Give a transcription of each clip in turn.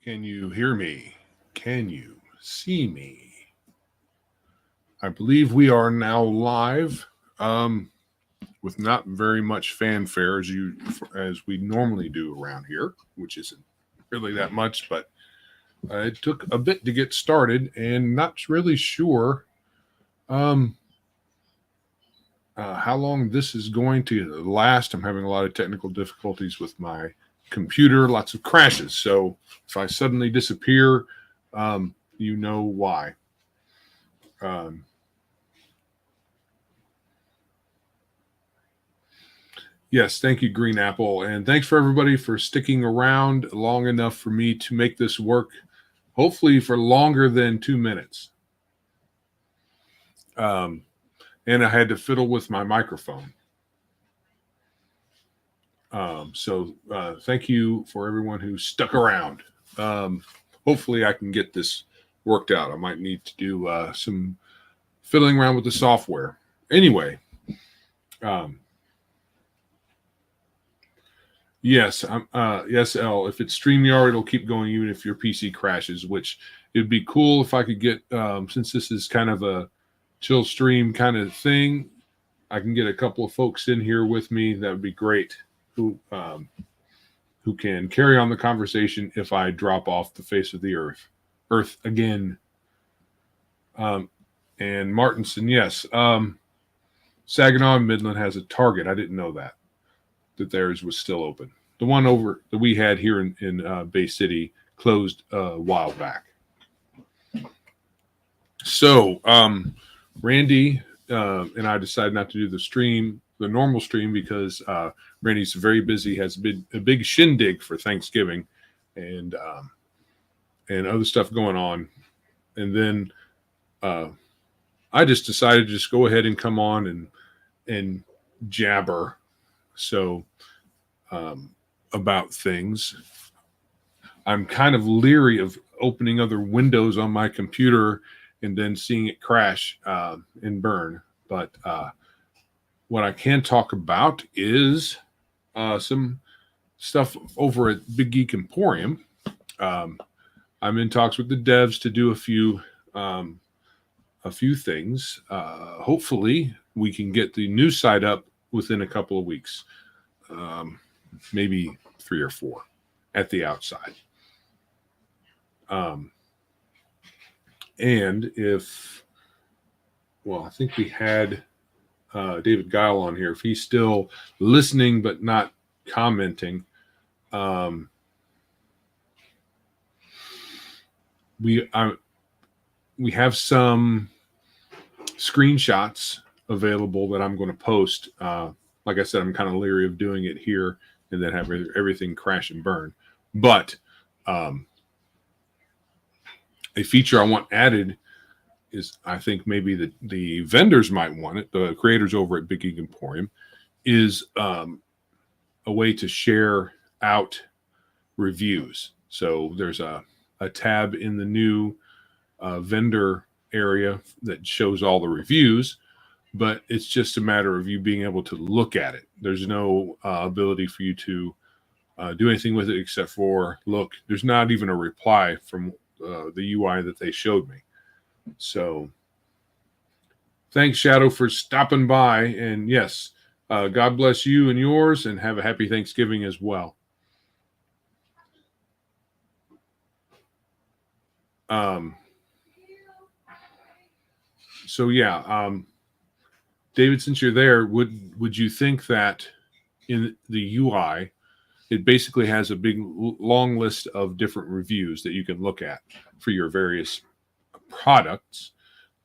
Can you hear me? Can you see me? I believe we are now live, with not very much fanfare as we normally do around here, which isn't really that much, but it took a bit to get started, and not really sure um, how long this is going to last. I'm having a lot of technical difficulties with my computer, lots of crashes. So if I suddenly disappear, you know why. Um, yes, thank you, Green Apple. And thanks for everybody for sticking around long enough for me to make this work, hopefully for longer than 2 minutes. And I had to fiddle with my microphone. So thank you for everyone who stuck around. Hopefully I can get this worked out. I might need to do some fiddling around with the software. Anyway, yes, yes, L. If it's StreamYard, it'll keep going even if your PC crashes. Which it'd be cool if I could get, since this is kind of a chill stream kind of thing, I can get a couple of folks in here with me. That would be great. Who can carry on the conversation if I drop off the face of the earth again. And Martinson, yes. Saginaw and Midland has a Target. I didn't know that theirs was still open. The one over that we had here in Bay City closed a while back. So Randy and I decided not to do the normal stream, because Randy's very busy, has a big shindig for Thanksgiving, and other stuff going on. And then I just decided to just go ahead and come on and jabber. So about things. I'm kind of leery of opening other windows on my computer and then seeing it crash and burn. But what I can talk about is some stuff over at Big Geek Emporium. I'm in talks with the devs to do a few things. Hopefully, we can get the new site up within a couple of weeks, maybe 3 or 4 at the outside. And I think we had David Guile on here. If he's still listening but not commenting, we have some screenshots available that I'm going to post. Like I said, I'm kind of leery of doing it here and then have everything crash and burn. But a feature I want added is, I think maybe the vendors might want it, the creators over at Big Geek Emporium, is a way to share out reviews. So there's a tab in the new vendor area that shows all the reviews, but it's just a matter of you being able to look at it. There's no ability for you to do anything with it except for look. There's not even a reply from the UI that they showed me. So thanks, Shadow, for stopping by. And yes, God bless you and yours, and have a happy Thanksgiving as well. So yeah, David, since you're there, would you think that in the UI, it basically has a big long list of different reviews that you can look at for your various products,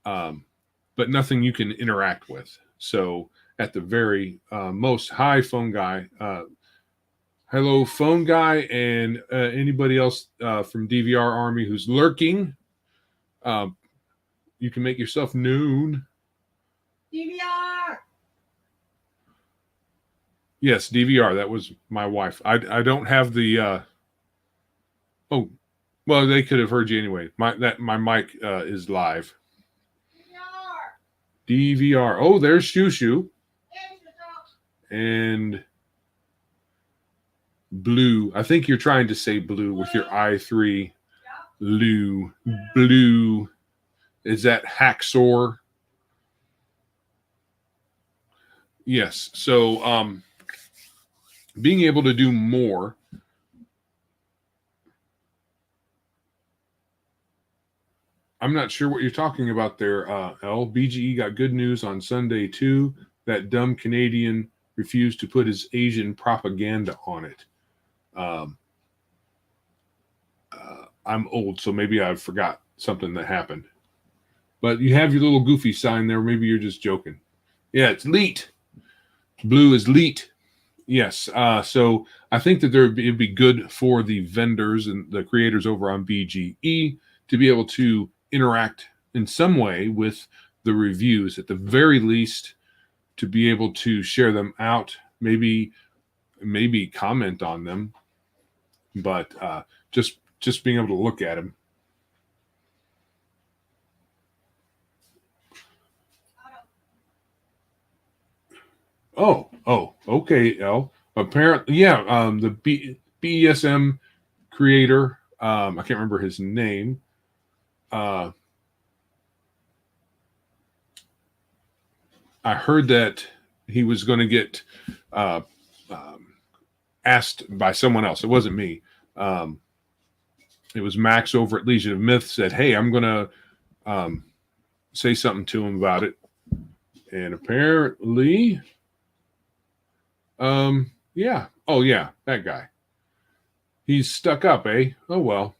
but nothing you can interact with. So at the very most, hi, Phone Guy. Hello, Phone Guy, and anybody else from DVR Army who's lurking. You can make yourself known. DVR. Yes, DVR. That was my wife. I don't have the. Oh, well, they could have heard you anyway. My mic is live. DVR. Oh, there's Shushu. And Blue. I think you're trying to say blue with your I3. Blue. Is that hacksaw? Yes. So being able to do more. I'm not sure what you're talking about there, L. BGE got good news on Sunday, too. That dumb Canadian refused to put his Asian propaganda on it. I'm old, so maybe I forgot something that happened. But you have your little goofy sign there. Maybe you're just joking. Yeah, it's LEET. Blue is LEET. Yes. So I think that it'd be good for the vendors and the creators over on BGE to be able to interact in some way with the reviews, at the very least, to be able to share them out, maybe comment on them, but just being able to look at them. Oh, okay, L. Apparently, yeah. The BESM creator, I can't remember his name. I heard that he was going to get asked by someone else. It wasn't me. It was Max over at Legion of Myth said, "Hey, I'm going to say something to him about it." And apparently, yeah. Oh, yeah, that guy. He's stuck up, eh? Oh, well.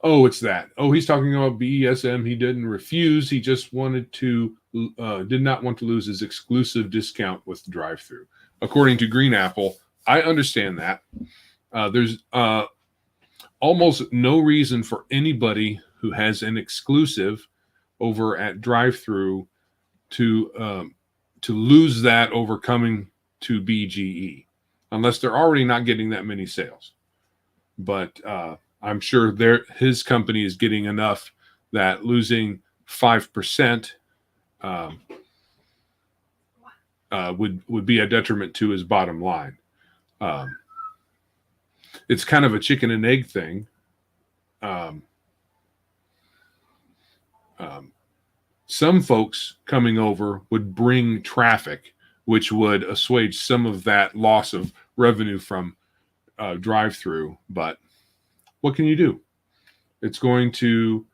Oh, it's that. Oh, he's talking about BESM. He didn't refuse. He just wanted to, did not want to lose his exclusive discount with drive-through. According to Green Apple, I understand that. There's almost no reason for anybody who has an exclusive over at drive-through to lose that over coming to BGE, unless they're already not getting that many sales. But I'm sure his company is getting enough that losing 5% would be a detriment to his bottom line. It's kind of a chicken and egg thing. Some folks coming over would bring traffic, which would assuage some of that loss of revenue from drive-through. But what can you do? It's going to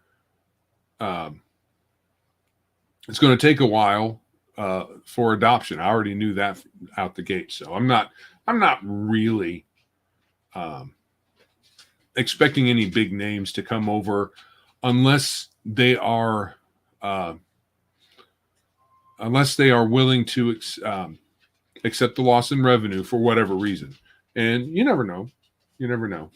take a while for adoption. I already knew that out the gate, so I'm not really expecting any big names to come over unless they are willing to accept the loss in revenue for whatever reason. And you never know. You never know.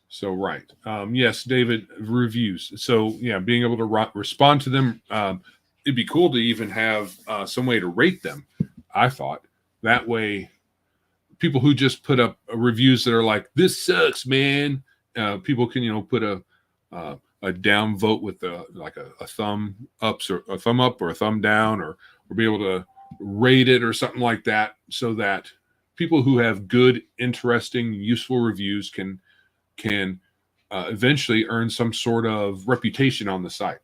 So, right. Yes, David, reviews. So, yeah, being able to respond to them. It'd be cool to even have some way to rate them, I thought. That way, people who just put up reviews that are like, this sucks, man. People can, put a down vote with a thumb up or a thumb up or a thumb down, or be able to rate it or something like that, so that people who have good, interesting, useful reviews can eventually earn some sort of reputation on the site.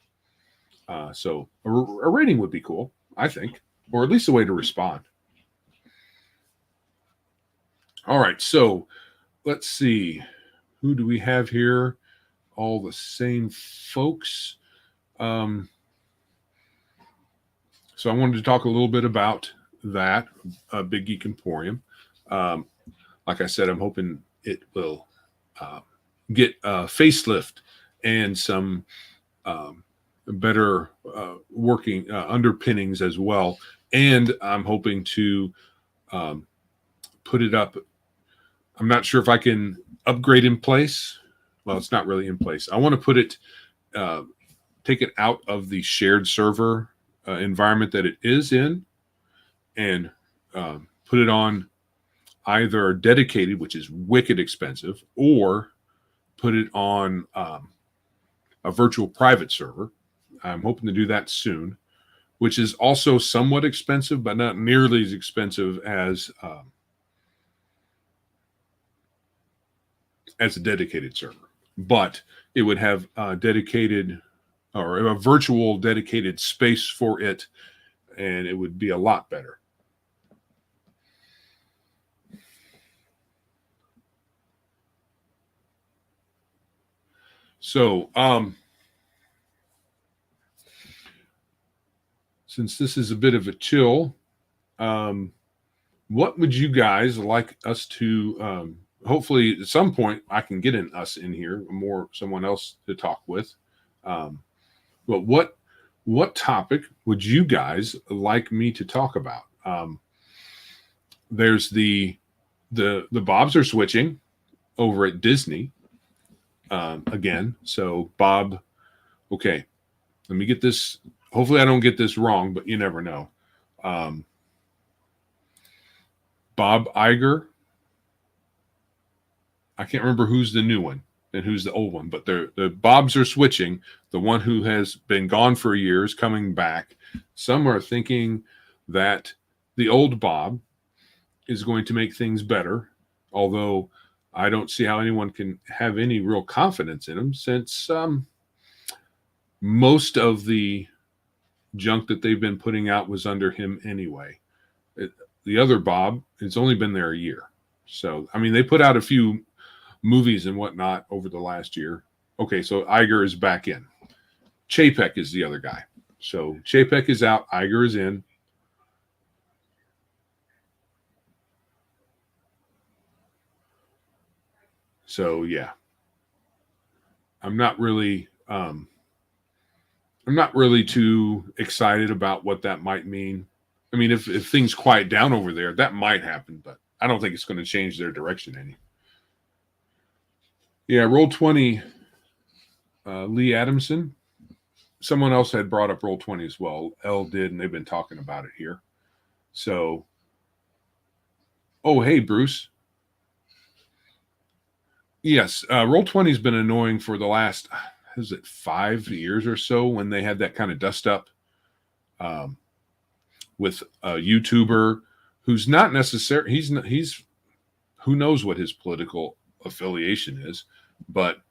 So a rating would be cool, I think, or at least a way to respond. All right, so let's see. Who do we have here? All the same folks. So I wanted to talk a little bit about that, Big Geek Emporium. Like I said, I'm hoping it will get a facelift and some better working underpinnings as well. And I'm hoping to put it up. I'm not sure if I can upgrade in place. Well, it's not really in place. I want to put it, take it out of the shared server environment that it is in, and put it on either dedicated, which is wicked expensive, or put it on a virtual private server. I'm hoping to do that soon, which is also somewhat expensive, but not nearly as expensive as a dedicated server. But it would have dedicated or a virtual dedicated space for it, and it would be a lot better. So, since this is a bit of a chill, what would you guys like us to? Hopefully, at some point, I can get an us in here, someone else to talk with. But what topic would you guys like me to talk about? There's the Bobs are switching over at Disney again. So Bob, okay, let me get this. Hopefully, I don't get this wrong, but you never know. Bob Iger. I can't remember who's the new one and who's the old one, but the Bobs are switching. The one who has been gone for years coming back. Some are thinking that the old Bob is going to make things better, although I don't see how anyone can have any real confidence in him, since most of the junk that they've been putting out was under him anyway. The other Bob, it's only been there a year. So, I mean, they put out a few movies and whatnot over the last year. Okay, so Iger is back in. Chapek is the other guy. So Chapek is out. Iger is in. So yeah, I'm not really too excited about what that might mean. I mean, if things quiet down over there, that might happen, but I don't think it's going to change their direction any. Yeah, Roll20, Lee Adamson. Someone else had brought up Roll20 as well. L did, and they've been talking about it here. So, oh, hey, Bruce. Yes, Roll20 has been annoying for the last, is it 5 years or so, when they had that kind of dust up with a YouTuber who's not necessarily, he's who knows what his political affiliation is, but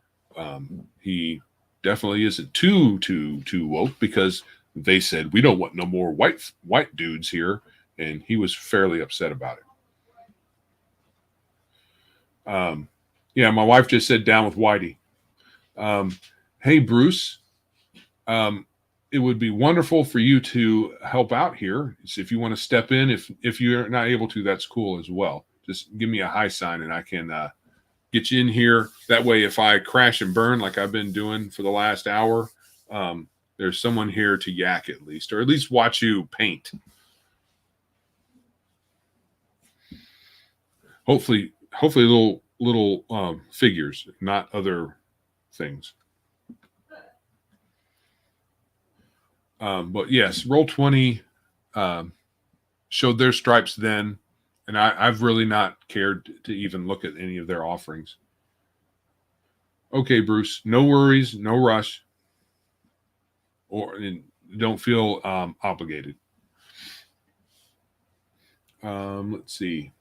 he definitely isn't too woke, because they said we don't want no more white dudes here, and he was fairly upset about it. Yeah, my wife just said down with Whitey. Hey, Bruce, it would be wonderful for you to help out here. So if you want to step in, if you're not able to, that's cool as well. Just give me a high sign and I can get you in here. That way, if I crash and burn like I've been doing for the last hour, there's someone here to yak at least, or at least watch you paint. Hopefully little figures, not other things. But yes, Roll20 showed their stripes then, and I've really not cared to even look at any of their offerings. Okay, Bruce, no worries, no rush, or don't feel obligated. Let's see.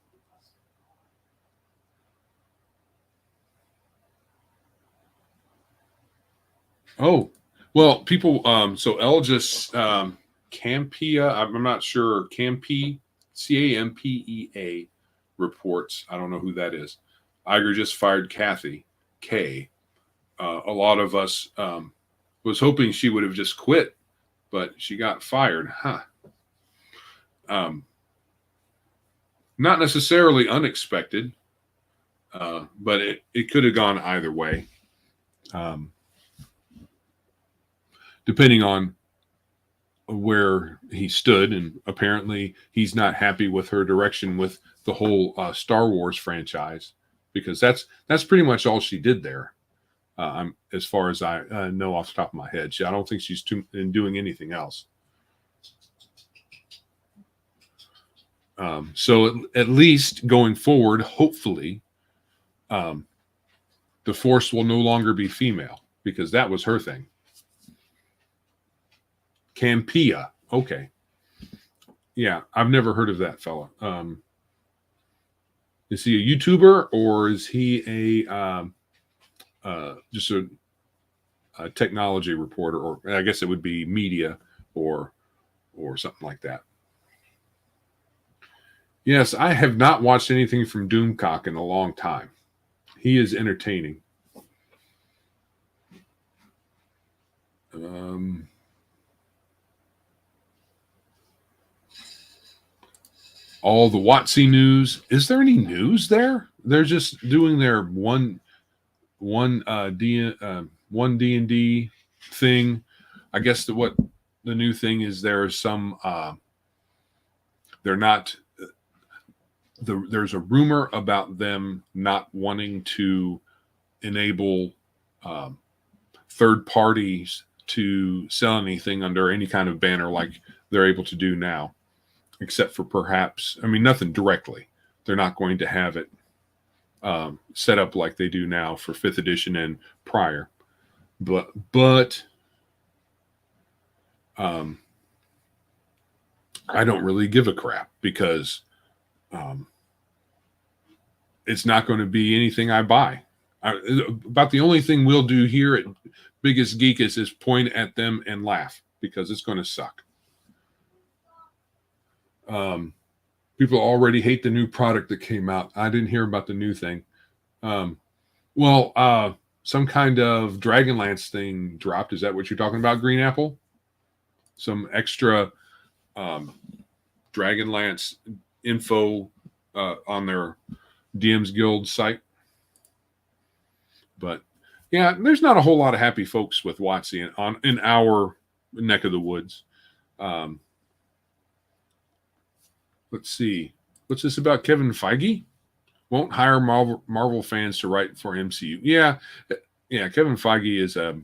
Oh, well, people. So L just Campea. I'm not sure. Campea reports. I don't know who that is. Iger just fired Kathy K. A lot of us was hoping she would have just quit, but she got fired. Huh. Not necessarily unexpected, but it could have gone either way. Depending on where he stood, and apparently he's not happy with her direction with the whole Star Wars franchise, because that's pretty much all she did there. As far as I know off the top of my head, I don't think she's doing anything else. So at least going forward, hopefully, the Force will no longer be female, because that was her thing. Campea. Okay. Yeah, I've never heard of that fella. Is he a YouTuber or is he just a technology reporter, or I guess it would be media or something like that. Yes, I have not watched anything from Doomcock in a long time. He is entertaining. All the WotC news. Is there any news there? They're just doing their one D&D thing. I guess what the new thing is, there's some they're not there's a rumor about them not wanting to enable third parties to sell anything under any kind of banner like they're able to do now, except for perhaps, I mean, nothing directly. They're not going to have it set up like they do now for 5th edition and prior. But I don't really give a crap because it's not going to be anything I buy. About the only thing we'll do here at Biggest Geek is point at them and laugh because it's going to suck. People already hate the new product that came out. I didn't hear about the new thing. Some kind of Dragonlance thing dropped. Is that what you're talking about, Green Apple? Some extra Dragonlance info on their DM's Guild site. But yeah, there's not a whole lot of happy folks with WotC in our neck of the woods. Let's see. What's this about Kevin Feige? Won't hire Marvel fans to write for MCU. Yeah. Kevin Feige is I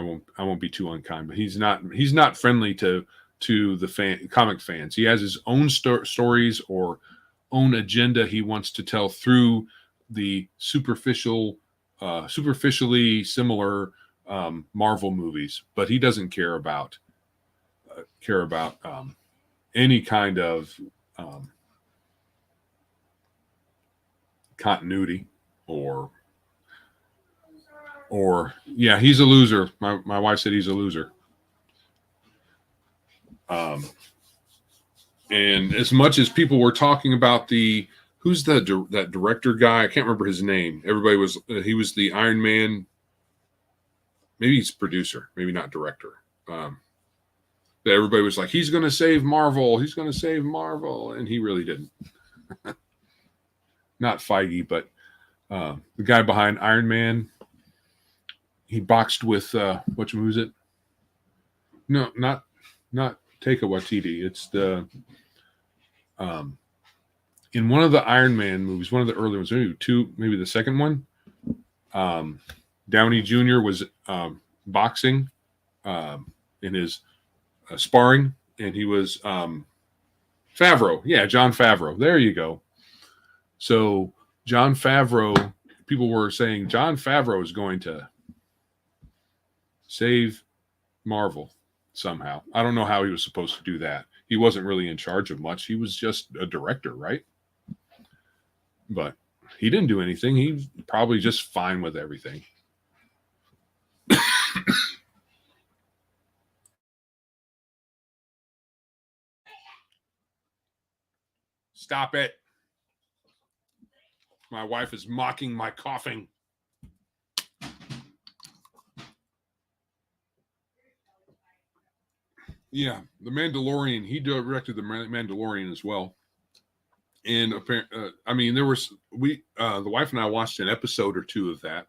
won't be too unkind, but he's not friendly to the comic fans. He has his own stories or own agenda he wants to tell through the superficially similar Marvel movies, but he doesn't care about any kind of continuity or yeah, he's a loser. My wife said he's a loser. And as much as people were talking about who's that director guy? I can't remember his name. Everybody he was the Iron Man. Maybe he's producer, maybe not director. But everybody was like, he's going to save Marvel. He's going to save Marvel. And he really didn't. Not Feige, but the guy behind Iron Man. He boxed with, what was it? No, not Taika Waititi. It's the, in one of the Iron Man movies, one of the early ones, maybe the second one, Downey Jr. was boxing in his sparring, and he was Favreau. Yeah, Jon Favreau. There you go. So Jon Favreau, people were saying Jon Favreau is going to save Marvel somehow. I don't know how he was supposed to do that. He wasn't really in charge of much. He was just a director, right? But he didn't do anything. He's probably just fine with everything. Stop it. My wife is mocking my coughing. Yeah, The Mandalorian. He directed The Mandalorian as well. And I mean, there was the wife and I watched an episode or two of that.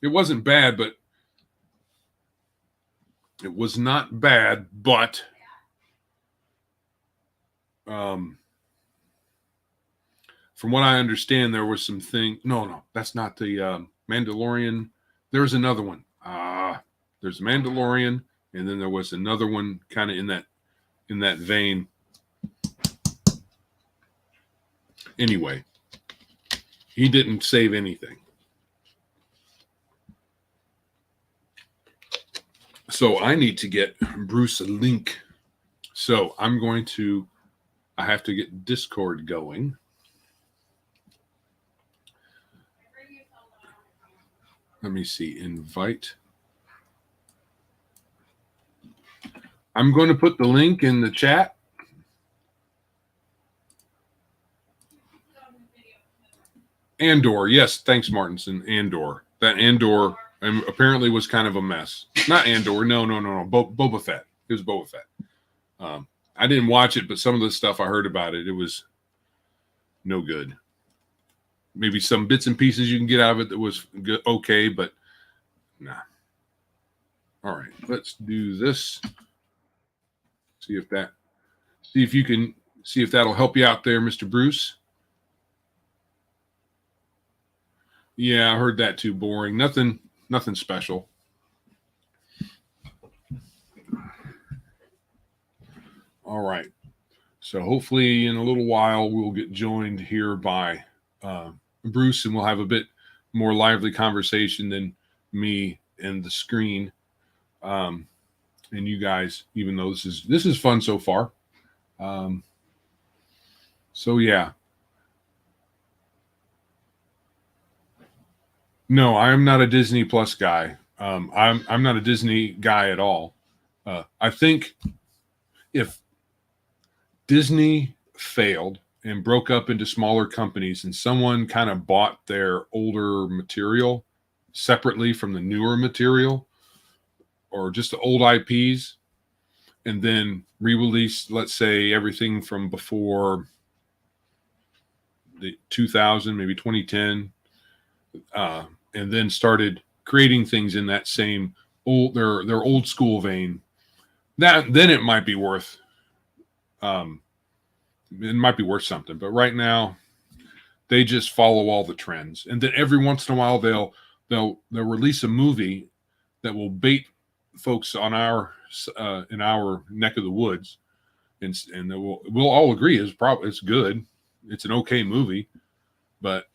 It wasn't bad, but it was not bad. But from what I understand, there was some thing. No, that's not the Mandalorian. There's another one. There's Mandalorian, and then there was another one kind of in that vein. Anyway, he didn't save anything. So I need to get Bruce a link. So I have to get Discord going. Let me see, invite. I'm going to put the link in the chat. Andor, yes, thanks, Martinson. Andor. That Andor apparently was kind of a mess. Not Andor, no. Boba Fett. It was Boba Fett. I didn't watch it, but some of the stuff I heard about it, it was no good. Maybe some bits and pieces you can get out of it that was good, okay, but nah. All right, let's do this. See if that'll help you out there, Mr. Bruce. Yeah, I heard that too. Boring. Nothing special. All right. So hopefully in a little while we'll get joined here by Bruce, and we'll have a bit more lively conversation than me and the screen. And you guys, even though this is fun so far. So yeah. No, I'm not a Disney Plus guy. I'm not a Disney guy at all. I think if Disney failed and broke up into smaller companies and someone kind of bought their older material separately from the newer material or just the old IPs and then re-release, let's say, everything from before the 2000, maybe 2010, and then started creating things in that same their old school vein, then it might be worth something. But right now they just follow all the trends, and then every once in a while they'll release a movie that will bait folks on in our neck of the woods, and we'll all agree it's good, it's an okay movie, but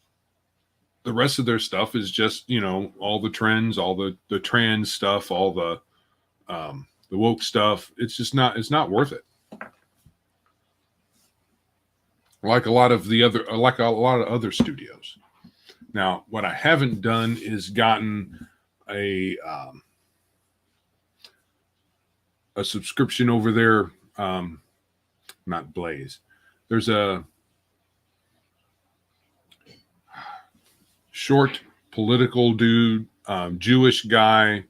the rest of their stuff is just, all the trends, all the trans stuff, all the woke stuff. It's not worth it. Like a lot of other studios. Now, what I haven't done is gotten a subscription over there. Not Blaze. There's a short political dude, Jewish guy,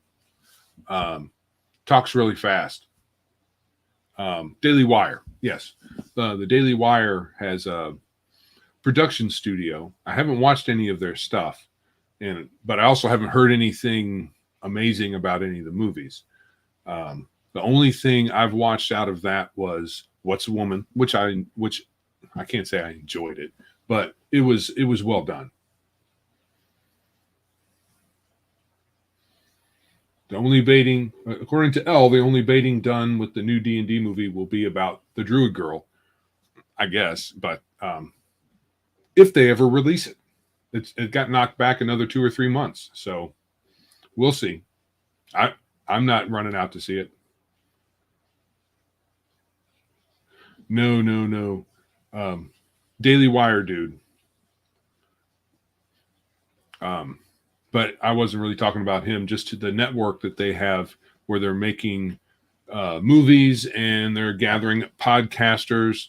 talks really fast. Daily Wire, yes. The Daily Wire has a production studio. I haven't watched any of their stuff, but I also haven't heard anything amazing about any of the movies. The only thing I've watched out of that was What's a Woman, which I can't say I enjoyed it, but it was well done. The only baiting, according to Elle, the only baiting done with the new D&D movie will be about the Druid girl, I guess. But if they ever release it, it got knocked back another 2 or 3 months. So we'll see. I'm not running out to see it. No. Daily Wire dude. But I wasn't really talking about him, just to the network that they have where they're making movies and they're gathering podcasters.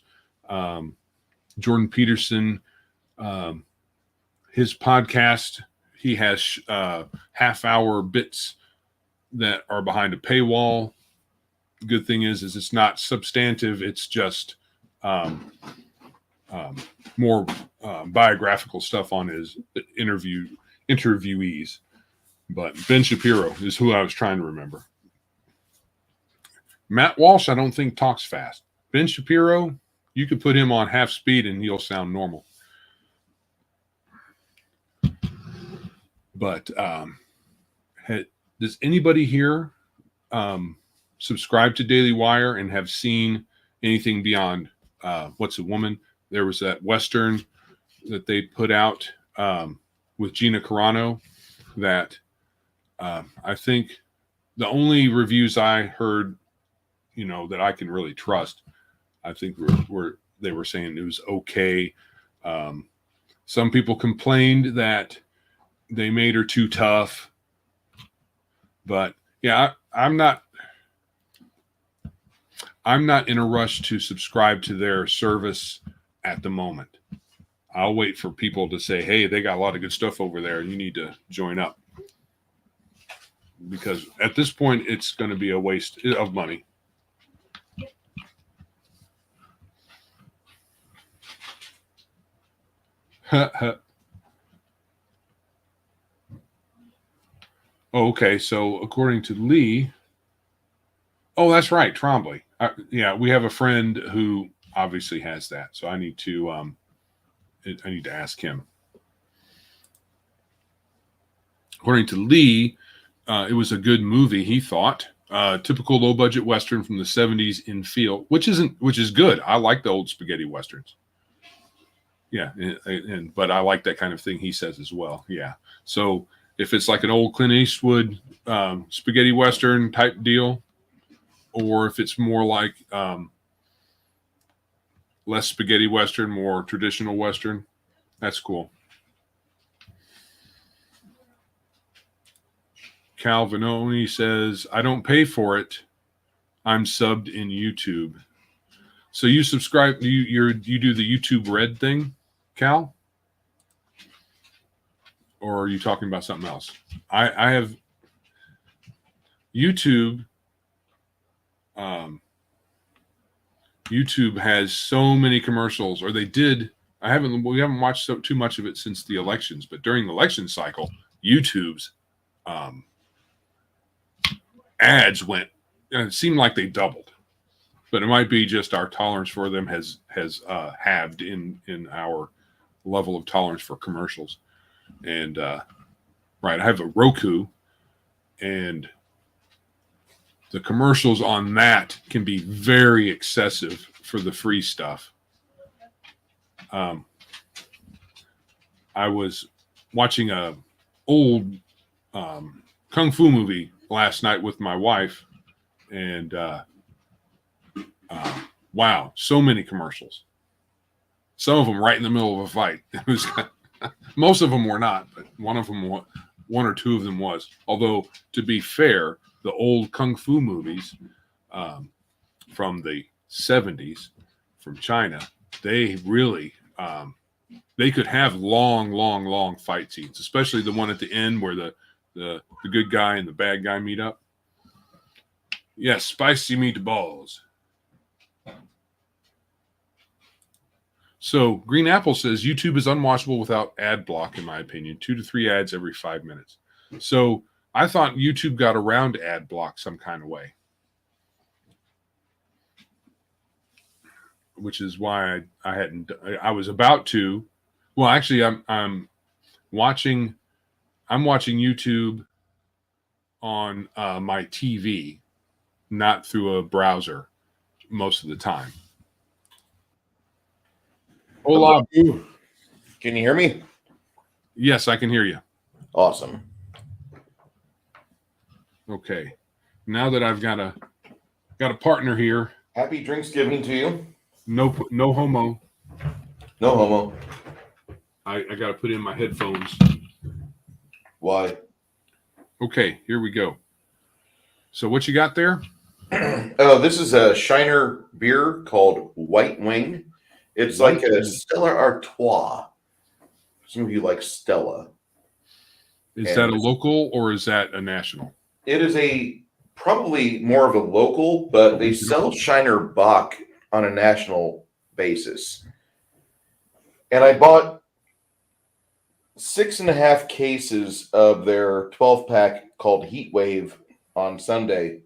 Jordan Peterson, his podcast, he has half-hour bits that are behind a paywall. The good thing is it's not substantive. It's just more biographical stuff on his interviewees. But Ben Shapiro is who I was trying to remember. Matt Walsh, I don't think talks fast. Ben Shapiro, you could put him on half speed and he'll sound normal. But does anybody here subscribe to Daily Wire and have seen anything beyond What's a Woman? There was that Western that they put out with Gina Carano that I think the only reviews I heard, that I can really trust, I think they were saying it was okay. Some people complained that they made her too tough, but yeah, I'm not in a rush to subscribe to their service at the moment. I'll wait for people to say, hey, they got a lot of good stuff over there. You need to join up. Because at this point, it's going to be a waste of money. Okay, so according to Lee, that's right, Trombley. Yeah, we have a friend who obviously has that, so I need to ask him. According to Lee, it was a good movie. He thought typical low budget Western from the 70s in feel, which is good. I like the old spaghetti Westerns. Yeah, but I like that kind of thing. He says as well. Yeah, so if it's like an old Clint Eastwood spaghetti Western type deal, or if it's more like less spaghetti Western, more traditional Western, that's cool. Cal Vanoni says, I don't pay for it. I'm subbed in YouTube. So you subscribe, you do the YouTube Red thing, Cal? Or are you talking about something else? I have YouTube. YouTube has so many commercials, or they did. We haven't watched too much of it since the elections, but during the election cycle, YouTube's ads went. It seemed like they doubled, but it might be just our tolerance for them has halved in our level of tolerance for commercials. And right, I have a Roku, and the commercials on that can be very excessive for the free stuff. I was watching a old kung fu movie last night with my wife, and wow, so many commercials. Some of them right in the middle of a fight. It was most of them were not, but one or two of them was. Although, to be fair, the old kung fu movies from the 70s from China, they really they could have long fight scenes, especially the one at the end where the good guy and the bad guy meet up. Yes, spicy meatballs. So Green Apple says YouTube is unwatchable without ad block, in my opinion. 2 to 3 ads every 5 minutes. So I thought YouTube got around ad block some kind of way, which is why I hadn't. I was about to. Well, actually, I'm watching YouTube on my TV, not through a browser most of the time. Hola. Can you hear me? Yes, I can hear you. Awesome. Okay. Now that I've got a partner here. Happy Drinksgiving to you. No homo. No homo. I got to put in my headphones. Why? Okay, here we go. So what you got there? Oh, this is a Shiner beer called White Wing. It's like a Stella Artois. Some of you like Stella. Is that a local or is that a national? It is probably more of a local, but they sell Shiner Bock on a national basis. And I bought 6.5 cases of their 12-pack called Heat Wave on Saturday,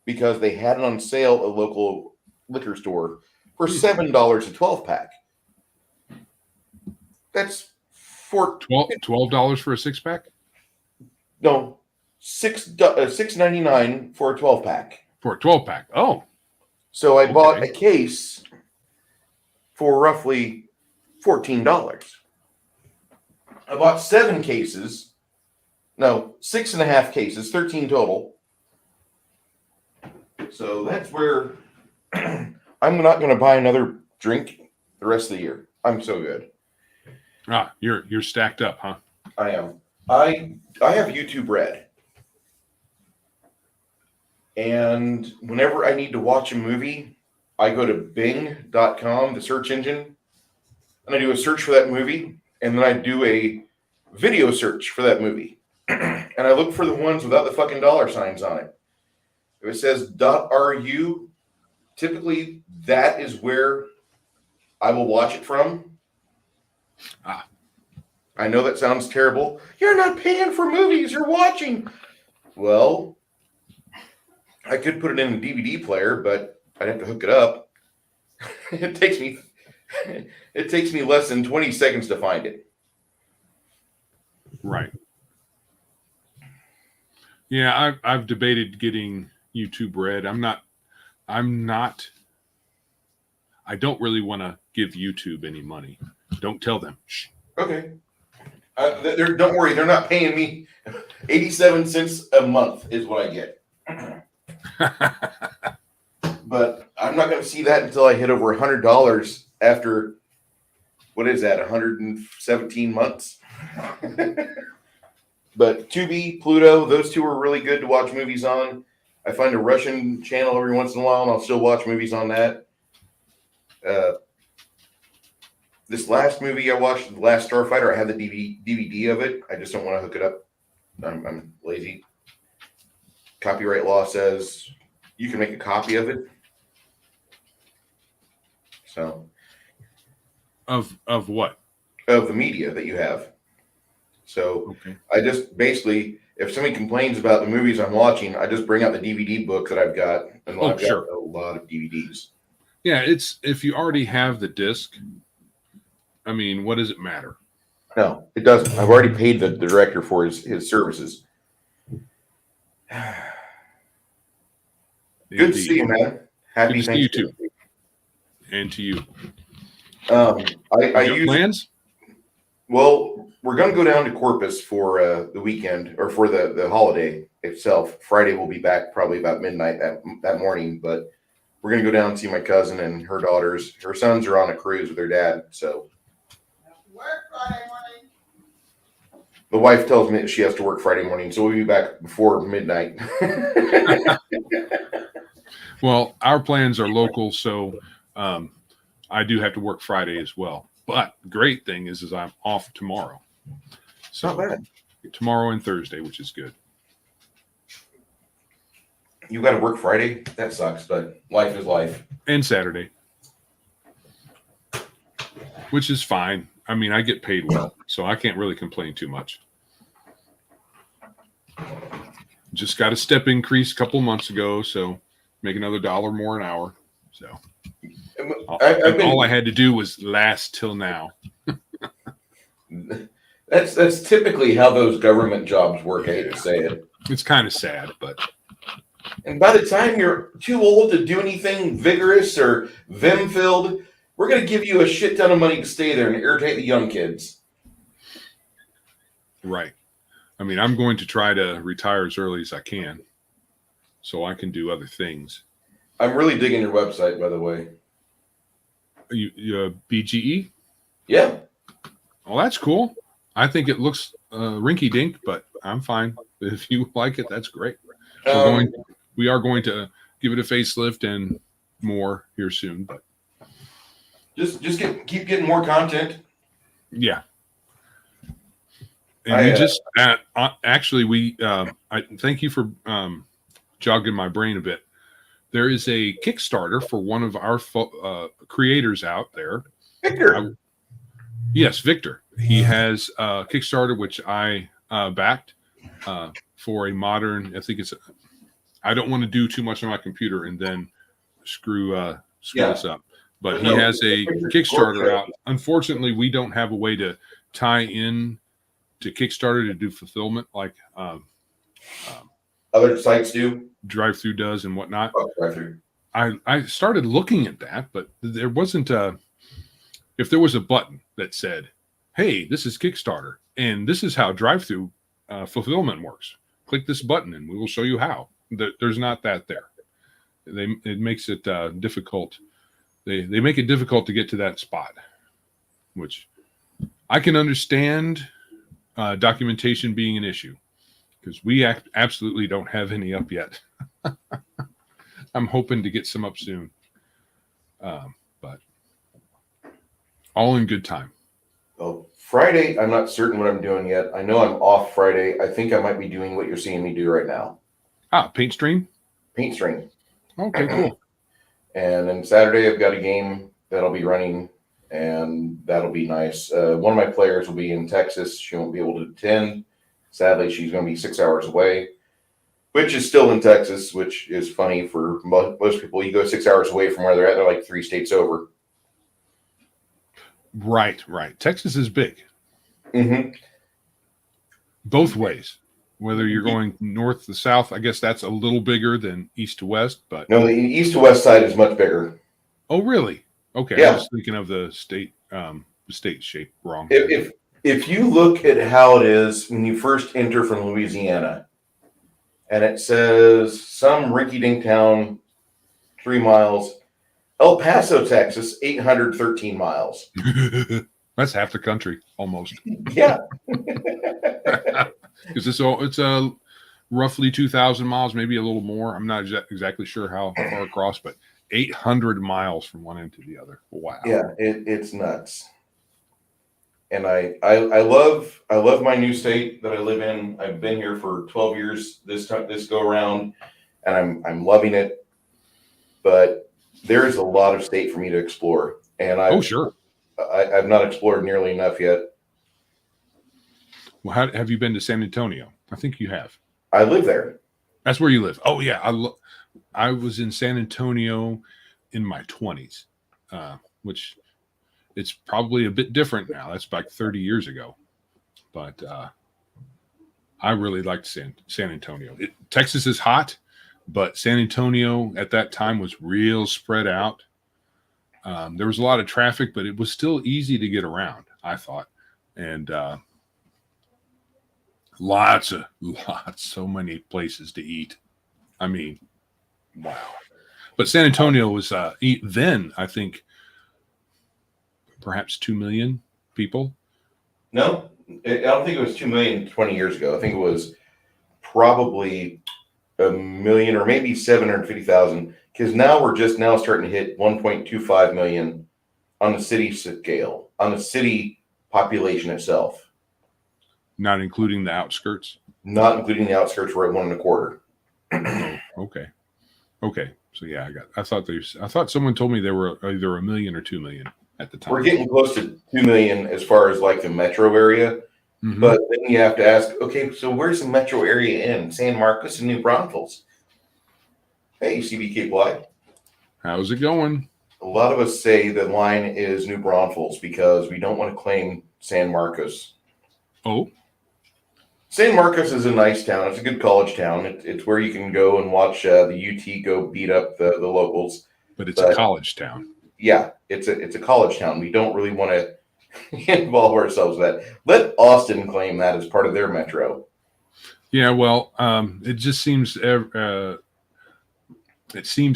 because they had it on sale at a local liquor store for $7 a 12-pack. That's $12 for a 6-pack? No, $6.99 for a 12-pack. For a 12-pack. Oh. So I bought a case for roughly $14. I bought 7 cases No, 6.5 cases, 13 total. So that's where I'm not going to buy another drink the rest of the year. I'm so good. Ah, you're stacked up, huh? I am. I have YouTube Red. And whenever I need to watch a movie, I go to bing.com, the search engine, and I do a search for that movie, and then I do a video search for that movie. And I look for the ones without the fucking dollar signs on it. If it says .ru, typically that is where I will watch it from. I know that sounds terrible. You're not paying for movies, you're watching. Well, I could put it in a DVD player, but I'd have to hook it up. It takes me less than 20 seconds to find it. Right. Yeah, I've debated getting YouTube Red. I don't really want to give YouTube any money. Don't tell them. Shh. Okay. Don't worry, they're not paying me 87 cents a month is what I get. But I'm not going to see that until I hit over $100 after, what is that, 117 months? But Tubi, Pluto, those two are really good to watch movies on. I find a Russian channel every once in a while, and I'll still watch movies on that. This last movie I watched, The Last Starfighter, I have the DVD of it. I just don't want to hook it up. I'm lazy. Copyright law says you can make a copy of it. So, Of what? of the media that you have. So Okay. I just basically, if somebody complains about the movies I'm watching, I just bring out the DVD book that I've got, and I've sure. got a lot of DVDs. Yeah, it's if you already have the disc. I mean, what does it matter? No, it doesn't. I've already paid the director for his services. Good to see you, man. Happy Good to see you Thanksgiving. too. And to you. I Your use plans? Well, we're going to go down to Corpus for the weekend, or for the holiday itself. Friday we'll be back probably about midnight that morning, but we're going to go down and see my cousin and her daughters. Her sons are on a cruise with their dad, so Work Friday morning. the wife tells me that she has to work Friday morning, so we'll be back before midnight. Well, our plans are local, so I do have to work Friday as well. But the great thing is I'm off tomorrow. So Not bad. tomorrow and Thursday, which is good. You got to work Friday? That sucks, but life is life. And Saturday, which is fine. I mean, I get paid well, so I can't really complain too much. Just got a step increase a couple months ago, so make another $1 more an hour. So all I had to do was last till now. That's typically how those government jobs work. I hate to say it. It's kind of sad, but And by the time you're too old to do anything vigorous or vim-filled, we're going to give you a shit ton of money to stay there and irritate the young kids. right. I mean, I'm going to try to retire as early as I can so I can do other things. I'm really digging your website, by the way. You BGE? Yeah. Oh, that's cool. I think it looks rinky-dink, but I'm fine. If you like it, that's great. We are going to give it a facelift and more here soon, but just keep getting more content. yeah. And I thank you for jogging my brain a bit. There is a Kickstarter for one of our creators out there. Victor. Yes, Victor. He has a Kickstarter which I backed for a modern. I think I don't want to do too much on my computer and then screw this up. But he has a Kickstarter out. Unfortunately, we don't have a way to tie in to Kickstarter to do fulfillment like other sites do. Drive-Thru does and whatnot. Oh, Drive-Thru. I started looking at that, but there wasn't if there was a button that said, hey, this is Kickstarter and this is how Drive-Thru fulfillment works. Click this button and we will show you how. There's not that there. It makes it difficult. They make it difficult to get to that spot, which I can understand documentation being an issue because we absolutely don't have any up yet. I'm hoping to get some up soon, but all in good time. Oh, Friday, I'm not certain what I'm doing yet. I know I'm off Friday. I think I might be doing what you're seeing me do right now. Paint stream? Paint string. Okay, cool. And then Saturday, I've got a game that I'll be running, and that'll be nice. One of my players will be in Texas. She won't be able to attend. Sadly, she's going to be 6 hours away, which is still in Texas, which is funny for most people. You go 6 hours away from where they're at, they're like 3 states over. Right. Texas is big. Mm-hmm. Both ways. Whether you're going north to south, I guess that's a little bigger than east to west. But no, the east to west side is much bigger. Oh, really? Okay, yeah. I was thinking of the state shape wrong. If you look at how it is when you first enter from Louisiana, and it says some rinky-dink town, 3 miles. El Paso, Texas, 813 miles. That's half the country, almost. Yeah. Because it's roughly 2,000 miles, maybe a little more. I'm not exactly sure how far across, but 800 miles from one end to the other. Wow. Yeah, it's nuts. And I love my new state that I live in. I've been here for 12 years this go around, and I'm loving it. But there's a lot of state for me to explore, and sure. I've not explored nearly enough yet. Well, how have you been to San Antonio? I think you have. I live there. That's where you live. Oh yeah, I was in San Antonio in my 20s, which it's probably a bit different now. That's like 30 years ago, but I really liked San Antonio. Texas is hot, but San Antonio at that time was real spread out. There was a lot of traffic, but it was still easy to get around, I thought, and so many places to eat. I mean, wow. But San Antonio was then, I think, perhaps 2 million people. No, I don't think it was 2 million 20 years ago. I think it was probably 1 million or maybe 750,000. Because now we're just now starting to hit 1.25 million on the city scale, on the city population itself. Not including the outskirts? Not including the outskirts, we're at 1.25. Okay. So yeah, I thought someone told me there were either 1 million or 2 million at the time. We're getting close to 2 million as far as like the metro area. Mm-hmm. But then you have to ask, okay, so where's the metro area in? San Marcos and New Braunfels. Hey, CBK Ply. How's it going? A lot of us say the line is New Braunfels because we don't want to claim San Marcos. Oh. San Marcos is a nice town. It's a good college town. It's where you can go and watch the UT go beat up the locals. But it's a college town. Yeah, it's a college town. We don't really want to involve ourselves with that. Let Austin claim that as part of their metro. Yeah, well, it just seems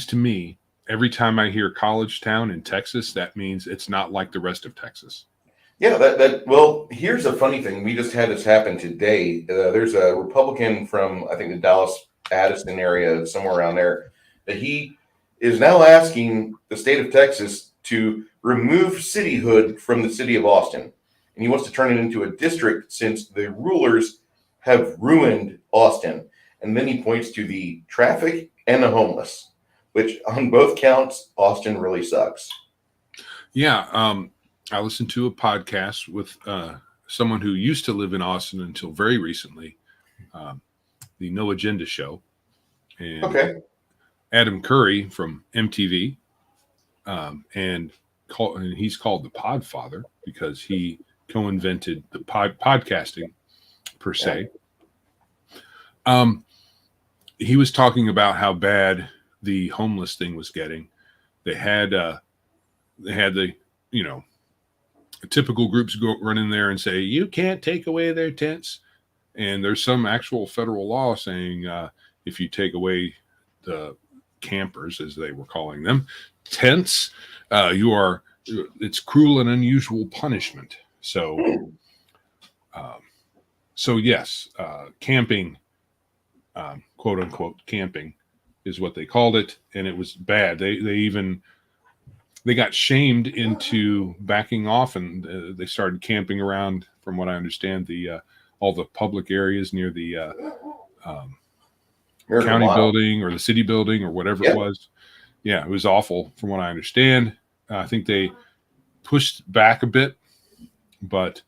to me every time I hear college town in Texas, that means it's not like the rest of Texas. Yeah, well, here's a funny thing. We just had this happen today. There's a Republican from, I think, the Dallas Addison area, somewhere around there, that he is now asking the state of Texas to remove cityhood from the city of Austin. And he wants to turn it into a district since the rulers have ruined Austin. And then he points to the traffic and the homeless, which on both counts, Austin really sucks. Yeah, I listened to a podcast with someone who used to live in Austin until very recently, the No Agenda show. And Adam Curry from MTV, and he's called the Podfather because he co-invented the podcasting per se. He was talking about how bad the homeless thing was getting. They had the typical groups go run in there and say, you can't take away their tents. And there's some actual federal law saying if you take away the campers, as they were calling them, tents, it's cruel and unusual punishment. So, yes, camping, quote unquote, camping is what they called it, and it was bad. They got shamed into backing off, and they started camping around, from what I understand, the all the public areas near the county building or the city building or whatever it was. Yeah, it was awful, from what I understand. I think they pushed back a bit, but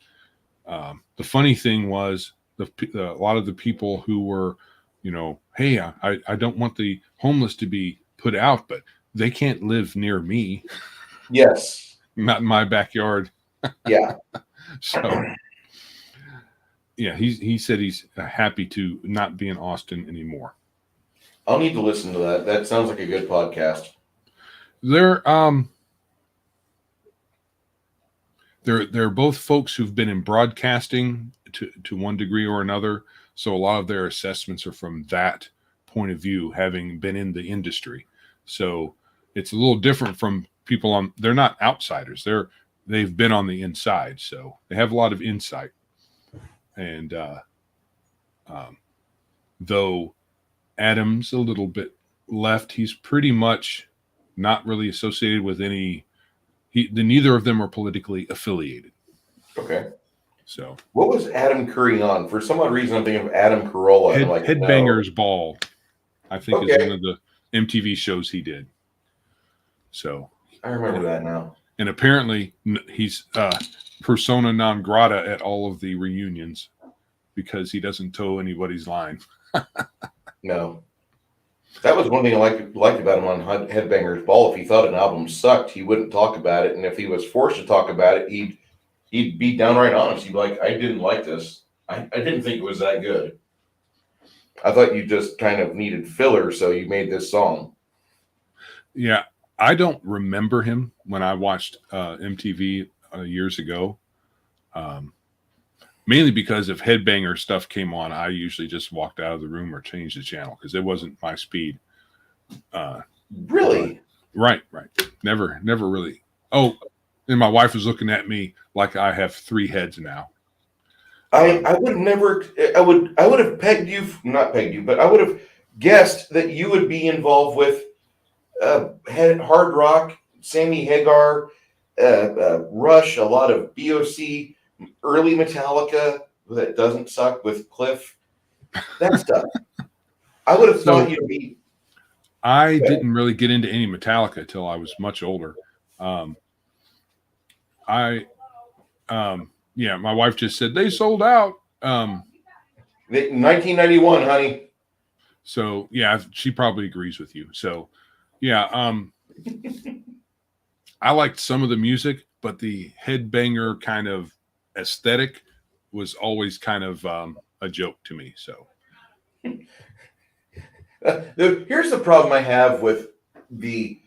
the funny thing was a lot of the people who were, hey, I don't want the homeless to be put out, but they can't live near me. Yes. Not in my backyard. Yeah. So, yeah, he said he's happy to not be in Austin anymore. I'll need to listen to that. That sounds like a good podcast. They're both folks who've been in broadcasting to one degree or another. So a lot of their assessments are from that point of view, having been in the industry. So it's a little different from people they're not outsiders. They've been on the inside. So they have a lot of insight. And though Adam's a little bit left, he's pretty much not really associated with any. Neither of them are politically affiliated. Okay. So what was Adam Curry on? For some odd reason, I'm thinking of Adam Carolla. Headbangers Ball, I think, is one of the MTV shows he did. So I remember that now. And apparently he's persona non grata at all of the reunions because he doesn't toe anybody's line. No. That was one thing I liked about him on Headbangers Ball. If he thought an album sucked, he wouldn't talk about it. And if he was forced to talk about it, he'd be downright honest. He'd be like, I didn't like this. I didn't think it was that good. I thought you just kind of needed filler, so you made this song. Yeah. I don't remember him when I watched MTV years ago. Mainly because if Headbanger stuff came on, I usually just walked out of the room or changed the channel because it wasn't my speed. Really? Right. Never really. Oh, and my wife was looking at me like I have 3 heads now. I would have pegged you, not pegged you, but I would have guessed that you would be involved with hard rock, Sammy Hagar, Rush, a lot of BOC, early Metallica that doesn't suck with Cliff, that stuff. I would have thought you'd be. I didn't really get into any Metallica till I was much older. My wife just said they sold out. 1991, honey. So yeah, she probably agrees with you. So yeah, I liked some of the music, but the Headbanger kind of aesthetic was always kind of a joke to me. So here's the problem I have with the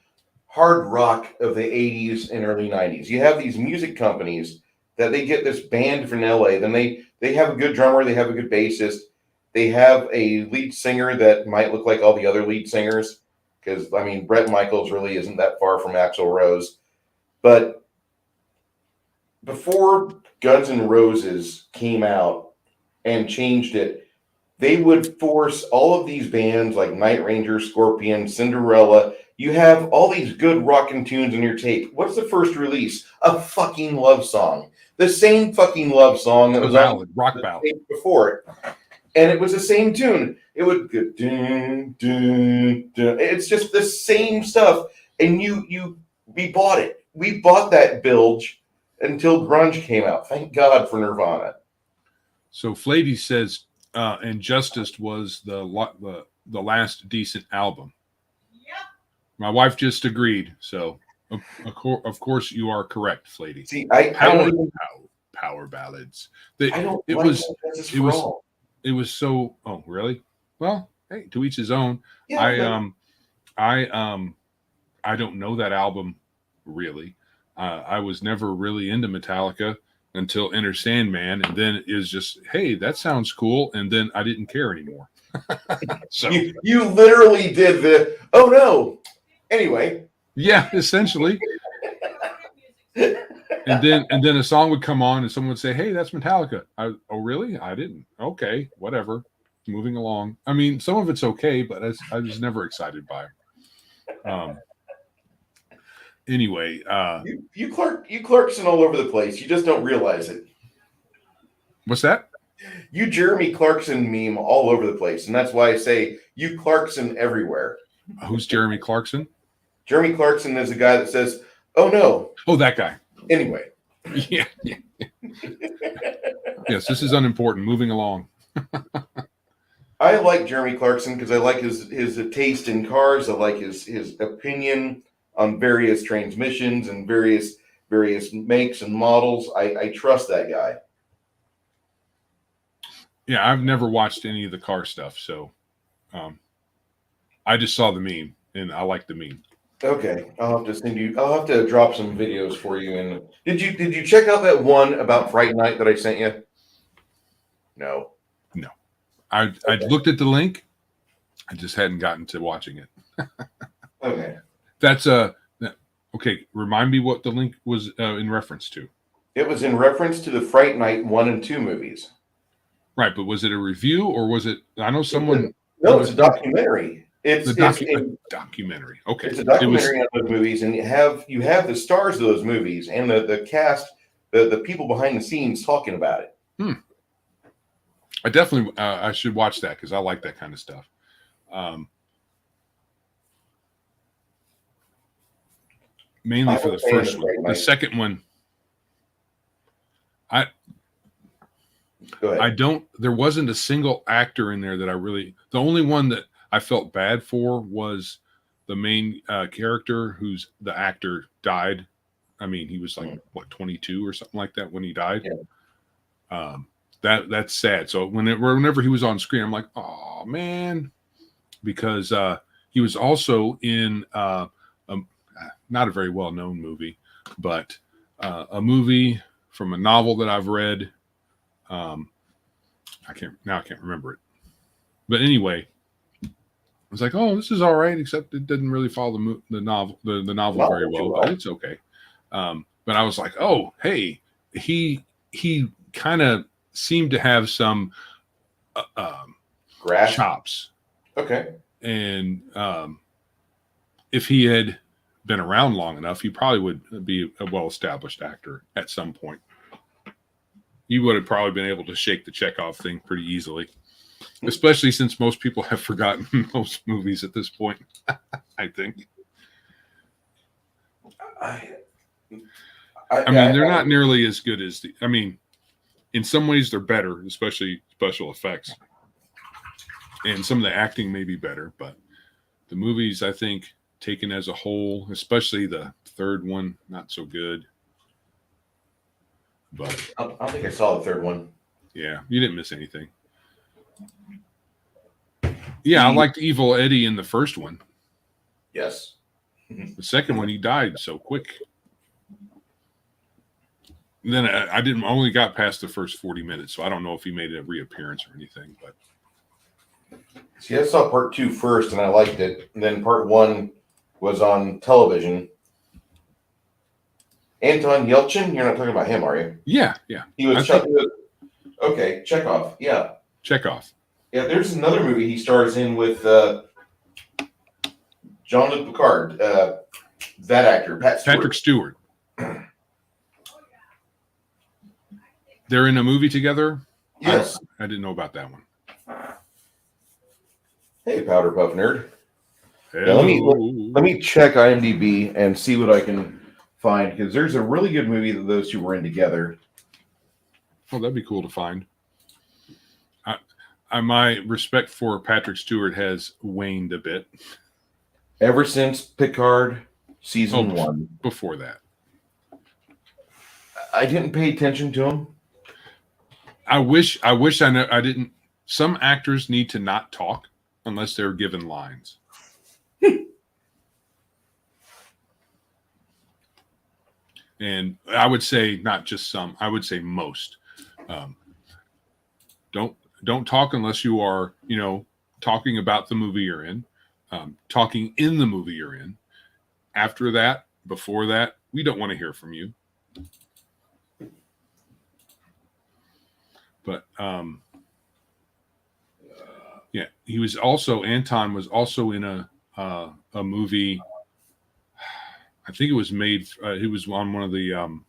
hard rock of the 80s and early 90s. You have these music companies that they get this band from LA, then they have a good drummer, they have a good bassist, they have a lead singer that might look like all the other lead singers, because I mean Bret Michaels really isn't that far from Axl Rose. But before Guns N' Roses came out and changed it, they would force all of these bands like Night Ranger, Scorpion, Cinderella. You have all these good rockin' tunes in your tape. What's the first release? A fucking love song. The same fucking love song that was on rock ballad before it. And it was the same tune. It would go dun, dun, dun. It's just the same stuff. And we bought it. We bought that bilge until grunge came out. Thank God for Nirvana. So Flady says Injustice was the last decent album. Yep. My wife just agreed. So of course you are correct, Flady. See, power ballads. It was so. Oh, really? Well, hey, to each his own. Yeah, I don't know that album really. I was never really into Metallica until Enter Sandman, and then it was just, hey, that sounds cool, and then I didn't care anymore. So You literally did the oh no. Anyway, yeah, essentially. And then a song would come on, and someone would say, "Hey, that's Metallica." Oh, really? I didn't. Okay, whatever. Moving along. I mean, some of it's okay, but I was never excited by it. Anyway, you Clarkson all over the place. You just don't realize it. what's that? You Jeremy Clarkson meme all over the place, and that's why I say you Clarkson everywhere. Who's Jeremy Clarkson? Jeremy Clarkson is a guy that says, "Oh no." Oh, that guy. Anyway. Yeah. Yes, this is unimportant. Moving along. I like Jeremy Clarkson because I like his taste in cars. I like his opinion on various transmissions and various makes and models. I trust that guy. Yeah, I've never watched any of the car stuff, so I just saw the meme, and I like the meme. Okay, I'll have to drop some videos for you. And did you check out that one about Fright Night that I sent you? No. I looked at the link. I just hadn't gotten to watching it. Okay. That's okay. Remind me what the link was in reference to. It was in reference to the Fright Night 1 and 2 movies. Right, but was it a review or was it? I know someone. No, it's a documentary. It's a documentary. Okay, it's a documentary on those movies, and you have the stars of those movies and the cast, the people behind the scenes talking about it. I definitely I should watch that because I like that kind of stuff. Mainly for the first one. The second one, Go ahead. I don't. There wasn't a single actor in there that I really. The only one that I felt bad for was the main character, who's the actor died. I mean, he was like 22 or something like that when he died. Yeah. That's sad. So whenever he was on screen, I'm like, oh man, because he was also in not a very well known movie, but a movie from a novel that I've read. I can't remember it, but anyway, I was like, oh, this is all right, except it didn't really follow the novel very well, but it's okay. But I was like, oh, hey, he kind of seemed to have some chops. Okay. And if he had been around long enough, he probably would be a well-established actor at some point. You would have probably been able to shake the Chekhov thing pretty easily, especially since most people have forgotten most movies at this point, I think. I mean, they're not nearly as good as in some ways they're better, especially special effects. And some of the acting may be better, but the movies, I think, taken as a whole, especially the third one, not so good. But I don't think I saw the third one. Yeah, you didn't miss anything. Yeah, I liked Evil Eddie in the first one. Yes. The second one, he died so quick. And then I only got past the first 40 minutes, so I don't know if he made a reappearance or anything. But see, I saw part 2 first, and I liked it. And then part 1 was on television. Anton Yelchin? You're not talking about him, are you? Yeah. He was okay, Chekhov. Yeah. Chekhov. Yeah, there's another movie he stars in with Jean-Luc Picard. That actor, Patrick Stewart. They're in a movie together? Yes. I didn't know about that one. Hey, Powder Puff Nerd. Now, let me check IMDb and see what I can find, because there's a really good movie that those two were in together. Oh, that'd be cool to find. My respect for Patrick Stewart has waned a bit. Ever since Picard season 1. Before that. I didn't pay attention to him. I wish I didn't. Some actors need to not talk unless they're given lines. And I would say not just some. I would say most. Um, don't talk unless you are, talking about the movie you're in, talking in the movie you're in. After that, before that, we don't want to hear from you. But yeah, Anton was also in a movie. I think it was made. He was on one of the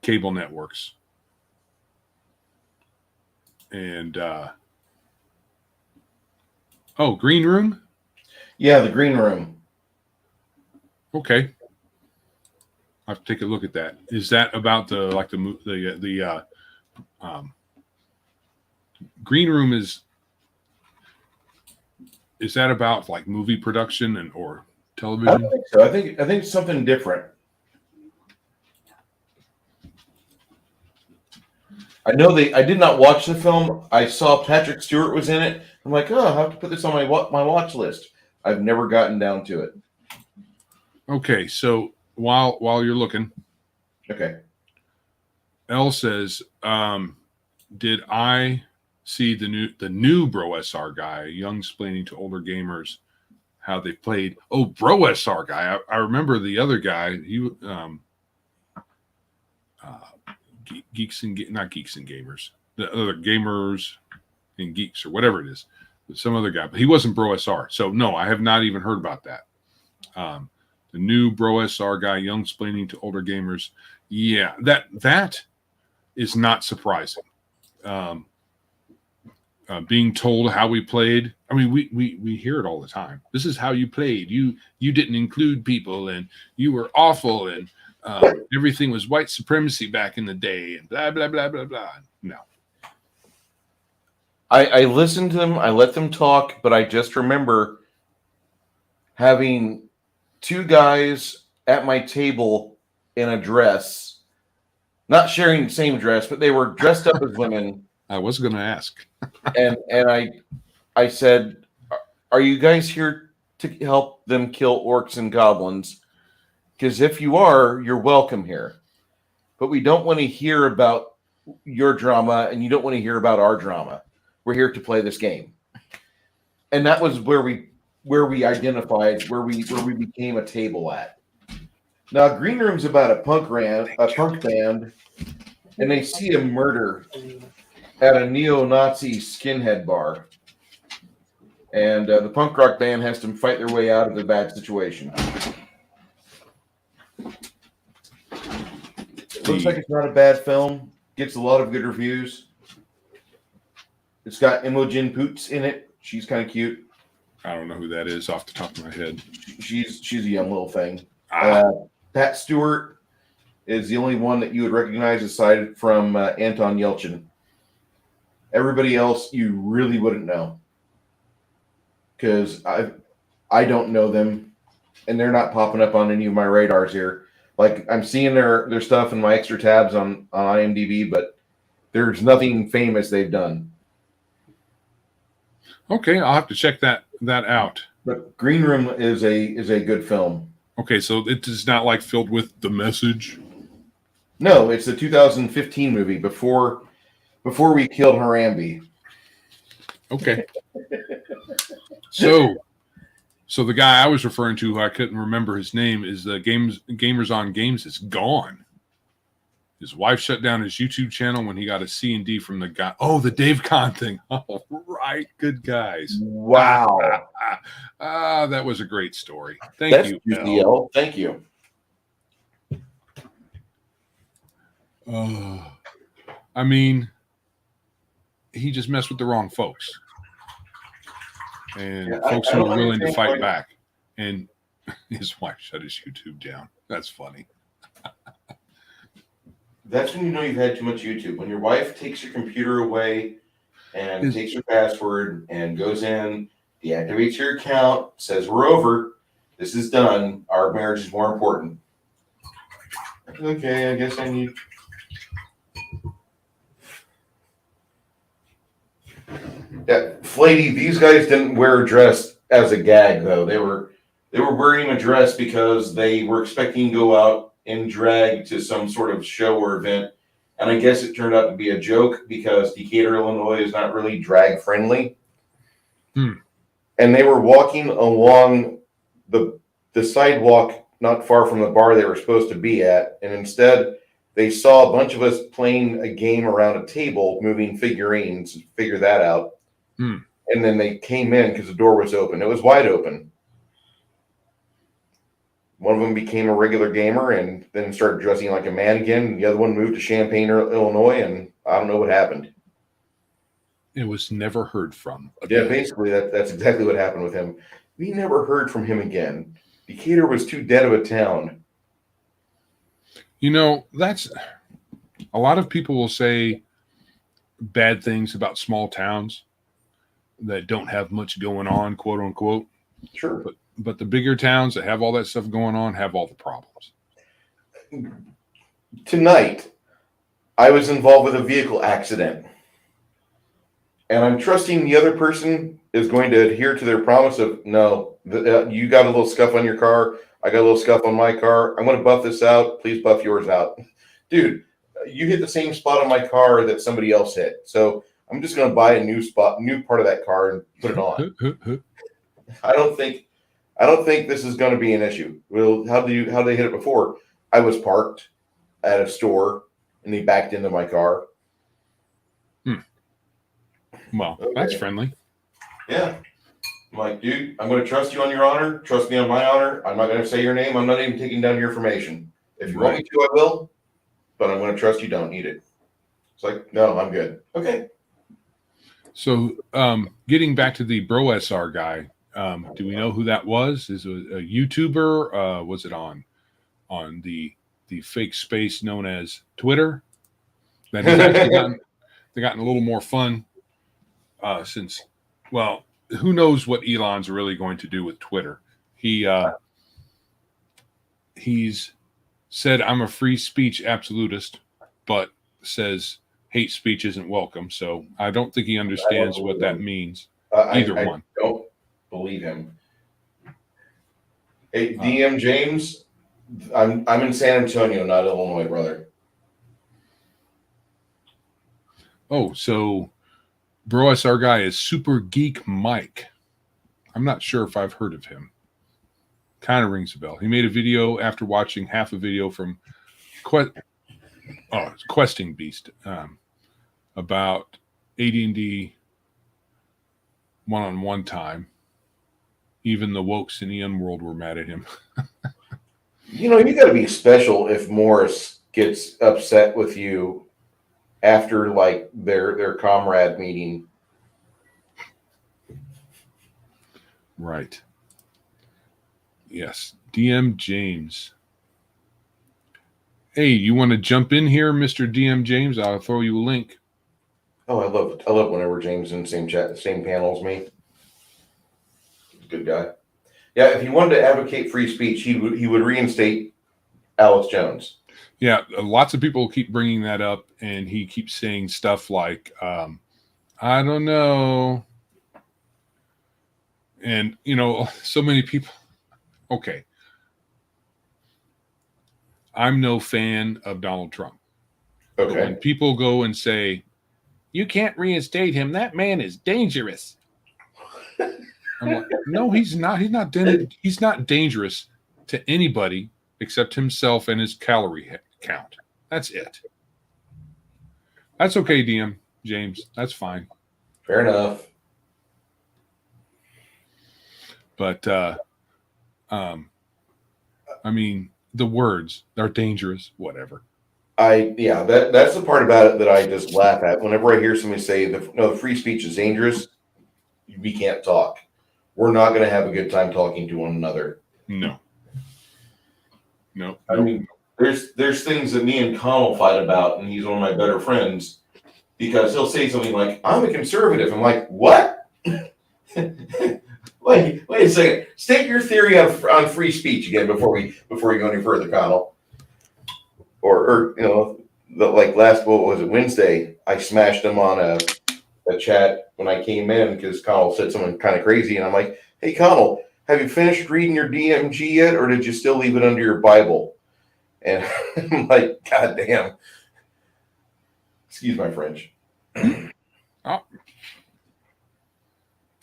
cable networks, and Green Room. Yeah, The Green Room. Okay, I have to take a look at that. Is that about the Green Room is that about like movie production or I television? don't think so. I think it's something different. I know I did not watch the film. I saw Patrick Stewart was in it. I'm like, oh, I have to put this on my watch list. I've never gotten down to it. Okay, so while you're looking, Okay. Elle says, did I see the new Bro SR guy, young explaining to older gamers how they played? Oh, Bro SR guy. I remember the other guy. He geeks and not geeks and gamers, the other gamers and geeks or whatever it is, some other guy, but he wasn't Bro SR. So no, I have not even heard about that. The new Bro SR guy, young explaining to older gamers. Yeah, that is not surprising. Being told how we played. I mean, we hear it all the time. This is how you played. You didn't include people, and you were awful, and everything was white supremacy back in the day, and blah blah blah blah blah. No, I listened to them. I let them talk, but I just remember having two guys at my table in a dress, not sharing the same dress, but they were dressed up as women. I was going to ask. and I said, "Are you guys here to help them kill orcs and goblins? Because if you are, you're welcome here. But we don't want to hear about your drama, and you don't want to hear about our drama. We're here to play this game." And that was where we identified where we became a table at. Now, Green Room's about a punk band, and they see a murder at a neo-Nazi skinhead bar, and the punk rock band has to fight their way out of the bad situation. Looks like it's not a bad film. Gets a lot of good reviews. It's got Imogen Poots in it. She's kind of cute. I don't know who that is off the top of my head. She's a young little thing. Pat Stewart is the only one that you would recognize aside from Anton Yelchin. Everybody else you really wouldn't know, because I don't know them, and they're not popping up on any of my radars here. Like, I'm seeing their stuff in my extra tabs on IMDb, but there's nothing famous they've done. Okay, I'll have to check that out. But Green Room is a good film. Okay, so it is not like filled with The Message. No, it's a 2015 movie before we killed Harambe. Okay. So the guy I was referring to, who I couldn't remember his name, is the Gamers on Games is gone. His wife shut down his YouTube channel when he got a C&D from the guy. Oh, the Dave Kahn thing. All right, good guys. Wow. That was a great story. Thank you, Elle. Thank you. I mean, he just messed with the wrong folks. And folks who were willing to fight back. And his wife shut his YouTube down. That's funny. That's when you know you've had too much YouTube. When your wife takes your computer away and takes your password and goes in, deactivates your account, says we're over, this is done, our marriage is more important. Okay, I guess I need... Yeah, Flatey, these guys didn't wear a dress as a gag, though. They were wearing a dress because they were expecting to go out in drag to some sort of show or event. And I guess it turned out to be a joke because Decatur, Illinois is not really drag friendly. And they were walking along the sidewalk not far from the bar they were supposed to be at. And instead, they saw a bunch of us playing a game around a table, moving figurines, figure that out. And then they came in because the door was open. It was wide open. One of them became a regular gamer and then started dressing like a man again. The other one moved to Champaign, Illinois, and I don't know what happened. It was never heard from again. Yeah, basically that's exactly what happened with him. We never heard from him again. Decatur was too dead of a town. You know, that's a lot of people will say bad things about small towns that don't have much going on, quote unquote. Sure. But the bigger towns that have all that stuff going on have all the problems. Tonight, I was involved with a vehicle accident. And I'm trusting the other person is going to adhere to their promise of, no, you got a little scuff on your car. I got a little scuff on my car. I'm going to buff this out. Please buff yours out. Dude, you hit the same spot on my car that somebody else hit. So I'm just going to buy a new part of that car and put it on. I don't think this is going to be an issue. Well, how they hit it before? I was parked at a store and they backed into my car. Well, okay. That's friendly. Yeah. I'm like, dude, I'm going to trust you on your honor. Trust me on my honor. I'm not going to say your name. I'm not even taking down your information. If you want me to, I will. But I'm going to trust you don't need it. It's like, no, I'm good. Okay. So getting back to the Bro SR guy, do we know who that was? Is it a YouTuber? Was it on the fake space known as Twitter? That has actually gotten a little more fun since, well, who knows what Elon's really going to do with Twitter. He's said, I'm a free speech absolutist, but says hate speech isn't welcome. So I don't think he understands what that means. Either one. I don't believe him. Hey, DM James, I'm in San Antonio, not Illinois, brother. Oh, so Bro SR guy is Super Geek Mike. I'm not sure if I've heard of him. Kind of rings a bell. He made a video after watching half a video from Questing Beast about AD&D one-on-one time. Even the wokes in Ian World were mad at him. You know, you got to be special if Morris gets upset with you after like their comrade meeting. Right. Yes. DM James. Hey, you want to jump in here, Mr. DM James? I'll throw you a link. Oh, I love whenever James in the same chat, same panel as me. He's a good guy. Yeah, if he wanted to advocate free speech, he would reinstate Alex Jones. Yeah, lots of people keep bringing that up, and he keeps saying stuff like, I don't know. And, you know, so many people. Okay. I'm no fan of Donald Trump. Okay. But when people go and say, you can't reinstate him, that man is dangerous. I'm like, no, he's not. He's not dangerous to anybody except himself and his calorie count. That's it. That's okay, DM James. That's fine. Fair enough. But I mean, the words are dangerous. Whatever. That's the part about it that I just laugh at. Whenever I hear somebody say the free speech is dangerous, we can't talk. We're not going to have a good time talking to one another. No. I mean, there's things that me and Connell fight about, and he's one of my better friends because he'll say something like, "I'm a conservative." I'm like, "What?" Wait a second. State your theory on free speech again before we go any further, Connell. Or you know, like what was it, Wednesday? I smashed him on a chat when I came in because Connell said something kind of crazy, and I'm like, "Hey, Connell, have you finished reading your DMG yet, or did you still leave it under your Bible?" And I'm like, God damn. Excuse my French. Oh,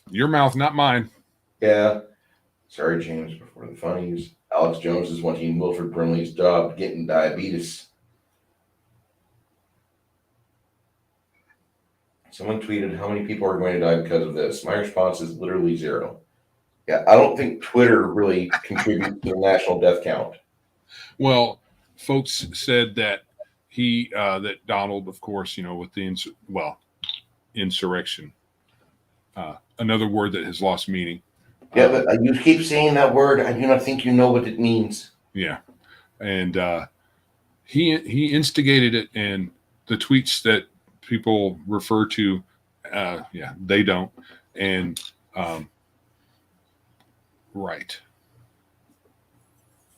your mouth, not mine. Yeah. Sorry, James, before the funnies. Alex Jones is wanting Wilfred Brimley's job getting diabetes. Someone tweeted, how many people are going to die because of this? My response is literally 0. Yeah, I don't think Twitter really contributes to the national death count. Well, folks said that that Donald, of course, with the insurrection, another word that has lost meaning. Yeah, but you keep saying that word. I do not think you know what it means. Yeah, and he instigated it, and the tweets that people refer to, they don't, and right.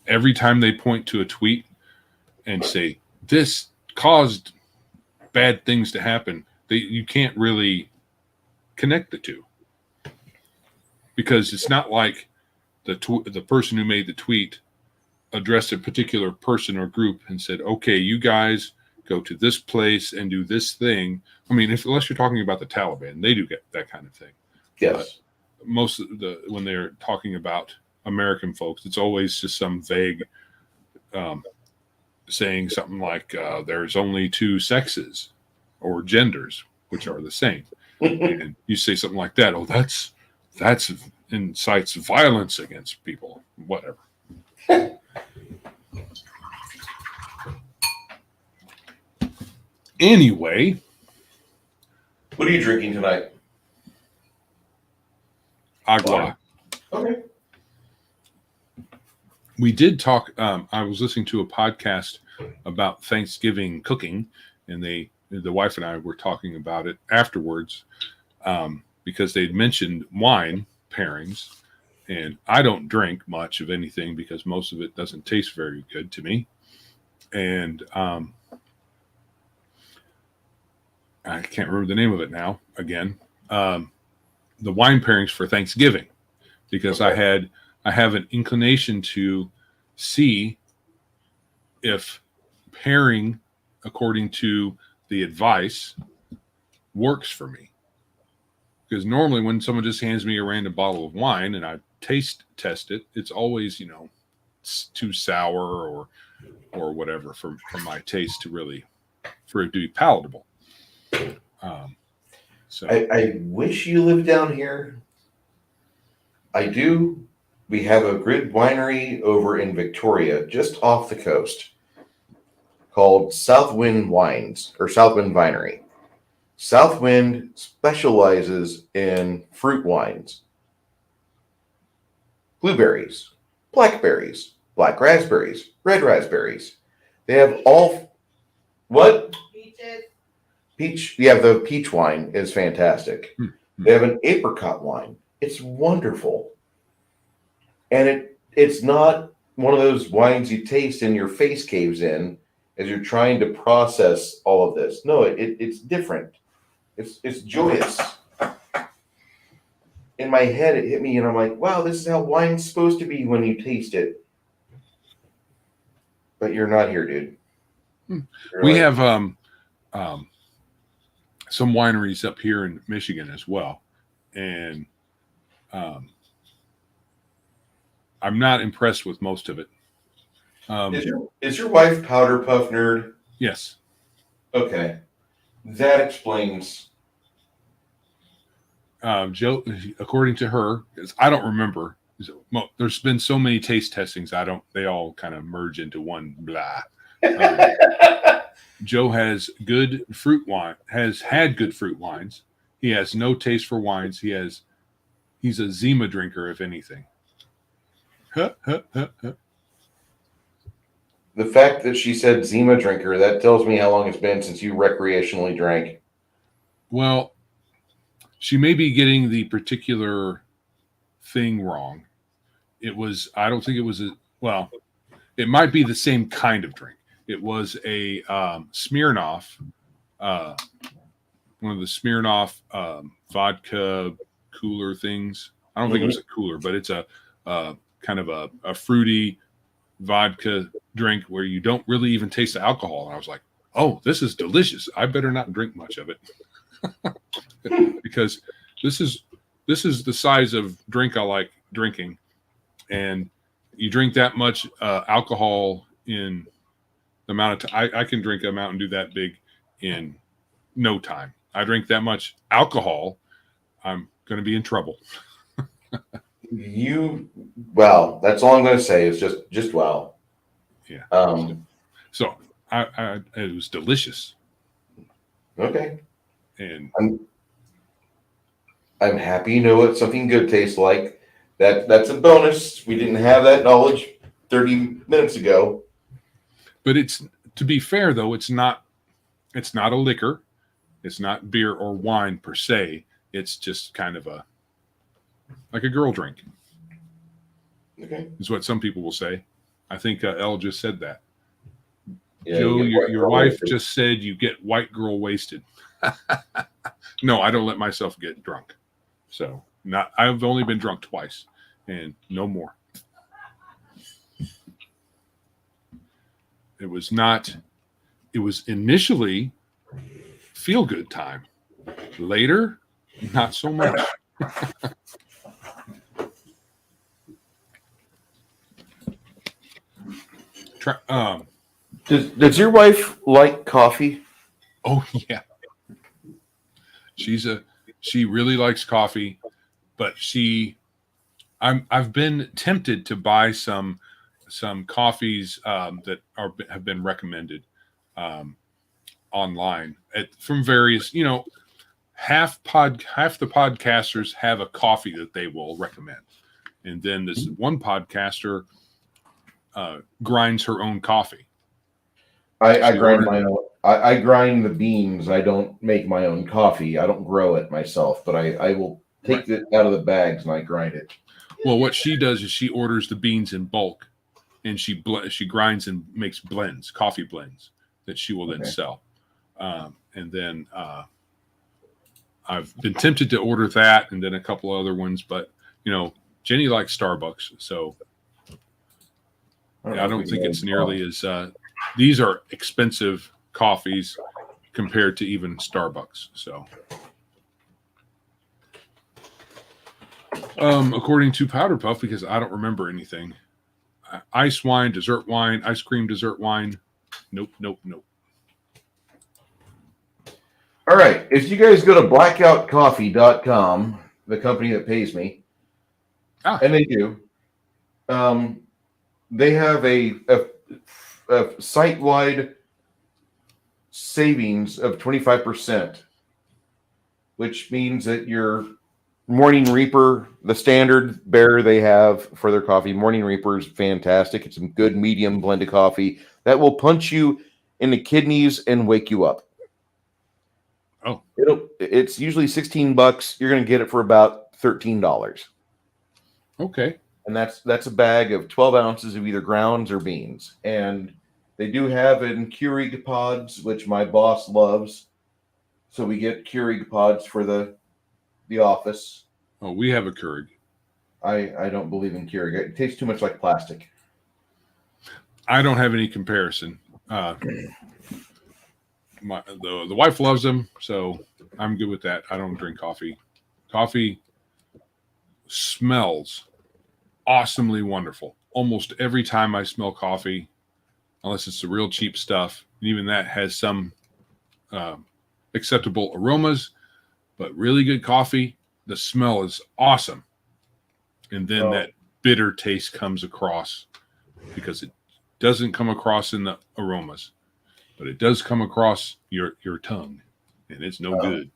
Every time they point to a tweet and say this caused bad things to happen, you can't really connect the two, because it's not like the person who made the tweet addressed a particular person or group and said, okay, you guys go to this place and do this thing. I mean, unless you're talking about the Taliban, they do get that kind of thing. Yes. But most of when they're talking about American folks, it's always just some vague saying something like there's only 2 sexes or genders, which are the same. And you say something like that, oh, that's incites violence against people, whatever. Anyway, what are you drinking tonight? Agua. Okay. We did talk. I was listening to a podcast about Thanksgiving cooking, and the wife and I were talking about it afterwards because they'd mentioned wine pairings, and I don't drink much of anything because most of it doesn't taste very good to me, and I can't remember the name of it now. Again, the wine pairings for Thanksgiving, because Okay. I have an inclination to see if pairing according to the advice works for me. Because normally when someone just hands me a random bottle of wine and I taste test it, it's always, it's too sour or whatever for my taste for it to be palatable. So I wish you lived down here. I do. We have a good winery over in Victoria, just off the coast, called Southwind Wines or Southwind Winery. Southwind specializes in fruit wines, blueberries, blackberries, black raspberries, red raspberries. They have all what? Peaches. Peach. Yeah, the peach wine is fantastic. Hmm. They have an apricot wine. It's wonderful. And it's not one of those wines you taste and your face caves in as you're trying to process all of this. No, it's different. It's joyous. In my head, it hit me, and I'm like, wow, this is how wine's supposed to be when you taste it. But you're not here, dude. we have some wineries up here in Michigan as well, and I'm not impressed with most of it. Is your wife powder puff nerd? Yes. Okay, that explains. Joe, according to her, because I don't remember. There's been so many taste testings. They all kind of merge into one blah. Joe has good fruit wine. Has had good fruit wines. He has no taste for wines. He's a Zima drinker, if anything. The fact that she said Zima drinker, that tells me how long it's been since you recreationally drank. Well, she may be getting the particular thing wrong. I don't think it was it might be the same kind of drink. It was a Smirnoff, one of the Smirnoff vodka cooler things. I don't think it was a cooler, but it's a kind of a fruity vodka drink where you don't really even taste the alcohol. And I was like, oh, this is delicious. I better not drink much of it because this is the size of drink I like drinking. And you drink that much alcohol in the amount of time. I can drink a Mountain Dew that big in no time. I drink that much alcohol, I'm going to be in trouble. Well, that's all I'm going to say is just wow. Yeah. Um, So it was delicious. okay. And I'm happy you know what something good tastes like. That's a bonus. We didn't have that knowledge 30 minutes ago. but it's, to be fair though, it's not a liquor. It's not beer or wine per se. It's just kind of like a girl drink. Okay. Is what some people will say. I think Elle just said that. Yeah, Joe, you get white your girl wife wasted. just said you get white girl wasted. No, I don't let myself get drunk. So I've only been drunk twice and no more. It was initially feel good time. Later, not so much. Does your wife like coffee? Oh yeah. She really likes coffee, but I've been tempted to buy some coffees that have been recommended online from various, half the podcasters have a coffee that they will recommend, and then this one podcaster grinds her own coffee. I grind my own. I grind the beans. I don't make my own coffee. I don't grow it myself, but I will take it out of the bags and I grind it. Well, what she does is she orders the beans in bulk, and she grinds and makes blends, coffee blends that she will then sell. And then I've been tempted to order that, and then a couple other ones, but Jenny likes Starbucks, so I don't think it's nearly as. These are expensive coffees compared to even Starbucks. So, according to Powder Puff, because I don't remember anything, ice wine, dessert wine, ice cream, dessert wine. Nope. All right. If you guys go to blackoutcoffee.com, the company that pays me, and they do, they have a site-wide savings of 25%, which means that your Morning Reaper, the standard bearer they have for their coffee, Morning Reaper is fantastic. It's some good medium blended coffee that will punch you in the kidneys and wake you up. Oh, it's usually $16. You're going to get it for about $13. Okay. And that's a bag of 12 ounces of either grounds or beans. And they do have it in Keurig pods, which my boss loves. So we get Keurig pods for the office. Oh, we have a Keurig. I don't believe in Keurig. It tastes too much like plastic. I don't have any comparison. The wife loves them, so I'm good with that. I don't drink coffee. Coffee smells awesomely wonderful. Almost every time I smell coffee, unless it's the real cheap stuff, and even that has some acceptable aromas, but really good coffee, the smell is awesome. And then that bitter taste comes across because it doesn't come across in the aromas, but it does come across your tongue, and it's no good.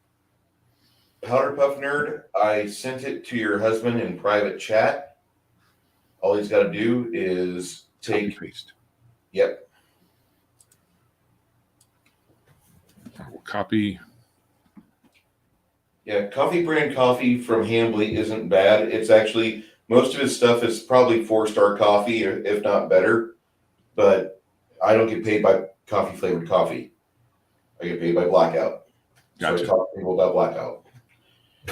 Powder Puff Nerd, I sent it to your husband in private chat. All he's got to do is take paste. Yep. We'll copy. Yeah, Coffee Brand coffee from Hambly isn't bad. It's actually, most of his stuff is probably 4-star coffee, if not better. But I don't get paid by coffee flavored coffee. I get paid by Blackout. Gotcha. So I talk to people about Blackout.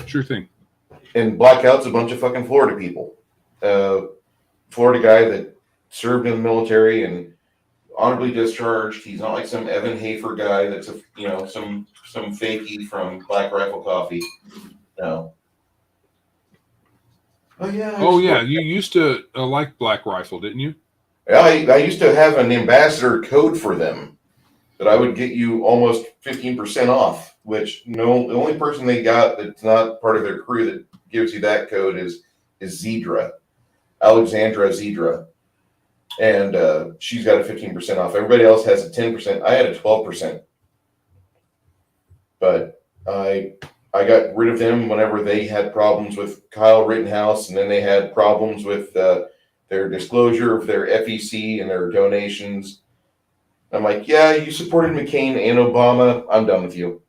Sure thing. And Blackout's a bunch of fucking Florida people. Florida guy that served in the military and honorably discharged. He's not like some Evan Hafer guy that's some fakey from Black Rifle Coffee. No. Oh yeah. Oh yeah, you used to like Black Rifle, didn't you? I used to have an ambassador code for them that I would get you almost 15% off. Which the only person they got that's not part of their crew that gives you that code is Zedra, Alexandra Zedra. And she's got a 15% off. Everybody else has a 10%. I had a 12%, but I got rid of them whenever they had problems with Kyle Rittenhouse, and then they had problems with their disclosure of their FEC and their donations. I'm like, yeah, you supported McCain and Obama. I'm done with you.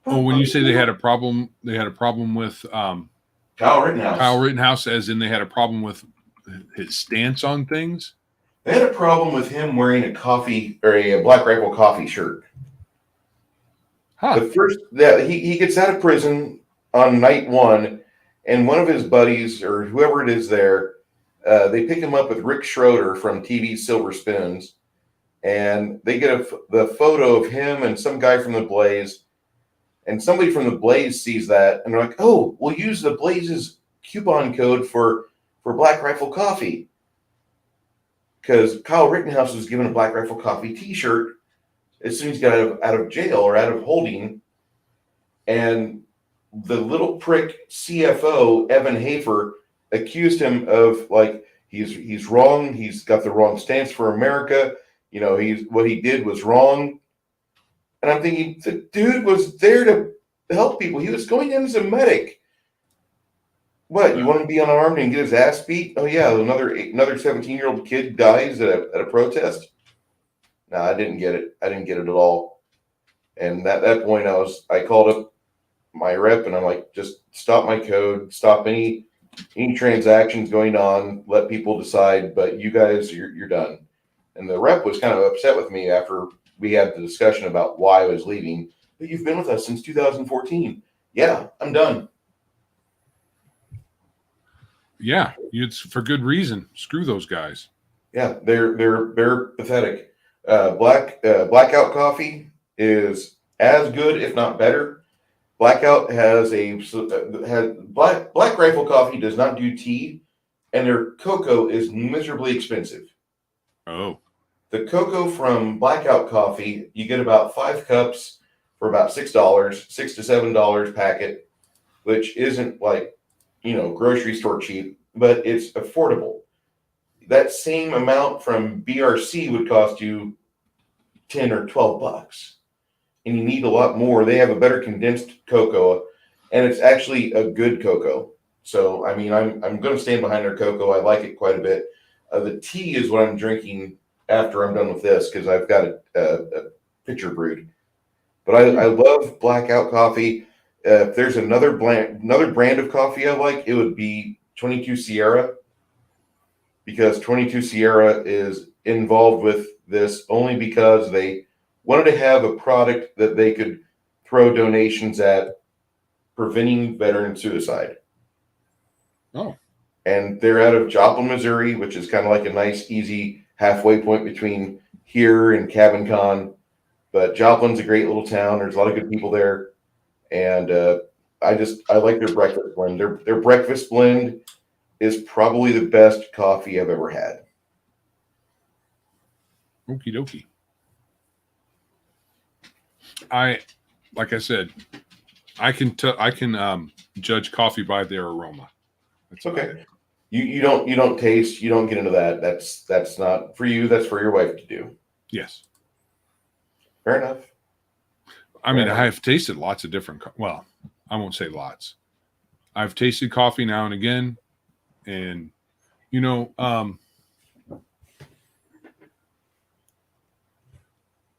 Oh, when you say they had a problem with Kyle Rittenhouse. Kyle Rittenhouse, as in they had a problem with his stance on things. They had a problem with him wearing a coffee or a Black Rifle Coffee shirt. Huh. The first that he gets out of prison on night one, and one of his buddies or whoever it is there, they pick him up with Rick Schroeder from TV Silver Spoons, and they get the photo of him and some guy from the Blaze, and somebody from the Blaze sees that, and they're like, "Oh, we'll use the Blaze's coupon code for Black Rifle Coffee," because Kyle Rittenhouse was given a Black Rifle Coffee T-shirt as soon as he got out of jail or out of holding, and the little prick CFO Evan Hafer accused him of like he's wrong. He's got the wrong stance for America. What he did was wrong. And I'm thinking the dude was there to help people. He was going in as a medic. What, you want to be unarmed and get his ass beat? Oh yeah, another 17-year-old kid dies at a protest. No, I didn't get it. I didn't get it at all. And at that point, I called up my rep and I'm like, just stop my code, stop any transactions going on, let people decide. But you guys, you're done. And the rep was kind of upset with me after we had the discussion about why I was leaving. But you've been with us since 2014. Yeah, I'm done. Yeah, it's for good reason. Screw those guys. Yeah, they're pathetic. Blackout Coffee is as good, if not better. Blackout has Black Rifle Coffee does not do tea, and their cocoa is miserably expensive. Oh. The cocoa from Blackout Coffee, you get about 5 cups for about $6, $6 to $7 packet, which isn't like, grocery store cheap, but it's affordable. That same amount from BRC would cost you $10 or $12, and you need a lot more. They have a better condensed cocoa, and it's actually a good cocoa. So, I mean, I'm going to stand behind their cocoa. I like it quite a bit. The tea is what I'm drinking after I'm done with this because I've got a pitcher brewed. But I love Blackout Coffee. If there's another brand of coffee I like, it would be 22 Sierra, because 22 Sierra is involved with this only because they wanted to have a product that they could throw donations at preventing veteran suicide. Oh. And they're out of Joplin, Missouri, which is kind of like a nice, easy halfway point between here and Cabin Con. But Joplin's a great little town. There's a lot of good people there. And I like their breakfast blend. Their breakfast blend is probably the best coffee I've ever had. Okie dokie. Like I said, I can judge coffee by their aroma. That's okay. You don't taste. You don't get into that. That's not for you. That's for your wife to do. Yes. Fair enough. I mean, I have tasted lots of different. Well, I won't say lots. I've tasted coffee now and again, and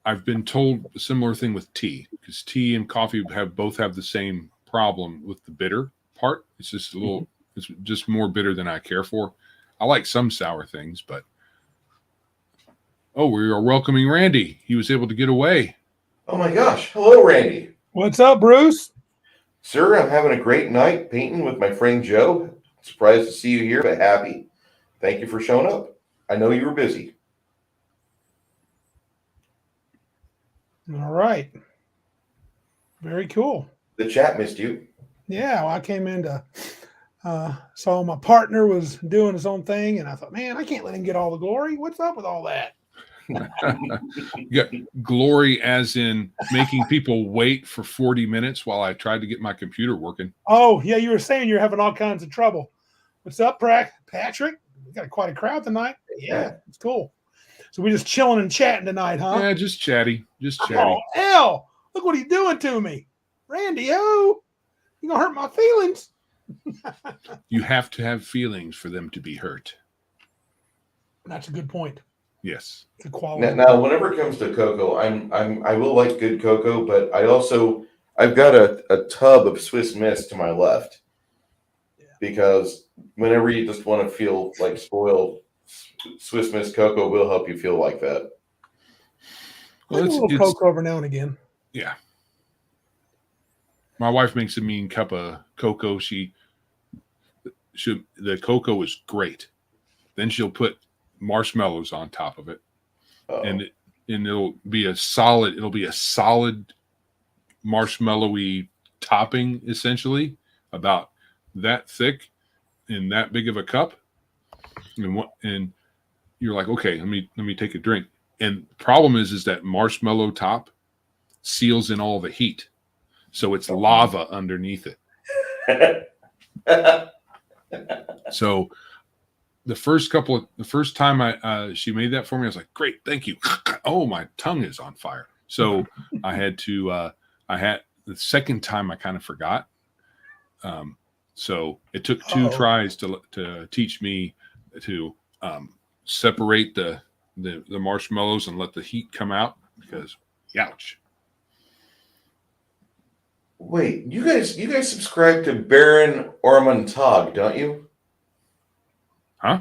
I've been told a similar thing with tea, because tea and coffee both have the same problem with the bitter part. It's just it's just more bitter than I care for. I like some sour things, but we are welcoming Randy. He was able to get away. Oh my gosh. Hello, Randy. What's up, Bruce? Sir, I'm having a great night painting with my friend Joe. Surprised to see you here, but happy. Thank you for showing up. I know you were busy. All right. Very cool. The chat missed you. Yeah, well, I came in to saw my partner was doing his own thing, and I thought, man, I can't let him get all the glory. What's up with all that? Yeah, glory as in making people wait for 40 minutes while I tried to get my computer working. Oh, yeah, you were saying you're having all kinds of trouble. What's up, Patrick? We got quite a crowd tonight. Yeah, it's cool. So we're just chilling and chatting tonight, huh? Yeah, just chatty. Oh, hell. Look what he's doing to me. Randy, oh, you gonna hurt my feelings. You have to have feelings for them to be hurt. That's a good point. Yes. It's a quality. Now, whenever it comes to cocoa, I will like good cocoa, but I've got a tub of Swiss Miss to my left. Yeah. Because whenever you just want to feel like spoiled, Swiss Miss cocoa will help you feel like that. Well, a little cocoa every now and again. Yeah. My wife makes a mean cup of cocoa. The cocoa is great. Then she'll put marshmallows on top of it, and it'll be a solid marshmallowy topping, essentially about that thick and that big of a cup. And you're like, okay, let me take a drink. And the problem is that marshmallow top seals in all the heat, so it's lava underneath it. So the first time she made that for me, I was like, great, thank you. Oh, my tongue is on fire. So I had the second time I kind of forgot. So it took two tries to teach me to separate the marshmallows and let the heat come out, because ouch. Wait, you guys subscribe to Baron Ormontag, don't you? Huh?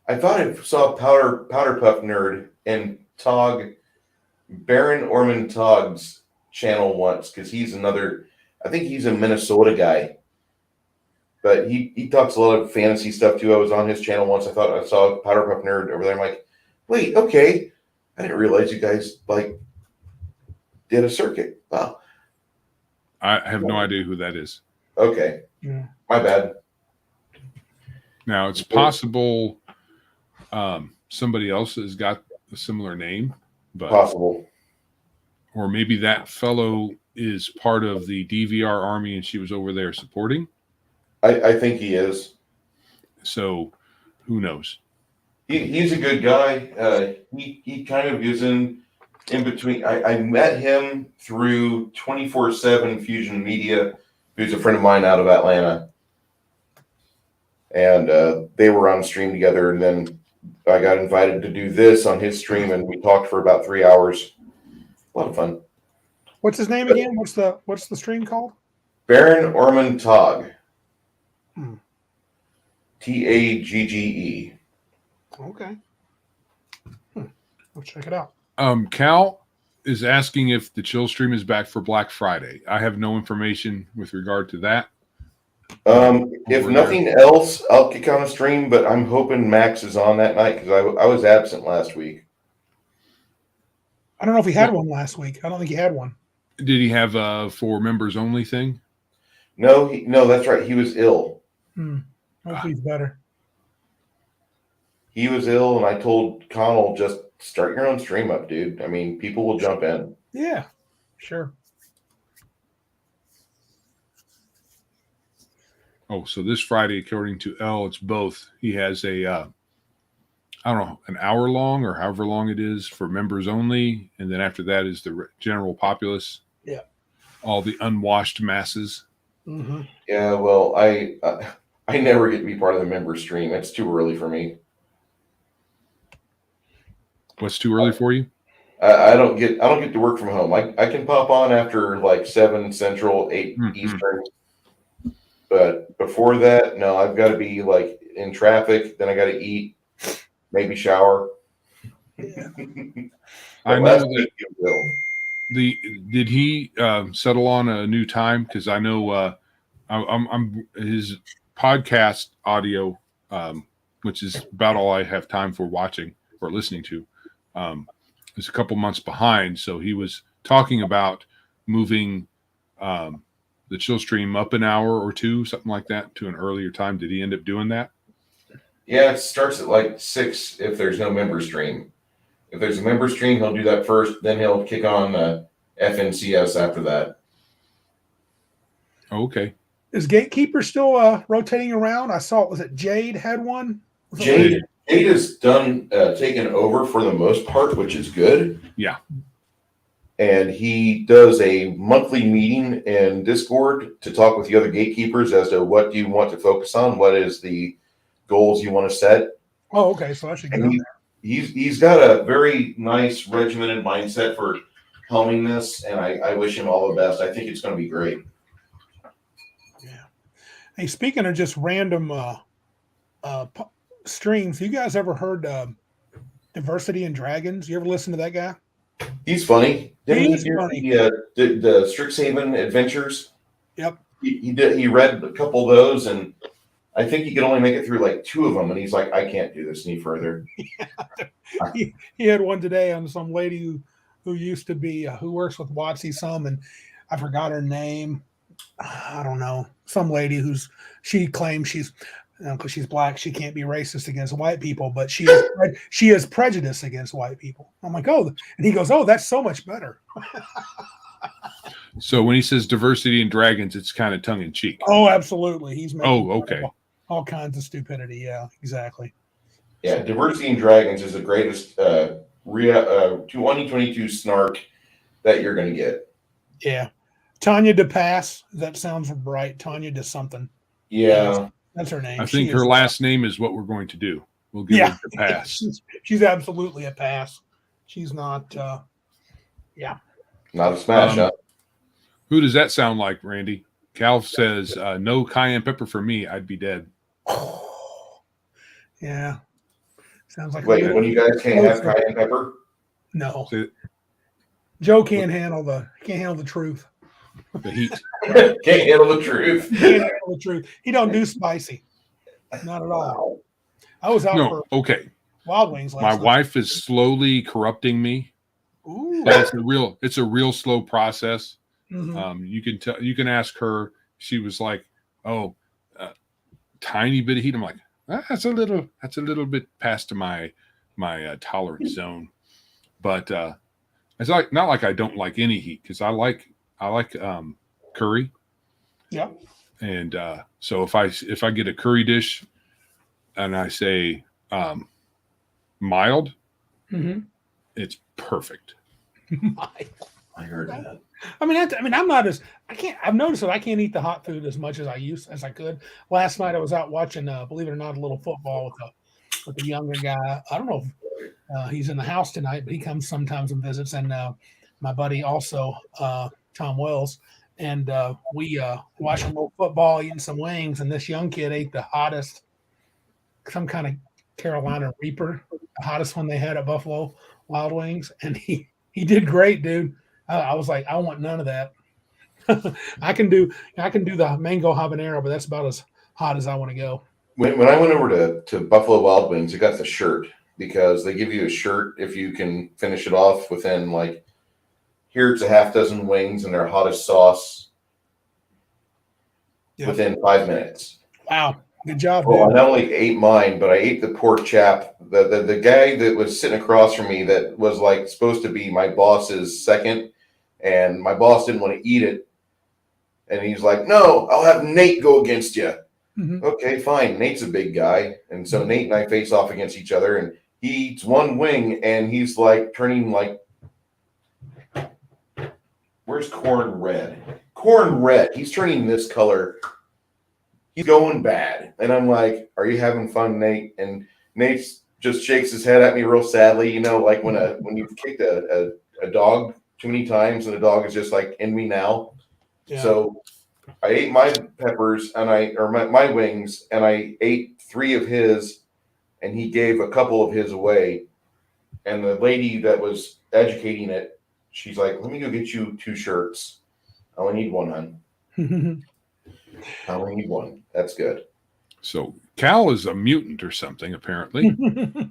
I thought I saw Powder Puff Nerd and Baron Ormontag's channel once, because I think he's a Minnesota guy. But he talks a lot of fantasy stuff too. I was on his channel once. I thought I saw Powder Puff Nerd over there. I'm like, wait, okay. I didn't realize you guys did a circuit. Wow. I have no idea who that is. Okay. Yeah. My bad. Now it's possible somebody else has got a similar name, but Possible. or maybe that fellow is part of the DVR army and she was over there supporting. I think he is. So who knows? He's a good guy. He kind of is in between. I met him through 24/7 Fusion Media, who's a friend of mine out of Atlanta. And they were on stream together, and then I got invited to do this on his stream, and we talked for about 3 hours. A lot of fun. What's his name again? What's the stream called? Baron Ormontag. Hmm. Tagge. Okay. I'll check it out. Cal is asking if the chill stream is back for Black Friday. I have no information with regard to that. If nothing else, I'll kick on a stream, but I'm hoping Max is on that night because I was absent last week. I don't know if he had one last week. I don't think he had one. Did he have for members only thing? No, that's right. He was ill. Hopefully he's better. He was ill, and I told Connell, just start your own stream up, dude. I mean, people will jump in. Yeah, sure. Oh, so this Friday, according to L, it's both. He has a, I don't know, an hour long or however long it is for members only. And then after that is the general populace. Yeah. All the unwashed masses. Mm-hmm. Yeah, well, I never get to be part of the member stream. It's too early for me. What's too early for you? I don't get to work from home. I can pop on after 7 Central, 8 Eastern. But before that, no, I've got to be in traffic. Then I got to eat, maybe shower. Yeah. I know that. Did he settle on a new time? Because I know I'm his podcast audio, which is about all I have time for watching or listening to. is a couple months behind. So he was talking about moving the chill stream up an hour or two, something like that, to an earlier time. Did he end up doing that? Yeah, it starts at like 6 if there's no member stream. If there's a member stream, he'll do that first. Then he'll kick on FNCS after that. Oh, okay. Is Gatekeeper still rotating around? I saw, was it Jade had one? Jade is done, taken over for the most part, which is good. Yeah. And he does a monthly meeting in Discord to talk with the other gatekeepers as to what do you want to focus on, what is the goals you want to set. Oh, okay. So I should get on there. He's got a very nice regimented mindset for helming this, and I wish him all the best. I think it's going to be great. Yeah. Hey, speaking of just random streams, you guys ever heard Diversity and Dragons? You ever listen to that guy? He's funny. Didn't He's he do funny. the Strixhaven Adventures? Yep. He did. He read a couple of those, and I think he could only make it through like 2 of them. And he's like, I can't do this any further. he had one today on some lady who used to be who works with Watsy some, and I forgot her name. I don't know. Some lady she claims she's because she's black, she can't be racist against white people, but she is prejudiced against white people. I'm like, oh, and he goes, oh, that's so much better. So when he says Diversity and Dragons, it's kind of tongue in cheek. Oh, absolutely. He's making okay. all kinds of stupidity. Yeah, exactly. Yeah, Diversity and Dragons is the greatest 2022 snark that you're going to get. Yeah. Tanya DePass. That sounds right. Tanya de something. Yeah. That's her name. I think her last name is what we're going to do. We'll give her a pass. She's absolutely a pass. She's not, Not a smash up. Who does that sound like, Randy? Cal says, no cayenne pepper for me. I'd be dead. Yeah. Sounds like. Wait, when you guys can't have cayenne pepper? No. Joe can't handle the truth. The heat. Can't handle the truth. Can't handle the truth. He don't do spicy. Not at all. I was out for Wild Wings last night. My wife is slowly corrupting me. Ooh. It's a real slow process. Mm-hmm. You can ask her. She was like, tiny bit of heat. I'm like, that's a little bit past my tolerance zone. But it's like not like I don't like any heat, because I like curry. Yeah. And so if I get a curry dish and I say mild, it's perfect. I heard that. I've noticed that I can't eat the hot food as much as I could. Last night I was out watching, believe it or not, a little football with a younger guy. I don't know if he's in the house tonight, but he comes sometimes and visits. And my buddy also, Tom Wells, and we watching a little football, eating some wings, and this young kid ate the hottest, some kind of Carolina Reaper, the hottest one they had at Buffalo Wild Wings, and he did great, dude. I was like, I want none of that. I can do the mango habanero, but that's about as hot as I want to go. When I went over to Buffalo Wild Wings, I got the shirt, because they give you a shirt if you can finish it off within like, here's a half dozen wings and their hottest sauce within 5 minutes. Wow. Good job. Well, I not only ate mine, but I ate the pork chop. The guy that was sitting across from me that was like supposed to be my boss's second, and my boss didn't want to eat it. And he's like, no, I'll have Nate go against you. Mm-hmm. Okay, fine. Nate's a big guy. And so Nate and I face off against each other, and he eats one wing and he's like turning like, where's corn red? Corn red. He's turning this color. He's going bad. And I'm like, are you having fun, Nate? And Nate just shakes his head at me real sadly, like when you've kicked a dog too many times and the dog is just like, in me now. Yeah. So I ate my peppers and my wings, and I ate 3 of his, and he gave a couple of his away. And the lady that was educating it, she's like, let me go get you 2 shirts. I only need one, hon. I only need one. That's good. So Cal is a mutant or something, apparently.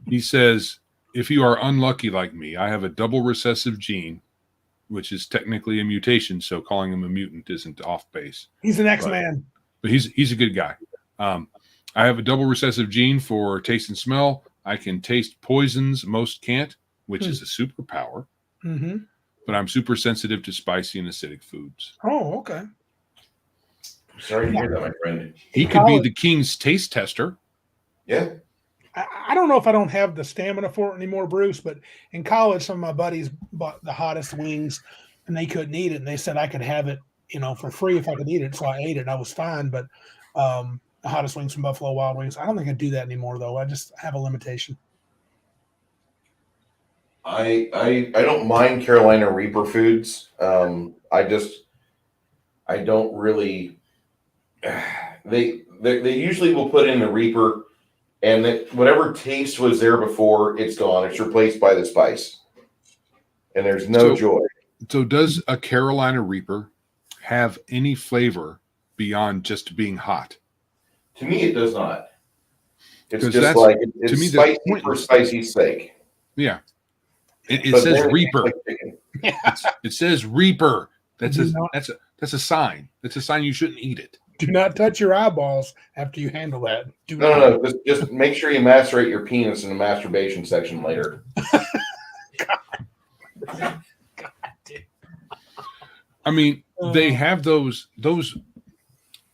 He says if you are unlucky like me, I have a double recessive gene, which is technically a mutation. So calling him a mutant isn't off base. He's an X-Man. But he's a good guy. I have a double recessive gene for taste and smell. I can taste poisons most can't, which is a superpower. Mm-hmm. But I'm super sensitive to spicy and acidic foods. Oh, okay. Sorry to hear that, my friend. He could be the king's taste tester. Yeah. I don't know if I don't have the stamina for it anymore, Bruce, but in college, some of my buddies bought the hottest wings and they couldn't eat it. And they said I could have it, for free if I could eat it. So I ate it and I was fine. But the hottest wings from Buffalo Wild Wings, I don't think I do that anymore, though. I just have a limitation. I don't mind Carolina Reaper foods. I don't really. They usually will put in the Reaper, and whatever taste was there before, it's gone. It's replaced by the spice, and there's no joy. So does a Carolina Reaper have any flavor beyond just being hot? To me, it does not. It's just it's to me, spicy for spicy's sake. Yeah. It says Reaper. It says Reaper. That's a sign. That's a sign you shouldn't eat it. Do not touch your eyeballs after you handle that. No. Just make sure you macerate your penis in the masturbation section later. God, dude. I mean, they have those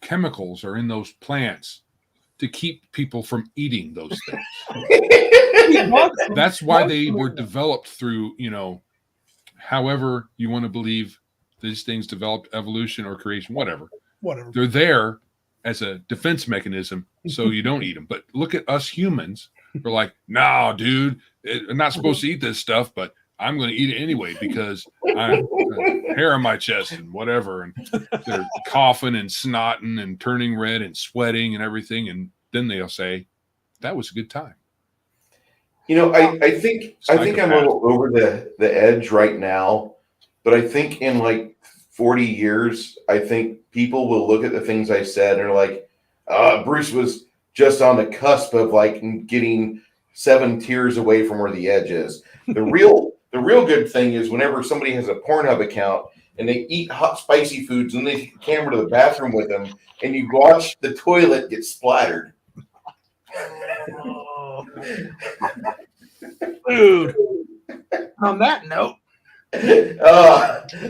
chemicals are in those plants to keep people from eating those things. That's why they were developed through, however you want to believe these things developed, evolution or creation, whatever. They're there as a defense mechanism so you don't eat them. But look at us humans. We're like, no, dude, I'm not supposed to eat this stuff, but I'm going to eat it anyway because I have hair on my chest and whatever. And they're coughing and snotting and turning red and sweating and everything. And then they'll say, that was a good time. I think I'm a little over the edge right now, but I think in like 40 years, I think people will look at the things I said and are like, Bruce was just on the cusp of like getting 7 tiers away from where the edge is. The real good thing is whenever somebody has a Pornhub account and they eat hot, spicy foods and they take the camera to the bathroom with them and you watch the toilet get splattered. Dude. On that note.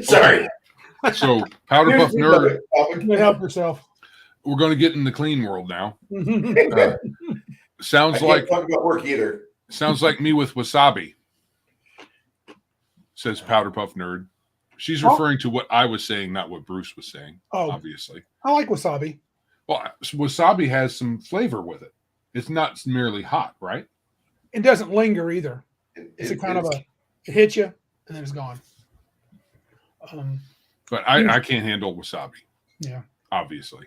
Sorry. So, Powder Puff Nerd. Help yourself. We're going to get in the clean world now. Sounds I like can't talk about work either. Sounds like me with wasabi, says Powder Puff Nerd. She's referring to what I was saying, not what Bruce was saying, obviously. I like wasabi. Well, wasabi has some flavor with it. It's not merely hot, right? It doesn't linger either. It's it hits you and then it's gone. But I can't handle wasabi. Yeah. Obviously.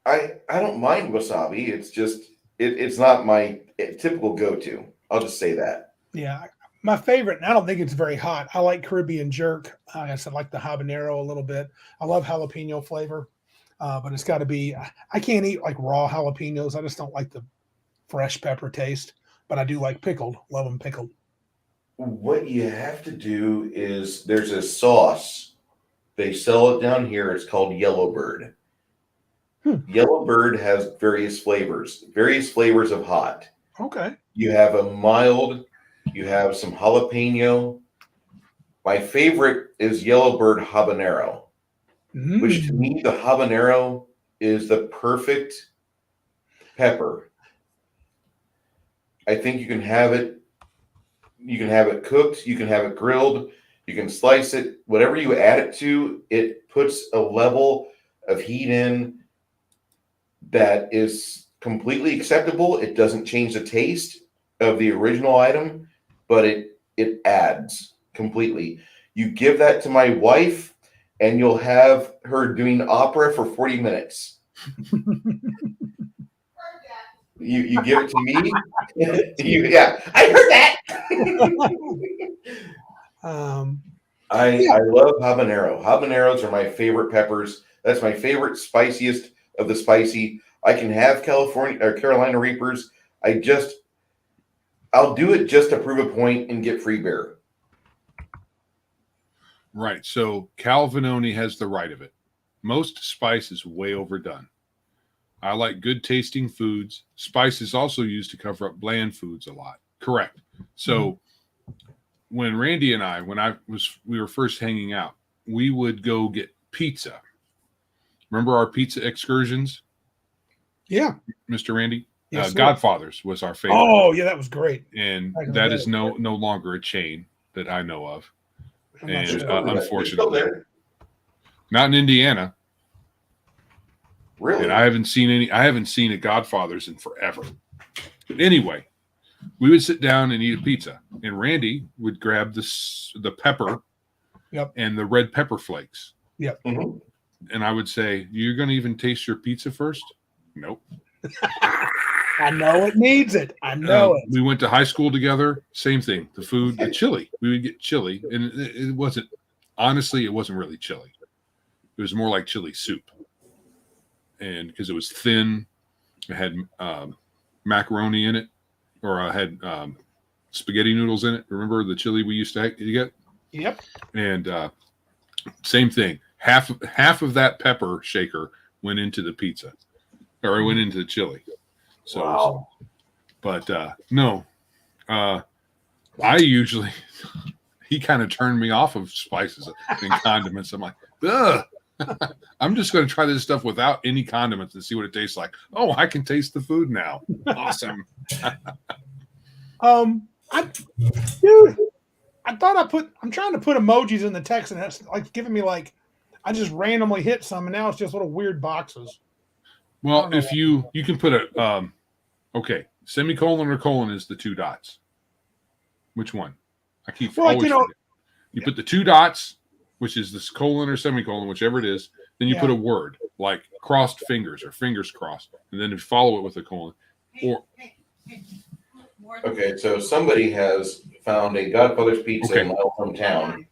I don't mind wasabi. It's just it's not my typical go-to. I'll just say that. Yeah. My favorite, and I don't think it's very hot. I like Caribbean jerk. I said like the habanero a little bit. I love jalapeno flavor, but it's got to be. I can't eat like raw jalapenos. I just don't like the fresh pepper taste. But I do like pickled. Love them pickled. What you have to do is there's a sauce. They sell it down here. It's called Yellowbird. Yellowbird has various flavors of hot. Okay. You have a mild. You have some jalapeno. My favorite is Yellowbird habanero, which to me, the habanero is the perfect pepper. I think you can have it cooked, you can have it grilled, you can slice it, whatever you add it to, it puts a level of heat in that is completely acceptable. It doesn't change the taste of the original item, but it adds completely. You give that to my wife and you'll have her doing opera for 40 minutes. You give it to me. I heard that. I love habanero. Habaneros are my favorite peppers. That's my favorite spiciest of the spicy. I can have Carolina Reapers. I'll do it just to prove a point and get free beer. Right. So Cal Vanoni has the right of it. Most spice is way overdone. I like good tasting foods. Spice is also used to cover up bland foods a lot. Correct. So when Randy and I, we were first hanging out, we would go get pizza. Remember our pizza excursions, Yeah. Mr. Randy? Yes, sir. Godfather's was our favorite. Oh, yeah, that was great. And Back in the that day. is no longer a chain that I know of. I'm not And sure. unfortunately, not in Indiana. Really? And I haven't seen a Godfather's in forever. But anyway, we would sit down and eat a pizza, and Randy would grab the pepper, Yep. and the red pepper flakes. Yep. Mm-hmm. And I would say, "You're going to even taste your pizza first?" Nope. I know it needs it. I know it. We went to high school together. Same thing. The food, the chili. We would get chili, and it wasn't. Honestly, it wasn't really chili. It was more like chili soup, and because it was thin, it had macaroni in it, or I had spaghetti noodles in it. Remember the chili we used to get? Yep. And same thing. Half of that pepper shaker went into the pizza, or it went into the chili. So, Wow. but no, I usually he kind of turned me off of spices and condiments. I'm like, ugh. I'm just going to try this stuff without any condiments and see what it tastes like. Oh, I can taste the food now. Awesome. Dude, I thought I'm trying to put emojis in the text, and it's like giving me like, I just randomly hit some, and now it's just little weird boxes. Well, if you can put a okay, semicolon or colon is the two dots. Which one? I keep Well, like, always forget. You put the two dots, which is this colon or semicolon, whichever it is. Then you put a word like crossed fingers or fingers crossed, and then you follow it with a colon. Or Okay, so somebody has found a Godfather's Pizza Okay. in my hometown.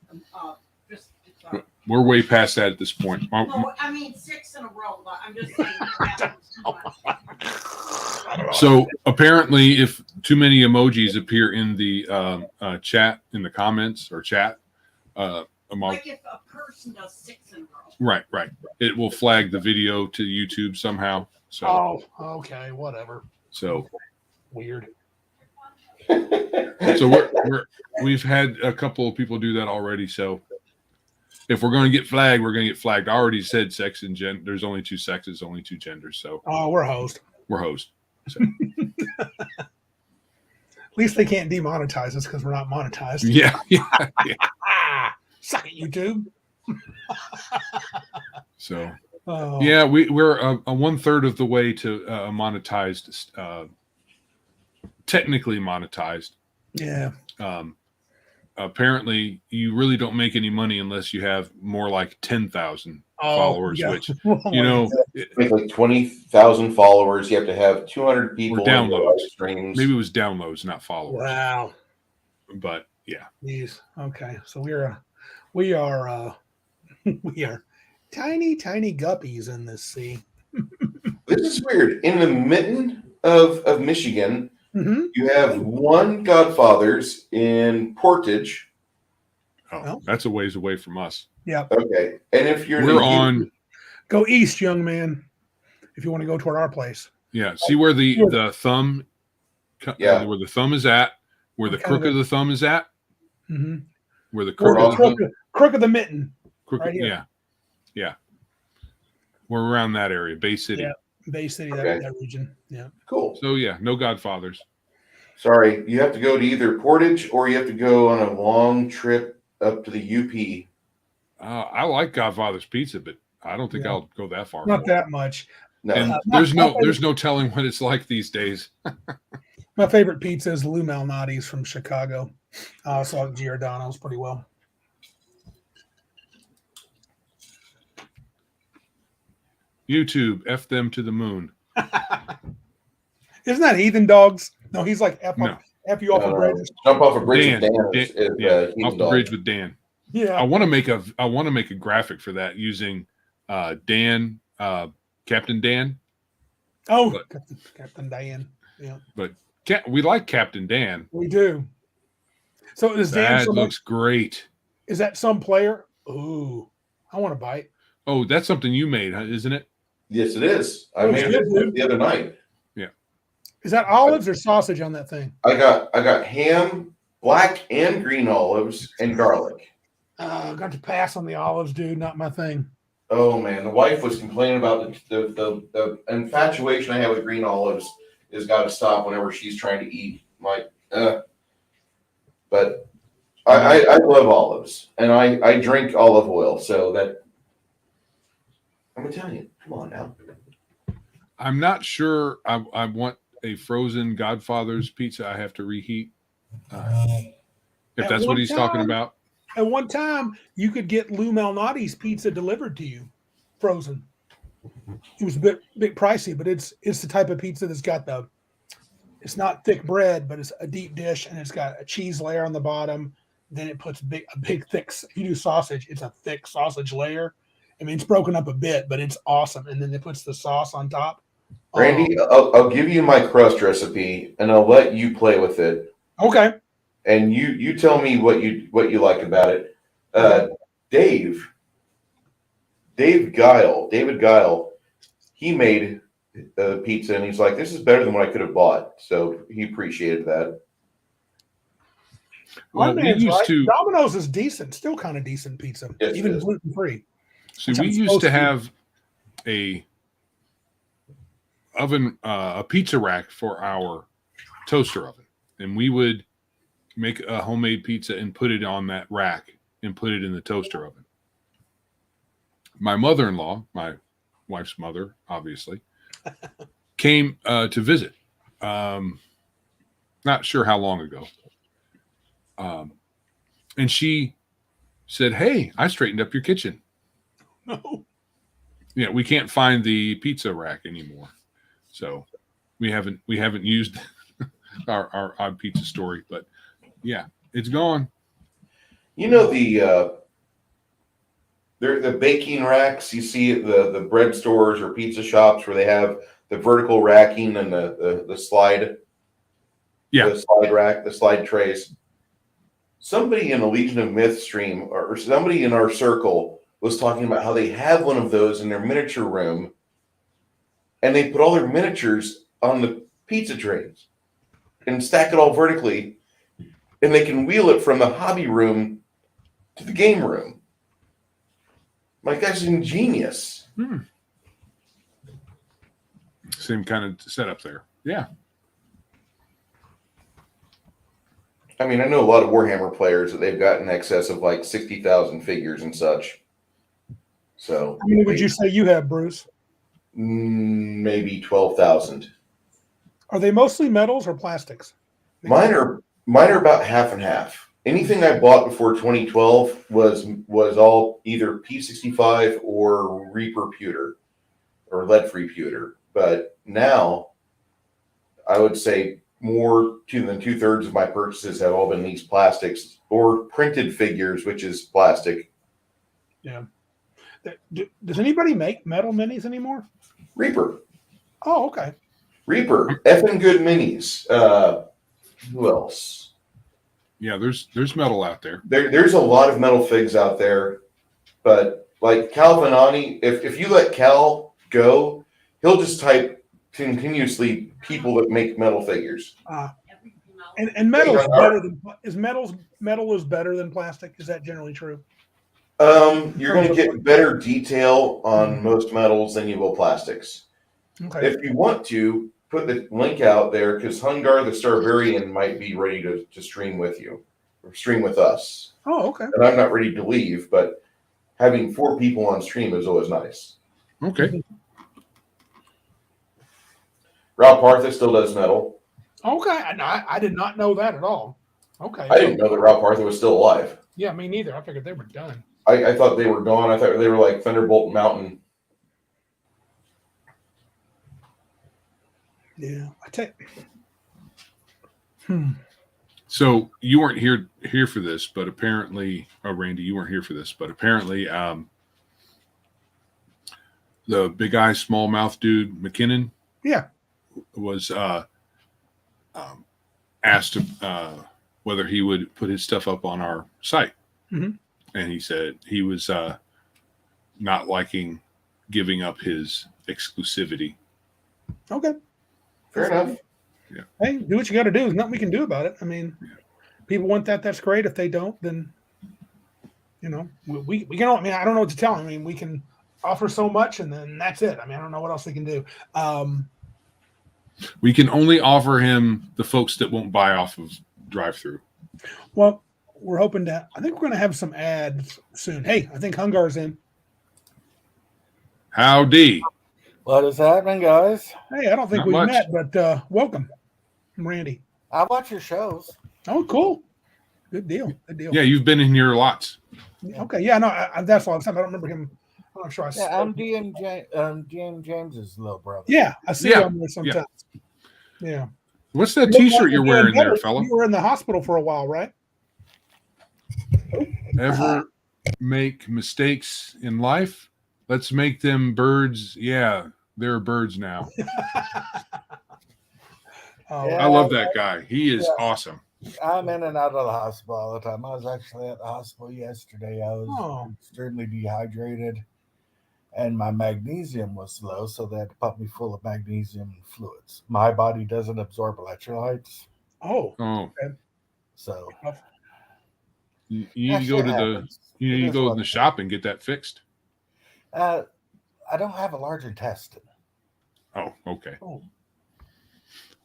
we're way past that at this point. No, I mean 6 in a row, but I'm just saying. So apparently, if too many emojis appear in the chat, in the comments or chat, Like if a person does 6 in a row. right, it will flag the video to YouTube somehow. So, Oh, okay, whatever. so Weird. we've had a couple of people do that already. So, if we're going to get flagged, we're going to get flagged. I already said sex and gender. There's only two sexes, only two genders. So, Oh, we're host. we're host. So, At least they can't demonetize us because we're not monetized. yeah. Ah, suck it, YouTube. So. Oh. Yeah, we're a 1/3 of the way to monetized, technically monetized. Yeah. Apparently, you really don't make any money unless you have more like 10,000 followers, yeah. which, you know, Make like 20,000 followers. You have to have 200 people or downloads. in streams. Maybe it was downloads, not followers. Wow. But yeah, Jeez. Okay. So we are we are tiny guppies in this sea. This is weird. In the mitten of Michigan, Mm-hmm. you have one Godfather's in Portage. oh, that's a ways away from us. Yep. Okay. And if you're We're on. Go east, young man, if you want to go toward our place. Yeah, see where the thumb, Yeah. where the thumb is at, where the Kind crook of of the thumb is at, Mm-hmm. where the crook of the thumb. Crook of the mitten. Crooked, Right here. yeah. We're around that area, Bay City. Yeah. Bay City, Okay. that region. Yeah. Cool. So yeah, no Godfathers. Sorry, you have to go to either Portage or you have to go on a long trip up to the UP. I like Godfather's Pizza, but I don't think I'll go that far. Not that much. No. And not there's no telling what it's like these days. My favorite pizza is Lou Malnati's from Chicago. I also like Giordano's pretty well. YouTube, F them to the moon. Isn't that Heathen Dogs? No, he's like F you off a bridge. Jump off a bridge Dan, with Dan. off the bridge with Dan. Yeah. I want to make a graphic for that using Captain Dan. Oh, But- Captain Diane. Yeah. But We like Captain Dan. We do. So is Dan? That looks great. Is that some player? Ooh, I want to bite. Oh, that's something you made, isn't it? Yes, it is. I Oh, made it's good, it dude. the other night. Is that olives or sausage on that thing? I got ham, black and green olives, and garlic. Got to pass on the olives, dude. Not my thing. Oh man, the wife was complaining about the infatuation I have with green olives has got to stop whenever she's trying to eat. I'm like, but I love olives and I drink olive oil, so that I'm Italian. Come on now. I'm not sure. I want a frozen Godfather's pizza. I have to reheat. If At that's what one he's talking time- about. At one time, you could get Lou Malnati's pizza delivered to you, frozen. It was a bit pricey, but it's the type of pizza that's got it's not thick bread, but it's a deep dish and it's got a cheese layer on the bottom. Then it puts a big thick. If you do sausage, it's a thick sausage layer. I mean, it's broken up a bit, but it's awesome. And then it puts the sauce on top. Randy, I'll give you my crust recipe and I'll let you play with it. Okay. And you tell me what you like about it. David Guile, he made pizza and he's like, this is better than what I could have bought. So he appreciated that. Well, we used to. Domino's is decent, still kind of decent pizza, Yes, even gluten free. See, we used to have a pizza rack for our toaster oven, and we would make a homemade pizza and put it on that rack and put it in the toaster oven. My mother-in-law, my wife's mother, obviously, came to visit. Not sure how long ago. And she said, "Hey, I straightened up your kitchen." No. Yeah, we can't find the pizza rack anymore, so we haven't used our odd pizza story. But yeah, it's gone. You know the baking racks you see at the bread stores or pizza shops where they have the vertical racking and the slide. Yeah. The slide rack, the slide trays. Somebody in a Legion of Myth stream or somebody in our circle was talking about how they have one of those in their miniature room and they put all their miniatures on the pizza trays and stack it all vertically and they can wheel it from the hobby room to the game room. Like, that's ingenious. Same kind of setup there. Yeah. I mean, I know a lot of Warhammer players that they've got in excess of like 60,000 figures and such. So, How many would you say you have, Bruce? Maybe 12,000. Are they mostly metals or plastics? Mine are about half and half. Anything I bought before 2012 was all either P65 or Reaper pewter or lead-free pewter. But now, I would say more than 2/3 of my purchases have all been these plastics or printed figures, which is plastic. Yeah. Does anybody make metal minis anymore? Reaper. Oh, okay. Reaper. Effing good minis. Who else? Yeah, there's metal out there. There's a lot of metal figs out there, but like Cal Vanani, if you let Cal go, he'll just type continuously people that make metal figures. And metal is better than metal is better than plastic. Is that generally true? You're going to get better detail on most metals than you will plastics. Okay. If you want to, put the link out there because Hungar the Starvarian might be ready to stream with you or stream with us. Oh, okay. And I'm not ready to leave, but having 4 people on stream is always nice. Okay. Rob Partha still does metal. Okay. I did not know that at all. Okay. I didn't know that Rob Partha was still alive. Yeah, me neither. I figured they were done. I thought they were gone. I thought they were like Thunderbolt Mountain. Yeah. So you weren't here for this, but apparently, Randy, you weren't here for this, but apparently, the big eye, small mouth dude, McKinnon, Yeah, was asked whether he would put his stuff up on our site. Mhm. And he said he was not liking giving up his exclusivity. Okay. Fair enough. Hey, do what you got to do. There's nothing we can do about it. I mean, people want that. That's great. If they don't, then, we can. I mean, I don't know what to tell them. I mean, we can offer so much and then that's it. I mean, I don't know what else we can do. We can only offer him the folks that won't buy off of drive-through. Well, we're hoping I think we're going to have some ads soon. Hey, I think Hungar's in. Howdy. What is happening, guys? Hey, I don't think Not we've much. met, but welcome. I'm Randy. I watch your shows. Oh, cool. Good deal. Good deal. Yeah, you've been in here lots. Okay. Yeah, no, that's all I'm saying. I don't remember him. I'm not sure I Yeah, I'm DM James's little brother. Yeah, I see Yeah, you on there sometimes. Yeah. What's that You look T-shirt like you're doing wearing there, better. fella? You were in the hospital for a while, right? Ever make mistakes in life? Let's make them birds. Yeah, they're birds now. Oh, Yeah. I love that guy. He is Yeah. awesome. I'm in and out of the hospital all the time. I was actually at the hospital yesterday. I was Oh. extremely dehydrated and my magnesium was low, so they had to pump me full of magnesium fluids. My body doesn't absorb electrolytes, Oh. Oh, so you need to go shit to happens. you It need to is go what in the it is. shop and get that fixed. I don't have a large intestine. Oh, okay. Oh.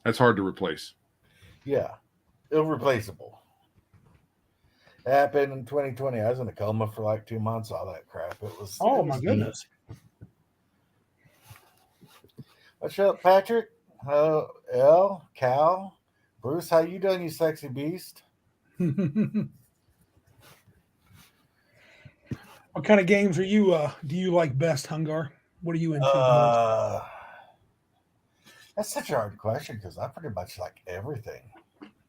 That's hard to replace. Yeah, irreplaceable. It happened in 2020. I was in a coma for like 2 months. All that crap. It was. Oh, it my was goodness. What's up, Patrick? El, Cal, Bruce, how you doing, you sexy beast? What kind of games are you do you like best, Hungar? What are you into the most? That's such a hard question because I pretty much like everything.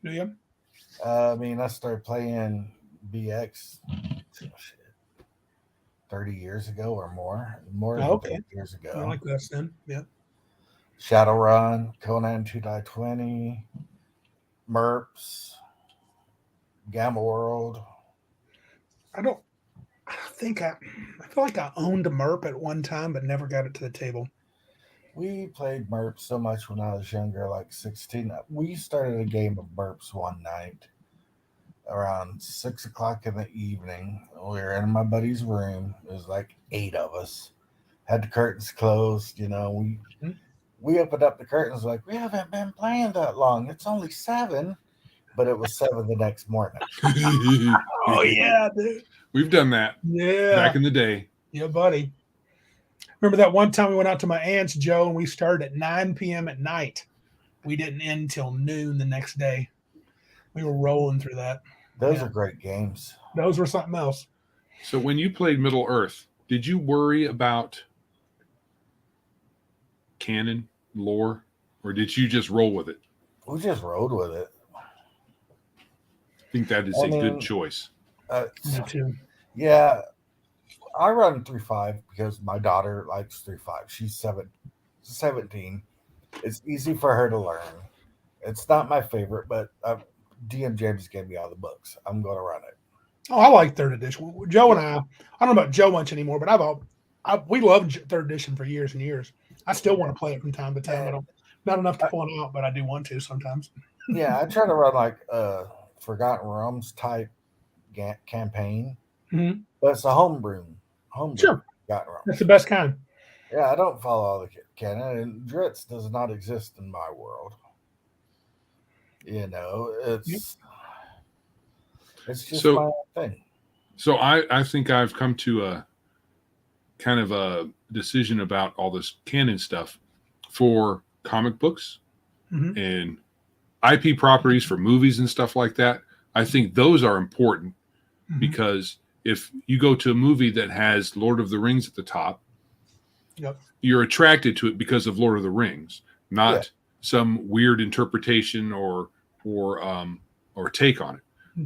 Do you? I mean, I started playing BX 30 years ago or more than Okay. 30 years ago. I like this then. Yeah. Shadowrun, Conan 2.20, Merps, Gamma World. I feel like I owned a MERP at one time, but never got it to the table. We played Merps so much when I was younger, like 16. We started a game of Merps one night around 6 o'clock in the evening. We were in my buddy's room. It was like 8 of us. Had the curtains closed. We opened up the curtains like, we haven't been playing that long. It's only 7. But it was 7 the next morning. Oh yeah, dude. We've done that Yeah. back in the day. Yeah, buddy. Remember that one time we went out to my aunt's, Joe, and we started at 9 p.m. at night. We didn't end till noon the next day. We were rolling through that. Those Yeah. are great games. Those were something else. So when you played Middle Earth, did you worry about canon lore, or did you just roll with it? We just rode with it. I think that is I a mean, good choice. Me too. Yeah, I run 3.5 because my daughter likes 3.5. She's 17. It's easy for her to learn. It's not my favorite, but DM James gave me all the books. I'm going to run it. Oh, I like third edition. Joe and I don't know about Joe much anymore, but we loved third edition for years and years. I still want to play it from time to time. I don't, not enough to pull it out, but I do want to sometimes. Yeah, I try to run like Forgotten Realms type campaign, Mhm. but it's a homebrew. Sure. Forgotten Realms. That's the best kind. Yeah, I don't follow all the canon, and Dritz does not exist in my world. It's just So- my own thing. So I think I've come to a kind of a decision about all this canon stuff for comic books Mhm. and IP properties for movies and stuff like that. I think those are important Mhm. because if you go to a movie that has Lord of the Rings at the top, Yep. you're attracted to it because of Lord of the Rings, not some weird interpretation or take on it.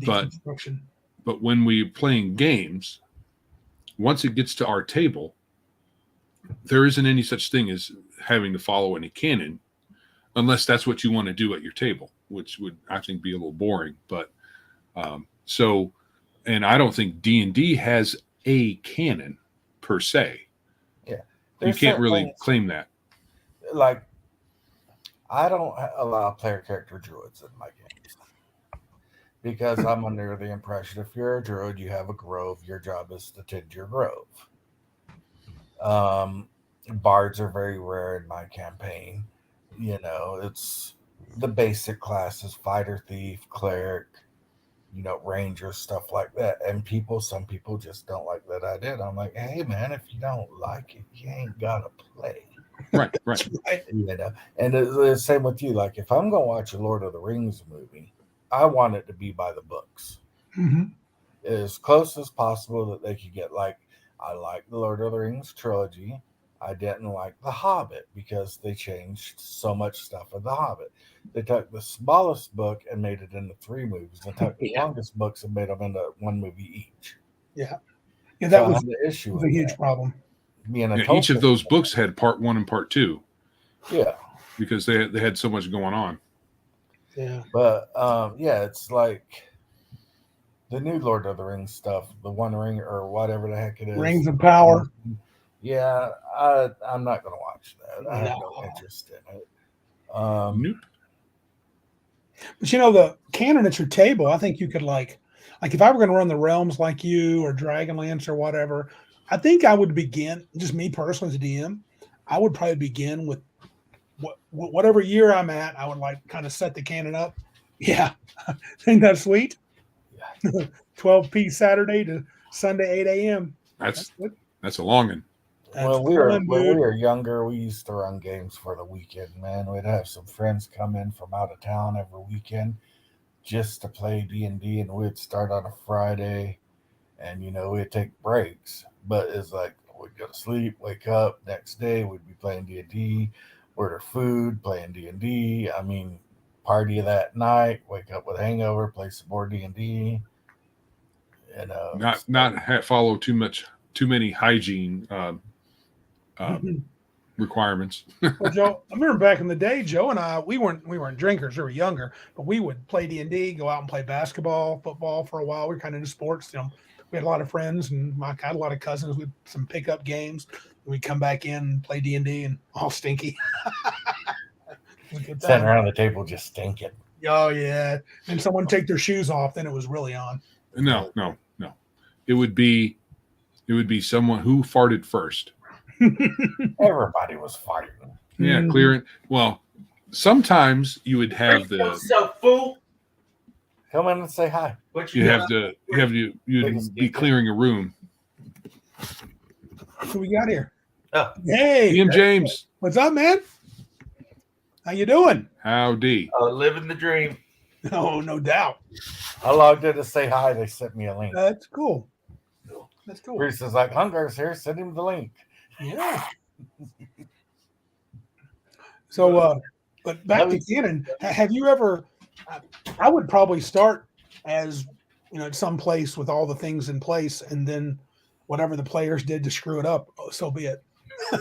But- Deconstruction. But when we're playing games, once it gets to our table, there isn't any such thing as having to follow any canon. unless that's what you want to do at your table, which would I think be a little boring. But so, and I don't think D&D has a canon per se. Yeah, You there's can't certain really things, claim that. like I don't allow player character druids in my games because I'm under the impression if you're a druid, you have a grove. Your job is to tend your grove. Bards are very rare in my campaign. You know, it's the basic classes: fighter, thief, cleric, ranger, stuff like that. And some people just don't like that idea. I'm like, hey man, if you don't like it, you ain't gotta play. Right. And it's the same with you. Like, if I'm gonna watch a Lord of the Rings movie, I want it to be by the books, as close as possible that they could get. Like, I like the Lord of the Rings trilogy. I didn't like The Hobbit because they changed so much stuff in The Hobbit. They took the smallest book and made it into 3 movies, and took the longest books and made them into 1 movie each. Yeah, So that I was had the issue a with huge that. problem. Being a Yeah, each of Tolkien those fan. books had part 1 and part 2 Yeah, because they had so much going on. Yeah, but it's like the new Lord of the Rings stuff, the One Ring or whatever the heck it is. Rings of Power. Yeah, I'm not going to watch that. I have no interest in it. Nope. But the canon at your table, I think you could like if I were going to run the realms like you or Dragonlance or whatever, I think I would begin, just me personally as a DM, I would probably begin with whatever year I'm at. I would like kind of set the canon up. Yeah, think that's sweet. Yeah. 12p Saturday to Sunday 8 a.m. That's good. a long one. That's when we fun, dude. were younger, we used to run games for the weekend. Man, we'd have some friends come in from out of town every weekend just to play D&D, and we'd start on a Friday, and we'd take breaks. But it's like we'd go to sleep, wake up, next day we'd be playing D&D, order food, playing D&D. I mean, party that night, wake up with a hangover, play some more D&D. Not follow too many hygiene requirements. Well, Joe, I remember back in the day, Joe and I, we weren't drinkers. We were younger, but we would play D&D, go out and play basketball, football for a while. We were kind of into sports. We had a lot of friends, and I had a lot of cousins. We had some pickup games. We'd come back in and play D&D, and all stinky. Sitting around the table just stinking. Oh yeah, and someone take their shoes off, then it was really on. No. It would be someone who farted first. Everybody was farting. Yeah, clearing. Well, sometimes you would have fool. Come in and say hi. You'd be clearing a room. Who we got here? Oh. Hey, Ian James. What's up, man? How you doing? Howdy. Living the dream. Oh, no doubt. I logged in to say hi. They sent me a link. That's cool. That's cool. Bruce is like, Hungar's here. Send him the link. Yeah. So, but back to canon. Have you ever? I would probably start as at some place with all the things in place, and then whatever the players did to screw it up, so be it.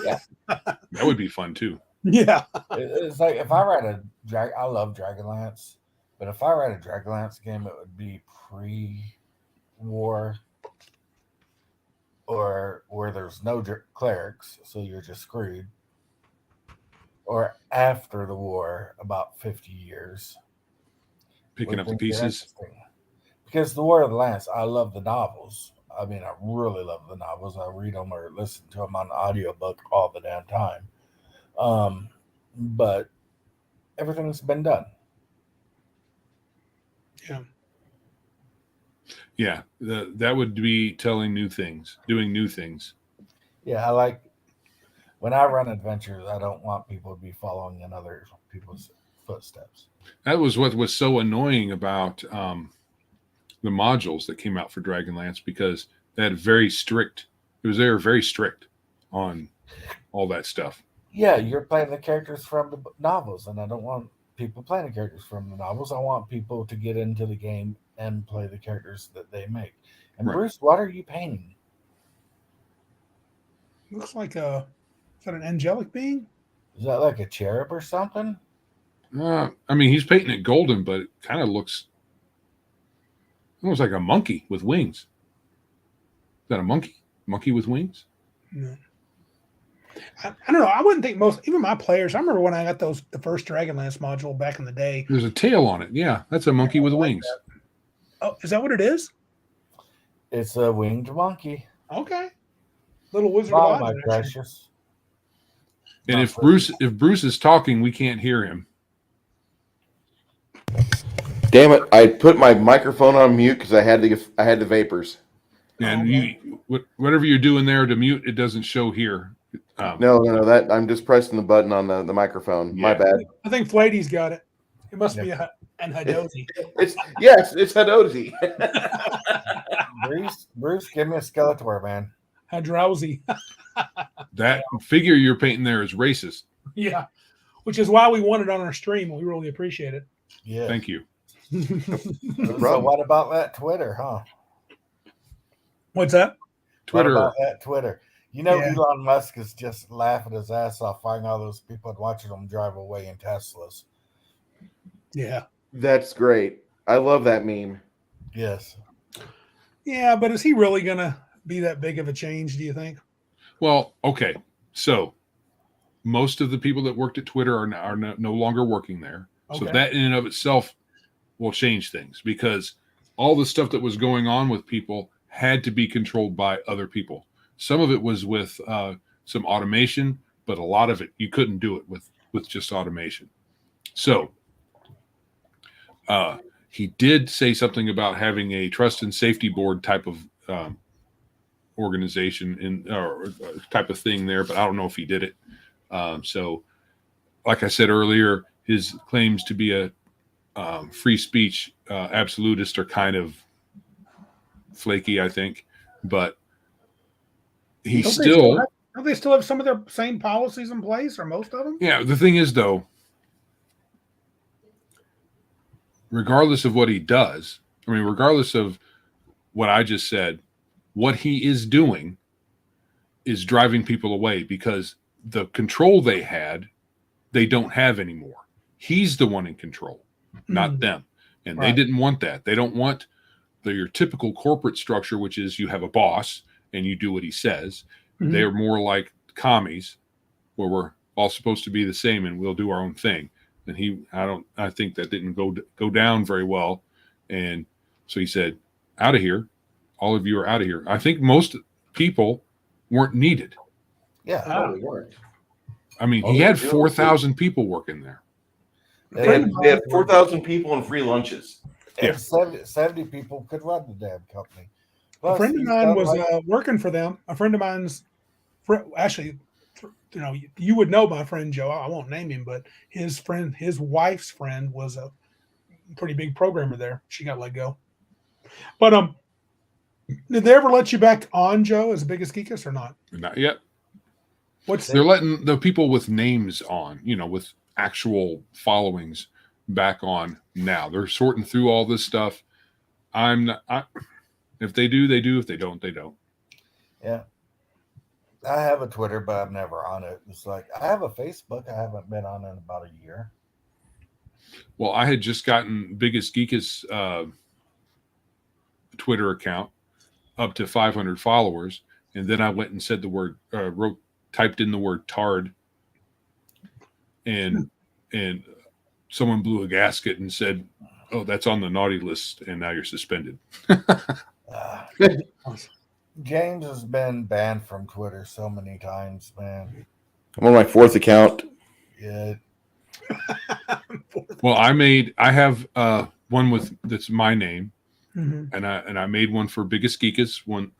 Yeah, that would be fun too. Yeah, it's like if I write I love Dragonlance, but if I write a Dragonlance game, it would be pre-war, or where there's no clerics, so you're just screwed, or after the war, about 50 years. Picking up the pieces. Because the War of the Lance, I love the novels. I mean, I really love the novels. I read them or listen to them on audiobook all the damn time. But everything's been done. Yeah. Yeah, that would be telling new things, doing new things. Yeah, I like when I run adventures, I don't want people to be following in other people's footsteps. That was what was so annoying about the modules that came out for Dragonlance, because they had they were very strict on all that stuff. Yeah, you're playing the characters from the novels, and I don't want people playing the characters from the novels. I want people to get into the game and play the characters that they make. And Right. Bruce, what are you painting? Looks like is that an angelic being? Is that like a cherub or something? I mean, he's painting it golden, but it kind of looks almost like a monkey with wings. Is that a monkey? Monkey with wings? No. I don't know. I wouldn't think even my players. I remember when I got the first Dragonlance module back in the day. There's a tail on it. Yeah, that's a monkey with wings. Oh, is that what it is? It's a winged monkey. Okay. Little Wizard Oh, of my Oz. precious. And if Bruce is talking, we can't hear him. Damn it! I put my microphone on mute because I had the vapors. And whatever you're doing there to mute, it doesn't show here. No, that I'm just pressing the button on the microphone. Yeah. My bad. I think Flady's got it. It must be an Hadozi. It's Hadozi. Bruce, give me a Skeletor, man. Hadrowsy. That figure you're painting there is racist. Yeah. Which is why we want it on our stream. We really appreciate it. Yeah. Thank you. So what about that Twitter, huh? What's that? Twitter. What about that Twitter? You know, Yeah. Elon Musk is just laughing his ass off finding all those people and watching them drive away in Teslas. Yeah. That's great. I love that meme. Yes. Yeah, but is he really going to be that big of a change, do you think? Well, okay. So most of the people that worked at Twitter are no longer working there. So Okay. that in and of itself will change things because all the stuff that was going on with people had to be controlled by other people. Some of it was with some automation, but a lot of it, you couldn't do it with just automation. So he did say something about having a trust and safety board type of organization or type of thing there, but I don't know if he did it. So like I said earlier, his claims to be a free speech absolutist are kind of flaky, I think, but he Don't they still have some of their same policies in place, or most of them? Yeah, the thing is, though, regardless of what he does, I mean, regardless of what I just said, what he is doing is driving people away because the control they had, they don't have anymore. He's the one in control, not them. And they didn't want that. They don't want your typical corporate structure, which is you have a boss and you do what he says. Mm-hmm. They're more like commies where we're all supposed to be the same and we'll do our own thing. And I think that didn't go down very well. And so he said, out of here. All of you are out of here. I think most people weren't needed. Yeah. No, they weren't. I mean, he had 4,000 people working there. They had 4,000 people and free lunches. And 70 people could run the damn company. Plus, a friend of mine was working for them. A friend of mine's, actually, you know, you would know my friend Joe. I won't name him, but his wife's friend was a pretty big programmer there. She got let go. But did they ever let you back on, Joe, as Biggest Geekus or not? Not yet. They're letting the people with names on, you know, with actual followings back on now. They're sorting through all this stuff. If they do, they do. If they don't, they don't. Yeah. I have a Twitter, but I'm never on it. It's like I have a Facebook. I haven't been on in about a year. Well, I had just gotten Biggest Geekus Twitter account up to 500 followers, and then I went and said the word, typed in the word "tard," and someone blew a gasket and said, "Oh, that's on the naughty list, and now you're suspended." James has been banned from Twitter so many times, man. I'm on my fourth account. Yeah. Well, I have one that's my name, mm-hmm. and I made one for Biggest Geekus one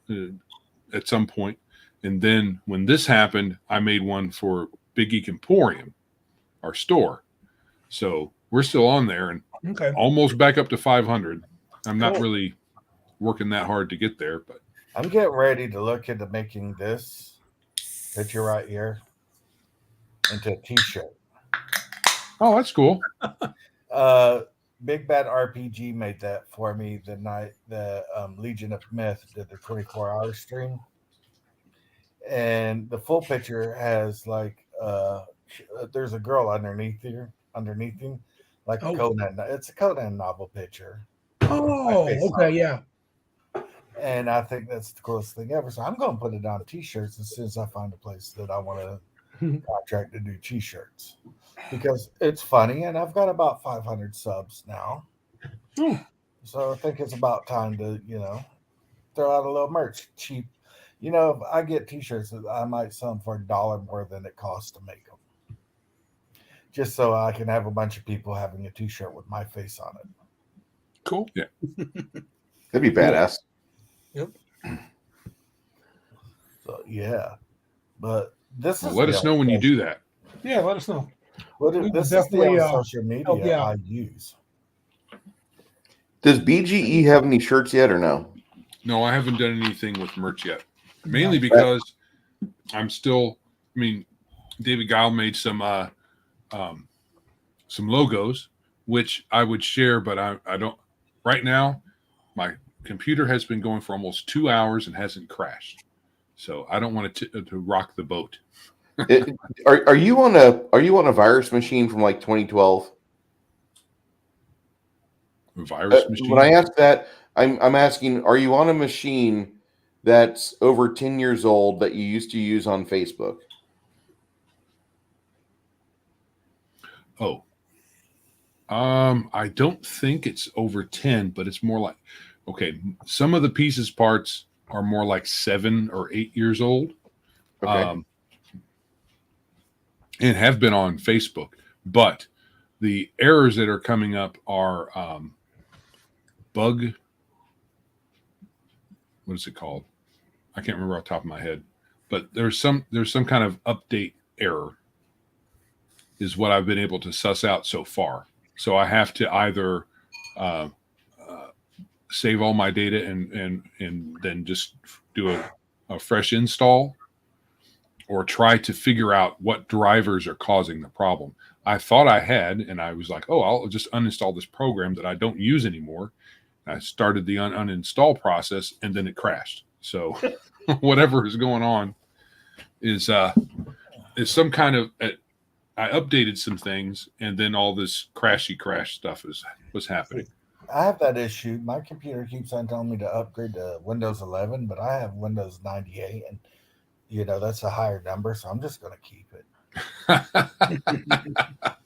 at some point, and then when this happened, I made one for Big Geek Emporium, our store. So we're still on there and almost back up to 500. I'm not really working that hard to get there, but I'm getting ready to look into making this picture right here into a t-shirt. Oh, that's cool. Big Bad RPG made that for me the night the Legion of Myth did the 24-hour stream. And the full picture has like there's a girl underneath underneath him, like Oh. a Conan. It's a Conan novel picture. Oh, face okay, on it. yeah. And I think that's the coolest thing ever. So I'm going to put it on T-shirts as soon as I find a place that I want to contract to do T-shirts, because it's funny, and I've got about 500 subs now. Oh. So I think it's about time to throw out a little merch, cheap. If I get T-shirts, I might sell them for $1 more than it costs to make them, just so I can have a bunch of people having a T-shirt with my face on it. Cool. Yeah. That'd be badass. Yep. So yeah, but this Well, is let us know when you do that. Yeah, let us know. Well, We will this is definitely, the social media yeah. I use. Does BGE have any shirts yet or no? No, I haven't done anything with merch yet. Mainly because I'm still. I mean, David Guile made some logos, which I would share, but I don't. Right now, my computer has been going for almost 2 hours and hasn't crashed, so I don't want to rock the boat. Are you on a virus machine from like 2012? Virus machine. When I ask that, I'm asking, are you on a machine that's over 10 years old that you used to use on Facebook? Oh, I don't think it's over 10, but it's more like, okay, some of the pieces parts are more like 7 or 8 years old. Okay. And have been on Facebook, but the errors that are coming up are bug. What is it called? I can't remember off the top of my head, but there's some kind of update error is what I've been able to suss out so far. So I have to either save all my data and then just do a fresh install, or try to figure out what drivers are causing the problem. I thought I had, and I was like, oh, I'll just uninstall this program that I don't use anymore. I started the uninstall process, and then it crashed. So whatever is going on is some kind of I updated some things, and then all this crash stuff was happening. I have that issue. My computer keeps on telling me to upgrade to Windows 11, but I have Windows 98, and that's a higher number, so I'm just going to keep it.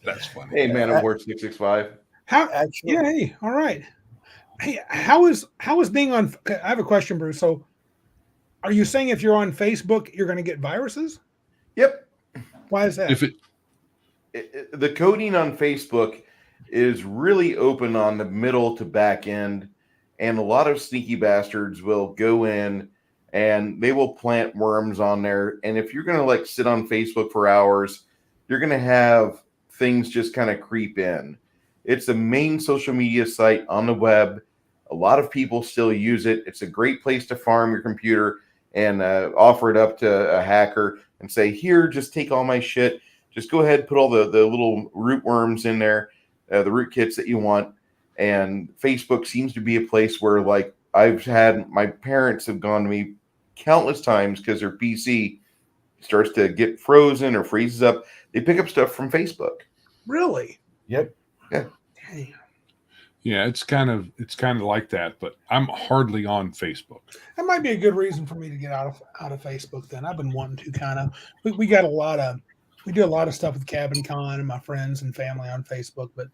That's funny. Hey, Man of War 665. How? Actually, Yeah. Hey. All right. Hey, how is being on? I have a question, Bruce. So, are you saying if you're on Facebook, you're going to get viruses? Yep. Why is that? If the coding on Facebook is really open on the middle to back end, and a lot of sneaky bastards will go in and they will plant worms on there. And if you're going to sit on Facebook for hours, you're going to have things just kind of creep in. It's the main social media site on the web. A lot of people still use it. It's a great place to farm your computer and offer it up to a hacker and say, here, just take all my shit. Just go ahead and put all the little root worms in there, the root kits that you want. And Facebook seems to be a place where, I've had my parents have gone to me countless times because their PC starts to get frozen or freezes up. They pick up stuff from Facebook. Really? Yep. Yeah. Dang. Yeah, it's kind of like that, but I'm hardly on Facebook. That might be a good reason for me to get out of Facebook. Then I've been wanting to kind of. We got we do a lot of stuff with Cabin Con and my friends and family on Facebook, but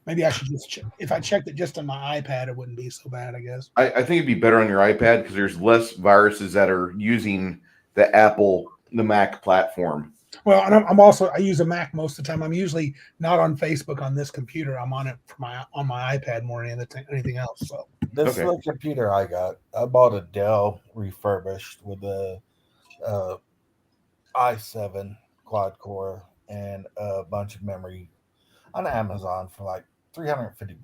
maybe I should just if I checked it just on my iPad, it wouldn't be so bad, I guess. I think it'd be better on your iPad because there's less viruses that are using the Mac platform. Well, and I use a Mac most of the time. I'm usually not on Facebook on this computer. I'm on it on my iPad more than anything else. So this is the computer I got. I bought a Dell refurbished with a i7 quad core and a bunch of memory on Amazon for like $350.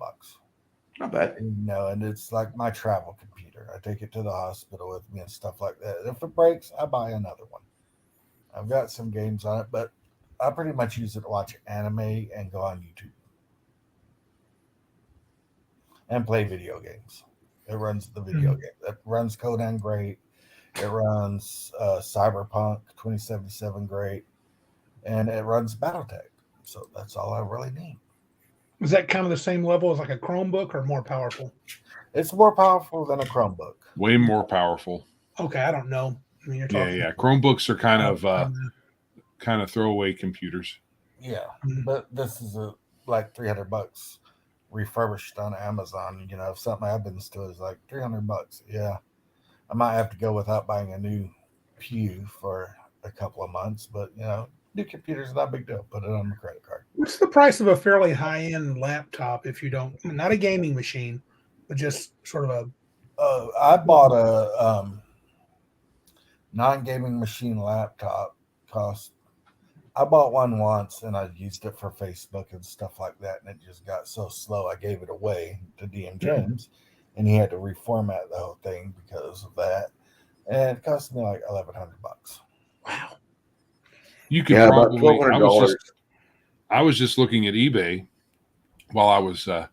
Not bad. And it's like my travel computer. I take it to the hospital with me and stuff like that. If it breaks, I buy another one. I've got some games on it, but I pretty much use it to watch anime and go on YouTube and play video games. It runs the video game. It runs Conan great. It runs Cyberpunk 2077 great. And it runs Battletech. So that's all I really need. Is that kind of the same level as like a Chromebook or more powerful? It's more powerful than a Chromebook. Way more powerful. Okay, I don't know. I mean, you're talking. Yeah. Chromebooks are kind of throwaway computers. Yeah, Mhm. but this is like $300 refurbished on Amazon. You know, if something happens to it, it's like $300. Yeah, I might have to go without buying a new Pew for a couple of months, but you know, new computer's not a big deal. Put it on the credit card. What's the price of a fairly high-end laptop if you don't, not a gaming machine, but just sort of a I bought a non-gaming machine laptop. I bought one once and I used it for Facebook and stuff like that, and it just got so slow. I gave it away to DM James, and he had to reformat the whole thing because of that, and it cost me like $1,100. wow. You could Yeah, about probably. $1,200. I was just looking at eBay while I was. I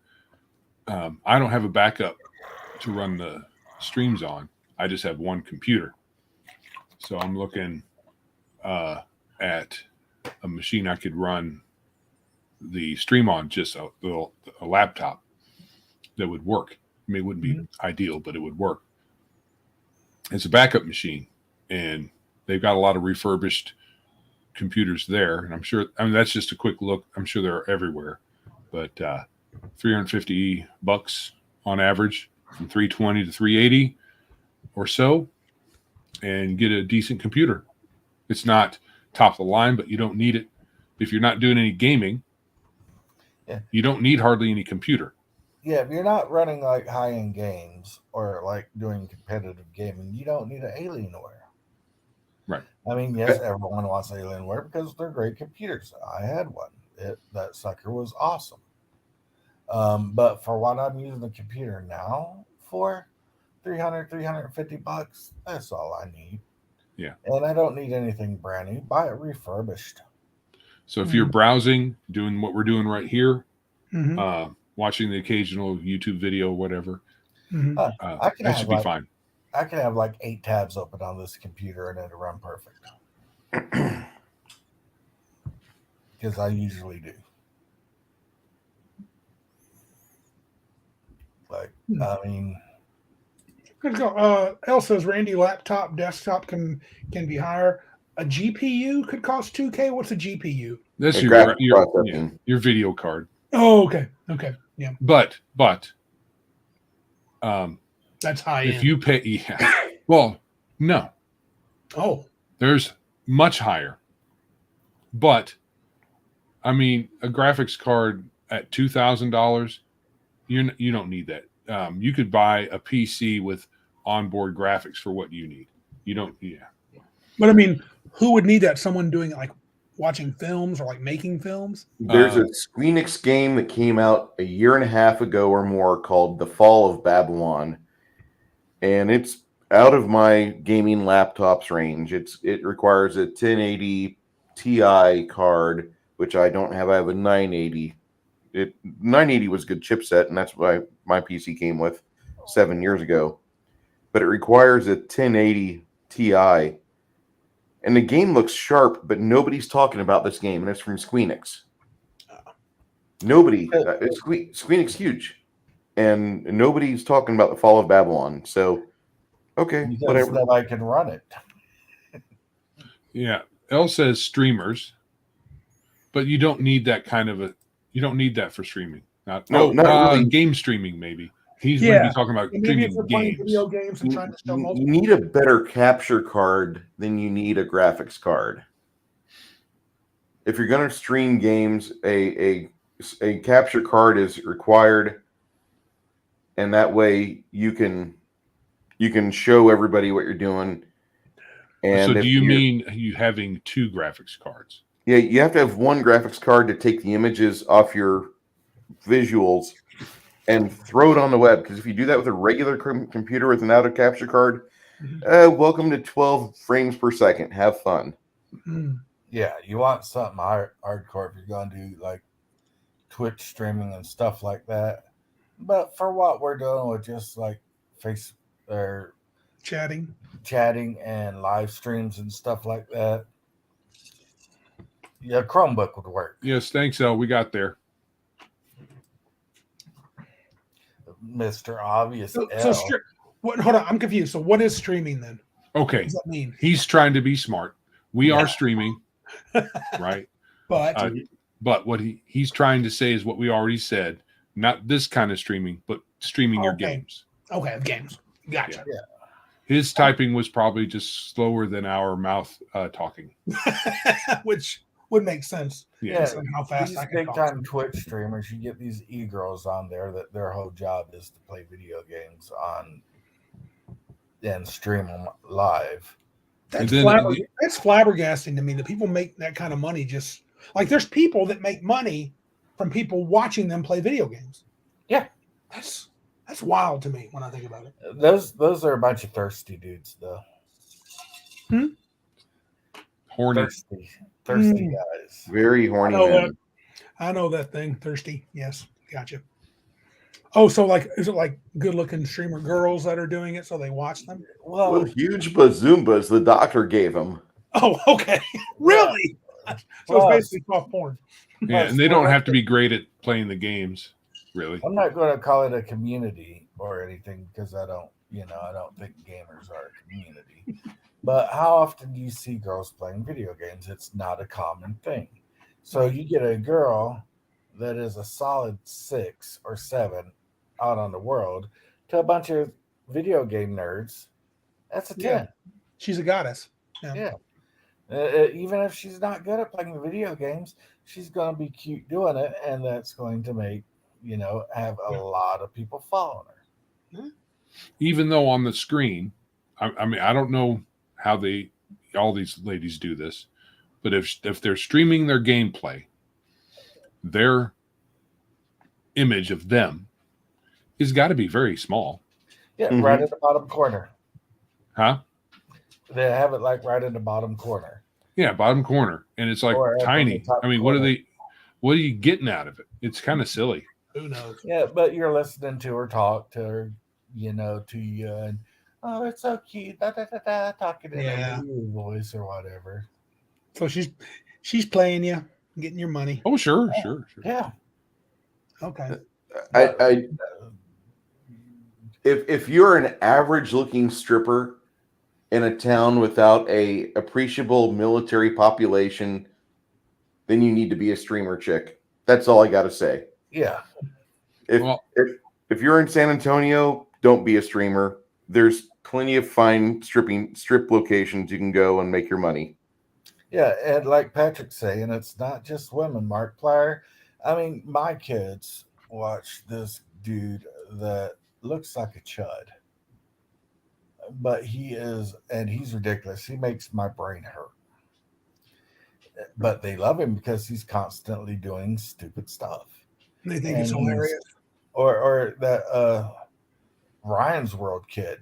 don't have a backup to run the streams on. I just have one computer, so I'm looking at a machine I could run the stream on, just a laptop that would work. I mean, it wouldn't be ideal, but it would work. It's a backup machine, and they've got a lot of refurbished computers there. And I'm sure, I mean, that's just a quick look. I'm sure they're everywhere, but $350 on average, from 320 to 380 or so, and get a decent computer. It's not top of the line, but you don't need it if you're not doing any gaming. Yeah. You don't need hardly any computer. Yeah, if you're not running like high-end games or like doing competitive gaming, you don't need an Alienware. Right. I mean, yes, everyone wants Alienware because they're great computers. I had one. That sucker was awesome. But for what I'm using the computer now for, $350, that's all I need. Yeah. And I don't need anything brand new. Buy it refurbished. So if you're browsing, doing what we're doing right here, Mm-hmm. watching the occasional YouTube video, whatever, Mm-hmm. I can that have should be like fine. I can have like 8 tabs open on this computer and it'll run perfect. Because I usually do. Like, I mean, Let's go. El says Randy, laptop, desktop can be higher. A GPU could cost $2K. What's a GPU? That's A your graphics processing. your video card. Oh, okay. Okay. Yeah. But That's high if end. you pay, well, no, Oh. there's much higher. But I mean, a graphics card at $2,000, you don't need that. You could buy a PC with onboard graphics for what you need. You don't. Yeah. But I mean, who would need that? Someone doing like watching films or like making films? There's a Squeenix game that came out a year and a half ago or more called The Fall of Babylon, and it's out of my gaming laptops range. It requires a 1080 Ti card, which I don't have. I have a 980. 980 was a good chipset, and that's why my PC came with 7 years ago. But it requires a 1080 Ti. And the game looks sharp, but nobody's talking about this game, and it's from Squeenix. Nobody. Squeenix huge. And nobody's talking about The Fall of Babylon. So, okay, because whatever. nobody can run it. Yeah. Elle says streamers, but you don't need that kind of you don't need that for streaming. Not really. Game streaming, maybe. He's maybe talking about Maybe if streaming you're playing games. video games and trying to show You multiple. need a better capture card than you need a graphics card. If you're going to stream games, a capture card is required, and that way you can show everybody what you're doing. And so do you mean you having 2 graphics cards? Yeah, you have to have one graphics card to take the images off your visuals and throw it on the web. Because if you do that with a regular computer without a capture card, welcome to 12 frames per second. Have fun. Yeah, you want something hardcore if you're going to do like Twitch streaming and stuff like that. But for what we're doing with just like face or chatting and live streams and stuff like that, Yeah, Chromebook would work. Yes, thanks, El. We got there. Mr. Obvious So, L. what? Hold on, I'm confused. So, what is streaming then? What Okay, does that mean? he's trying to be smart. We Yeah. are streaming, right? But But what he's trying to say is what we already said. Not this kind of streaming, but streaming your Okay. games. okay, games. Gotcha. His typing was probably just slower than our mouth talking. Which would make sense. Yeah. Considering how fast These I can big talk. time Twitch streamers, you get these e-girls on there that their whole job is to play video games on and stream them live. And then- That's flabbergasting to me that people make that kind of money just like there's people that make money from people watching them play video games. Yeah. That's wild to me when I think about it. Those are a bunch of thirsty dudes, though. Horny. Thirsty guys. Very horny. I know men. that. I know that thing. Thirsty. Yes. Gotcha. Oh, so like, is it like good looking streamer girls that are doing it so they watch them? What Well, huge bazoombas the doctor gave him. Oh, okay. Really? So Well, it's basically soft porn. Yeah, and they don't have to be great at playing the games, really. I'm not going to call it a community or anything because I don't think gamers are a community. But how often do you see girls playing video games? It's not a common thing. So you get a girl that is a solid 6 or 7 out on the world to a bunch of video game nerds. That's a 10. Yeah. She's a goddess. Yeah. Even if she's not good at playing video games, she's going to be cute doing it, and that's going to make have a lot of people following her. Even though on the screen, I mean, I don't know how all these ladies do this, but if they're streaming their gameplay, their image of them has got to be very small. Yeah, Mhm. right in the bottom corner. Huh? They have it like right in the bottom corner. Yeah, bottom corner. And it's like Or up in tiny. the top I mean, what are you getting out of it? It's kind of silly. Who knows? Yeah, but you're listening to her talk to her, to you, and oh, it's so cute, da, da, da, da, talking in Yeah. a weird voice or whatever. So she's playing you, getting your money. Oh, sure. Yeah. Okay. I if you're an average looking stripper in a town without a appreciable military population, then you need to be a streamer chick. That's all I got to say. Yeah. If you're in San Antonio, don't be a streamer. There's plenty of fine strip locations you can go and make your money. Yeah, and like Patrick's saying, it's not just women, Markiplier. I mean, my kids watch this dude that looks like a chud. But he's ridiculous. He makes my brain hurt. But they love him because he's constantly doing stupid stuff. They think it's And he's- hilarious. Or that Ryan's World kid.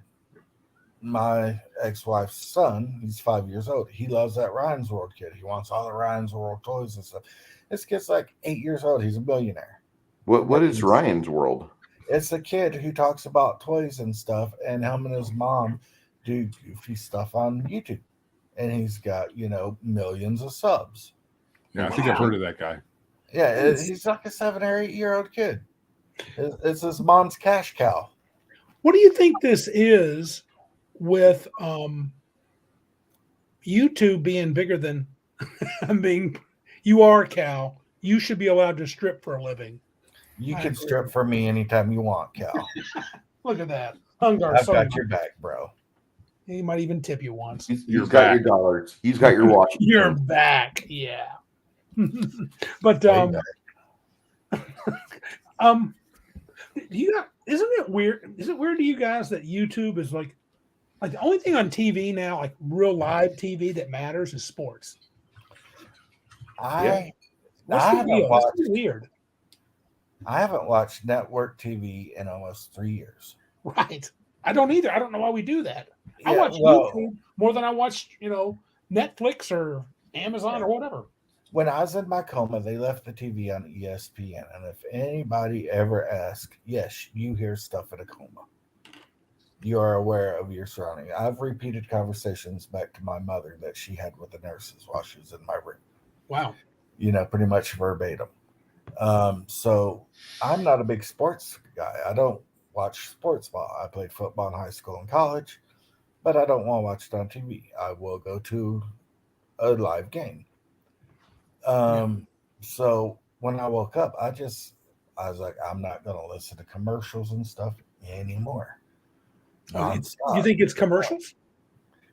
My ex-wife's son, he's 5 years old. He loves that Ryan's World kid. He wants all the Ryan's World toys and stuff. This kid's like 8 years old. He's a billionaire. What is Ryan's World? It's a kid who talks about toys and stuff, and him and his mom do goofy stuff on YouTube. And he's got, millions of subs. Yeah, I think I've heard of that guy. Yeah, he's like a 7 or 8 year old kid. It's his mom's cash cow. What do you think this is with YouTube being bigger than you are a cow? You should be allowed to strip for a living. You I can agree. strip for me anytime you want, Cal. Look at that. Hungar I've got your back, bro. He might even tip you once. He's You're got back. your dollars. He's got your watch. You're back. Yeah. But Way back. do you got, isn't it weird? Is it weird to you guys that YouTube is like the only thing on TV now, like real live TV that matters is sports? I What's I the haven't deal? watched- That's weird. haven't watched network TV in almost 3 years. Right. I don't either. I don't know why we do that. I Yeah, watch well- YouTube more than I watch, Netflix or Amazon or whatever. When I was in my coma, they left the TV on ESPN. And if anybody ever asks, yes, you hear stuff in a coma. You are aware of your surroundings. I've repeated conversations back to my mother that she had with the nurses while she was in my room. Wow. pretty much verbatim. So I'm not a big sports guy. I don't watch sports ball. I played football in high school and college, but I don't want to watch it on TV. I will go to a live game. So when I woke up, I was like, I'm not going to listen to commercials and stuff anymore. You think it's commercials?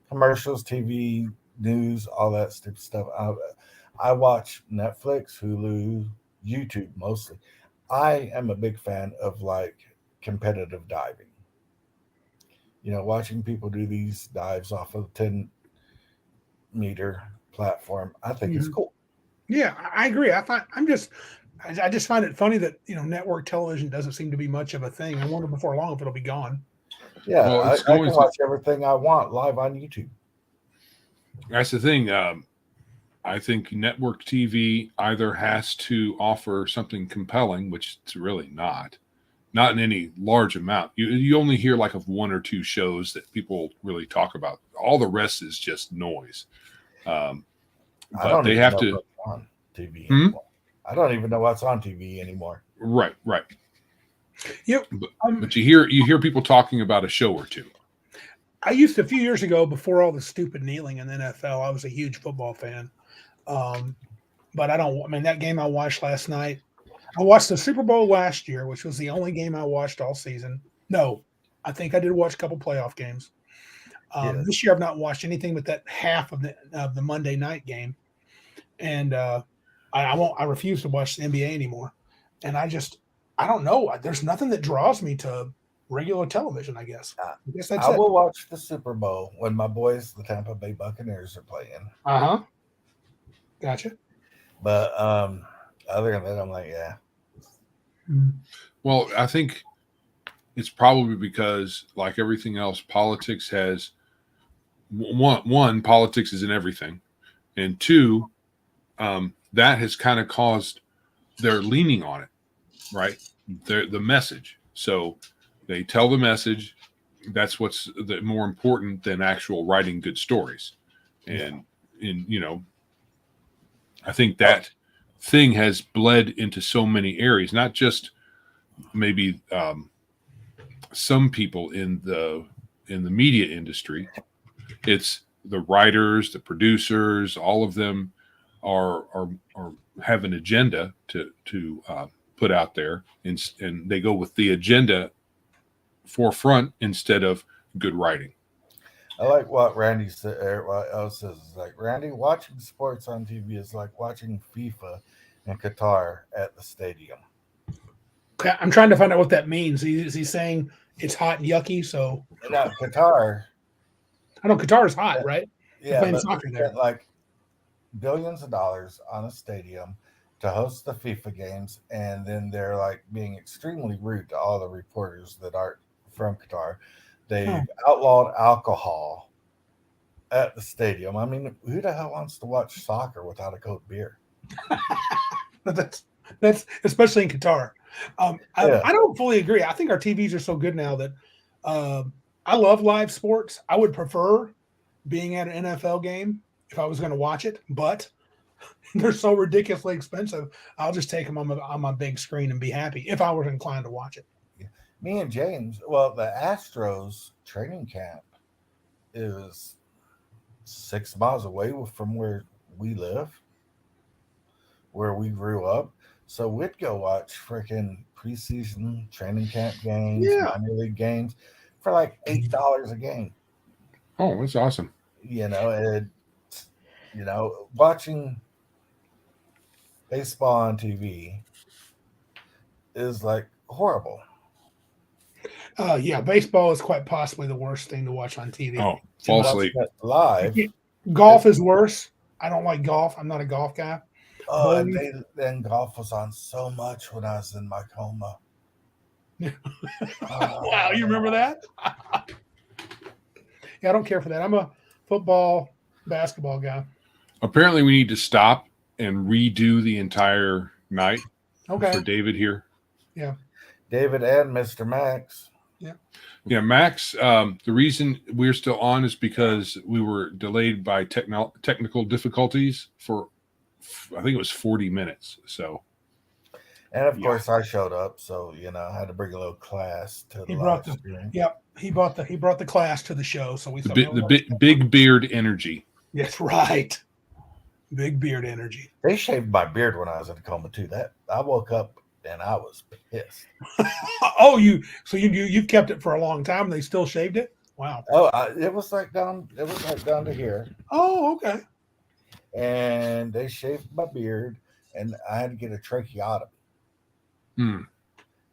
Commercials, TV, news, all that stupid stuff. I watch Netflix, Hulu, YouTube mostly. I am a big fan of like competitive diving. Watching people do these dives off of 10-meter platform, I think is cool. Yeah, I agree. I just find it funny that network television doesn't seem to be much of a thing. I wonder before long if it'll be gone. Yeah, well, I can watch everything I want live on YouTube. That's the thing. I think network TV either has to offer something compelling, which it's really not in any large amount. You only hear like of one or two shows that people really talk about. All the rest is just noise. But they have to on TV anymore. I don't even know what's on TV anymore. Right. Yep. But you hear people talking about a show or two. I used to, a few years ago, before all the stupid kneeling in the NFL, I was a huge football fan. But that game I watched last night, I watched the Super Bowl last year, which was the only game I watched all season. No, I think I did watch a couple playoff games. Yes. This year I've not watched anything but that half of the Monday night game. And I refuse to watch the NBA anymore. And I don't know. There's nothing that draws me to regular television, I guess. I will watch the Super Bowl when my boys, the Tampa Bay Buccaneers, are playing. Gotcha. But other than that, I'm like, yeah. Well, I think it's probably because, like everything else, politics has one, politics is in everything, and two, that has kind of caused their leaning on it, right? The message. So they tell the message. That's what's more important than actual writing good stories, and I think that thing has bled into so many areas, not just maybe some people in the media industry. It's the writers, the producers, all of them are have an agenda to put out there, and they go with the agenda forefront instead of good writing. I like what Randy said. What else says is like, Randy, watching sports on TV is like watching FIFA in Qatar at the stadium. I'm trying to find out what that means. Is he saying it's hot and yucky? So no, Qatar. I know Qatar is hot, right? Yeah, but soccer there. Like billions of dollars on a stadium to host the FIFA games, and then they're like being extremely rude to all the reporters that aren't from Qatar. They've outlawed alcohol at the stadium. I mean, who the hell wants to watch soccer without a cold beer? That's especially in Qatar. I don't fully agree. I think our TVs are so good now that I love live sports. I would prefer being at an NFL game if I was going to watch it, but they're so ridiculously expensive. I'll just take them on my big screen and be happy if I was inclined to watch it. Me and James, well, the Astros training camp is 6 miles away from where we live, where we grew up. So we'd go watch freaking preseason training camp games, minor league games for like $8 a game. Oh, that's awesome. Watching baseball on TV is like horrible. Baseball is quite possibly the worst thing to watch on TV. Oh, fall asleep. Live. Golf is worse. I don't like golf. I'm not a golf guy. Oh, and then golf was on so much when I was in my coma. Wow, you remember that? Yeah, I don't care for that. I'm a football, basketball guy. Apparently, we need to stop and redo the entire night for David here. Yeah. David and Mr. Max. Yeah, Max, the reason we're still on is because we were delayed by technical difficulties for I think it was 40 minutes. So And of Yeah. course, I showed up, so I had to bring a little class to the He brought live the stream. Yep. He brought the class to the show, so we big beard energy. That's right. Big beard energy. They shaved my beard when I was in a coma too. That I woke up and I was pissed. Oh, you've kept it for a long time and they still shaved it? Wow. Oh, it was like down to here, Oh, okay. and they shaved my beard, and I had to get a tracheotomy. Hmm.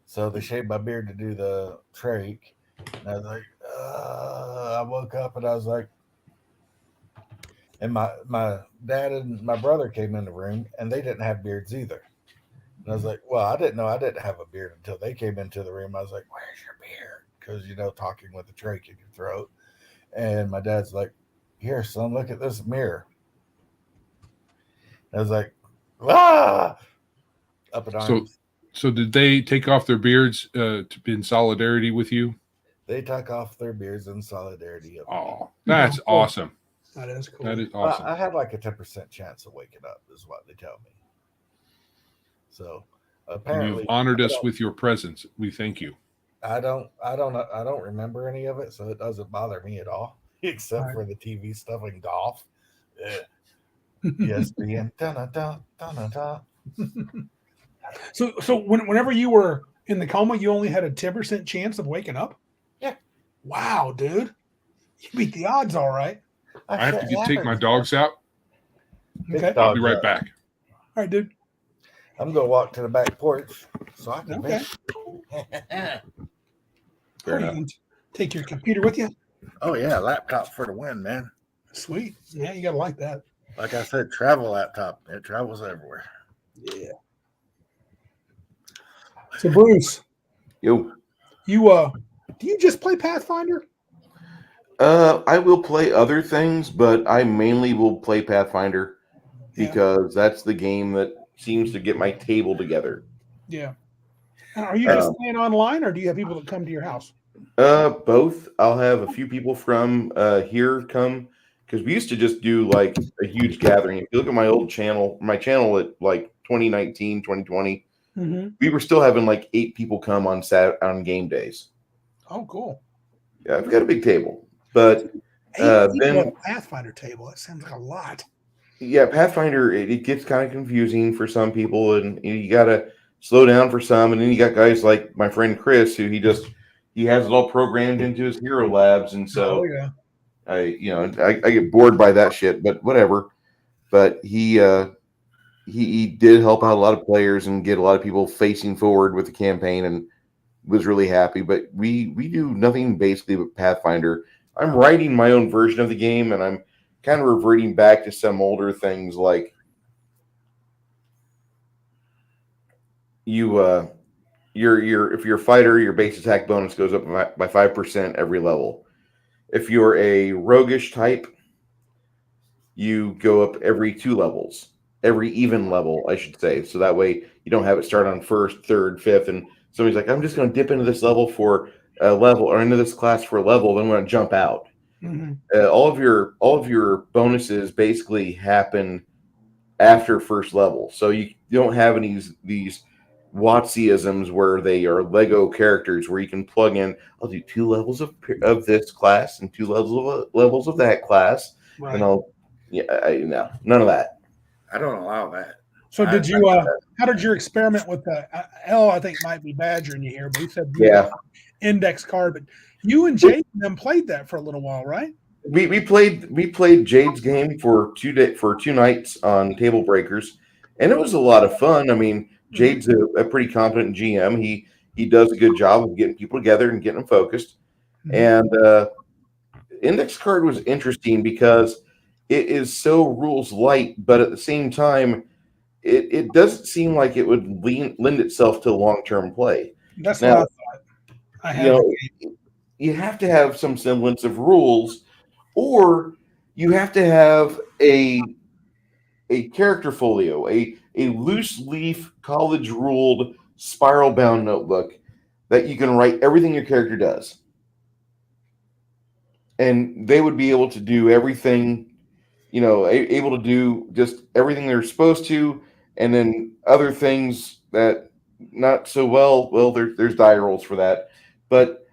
So they shaved my beard to do the trach, and I was like, I woke up and I was like, and my dad and my brother came in the room, and they didn't have beards either. And I was like, well, I didn't know I didn't have a beard until they came into the room. I was like, where's your beard? Because, talking with the trach in your throat. And my dad's like, here, son, look at this mirror. I was like, up in arms. So did they take off their beards to be in solidarity with you? They took off their beards in solidarity. Oh, that's awesome. That is cool. That is awesome. I had like a 10% chance of waking up, is what they tell me. So apparently, You've honored us with your presence. We thank you. I don't remember any of it, so it doesn't bother me at all, except for the TV stuff and golf. Yes, being So whenever you were in the coma, you only had a 10% chance of waking up? Yeah. Wow, dude. You beat the odds, all right. I have to take my dogs out. Okay. I'll be right back. All right, dude. I'm gonna walk to the back porch so I can Okay. Fair You enough. can take your computer with you. Oh yeah, laptop for the win, man. Sweet. Yeah, you gotta like that. Like I said, travel laptop. It travels everywhere. Yeah. So Bruce, Yo. you do you just play Pathfinder? I will play other things, but I mainly will play Pathfinder because that's the game that seems to get my table together. Yeah. And are you just playing online, or do you have people that come to your house? Both. I'll have a few people from here come because we used to just do like a huge gathering. If you look at my old channel, my channel at like 2019, 2020, we were still having like 8 people come on game days. Oh, cool. Yeah, I've got a big table, but 8 people then at a Pathfinder table. That sounds like a lot. yeah, Pathfinder it gets kind of confusing for some people, and you got to slow down for some. And then you got guys like my friend Chris, who he has it all programmed into his hero labs, and so I get bored by that shit. But whatever. But he did help out a lot of players and get a lot of people facing forward with the campaign, and was really happy. But we do nothing basically but Pathfinder. I'm writing my own version of the game, and I'm kind of reverting back to some older things like if you're a fighter, your base attack bonus goes up by 5% every level. If you're a roguish type, you go up every 2 levels, every even level, I should say. So that way you don't have it start on 1st, 3rd, 5th, and somebody's like, I'm just going to dip into this level for a level, or into this class for a level, then I'm going to jump out. All of your bonuses basically happen after 1st level, so you don't have any these Wattsisms where they are Lego characters where you can plug in. I'll do 2 levels of this class and 2 levels of that class, and I'll no, none of that. I don't allow that. So did you? How did your experiment with the L? I think might be badgering you here, but he said index card. But you and Jade and them played that for a little while, right? We played Jade's game for 2 nights on Table Breakers, and it was a lot of fun. I mean, Jade's a pretty competent GM. He does a good job of getting people together and getting them focused. And index card was interesting because it is so rules light, but at the same time, it doesn't seem like it would lend itself to long-term play. That's what I thought. You have to have some semblance of rules, or you have to have a character folio, a loose leaf, college ruled, spiral bound notebook that you can write everything your character does. And they would be able to do everything able to do just everything they're supposed to, and then other things that not so well. Well, there's die rolls for that, but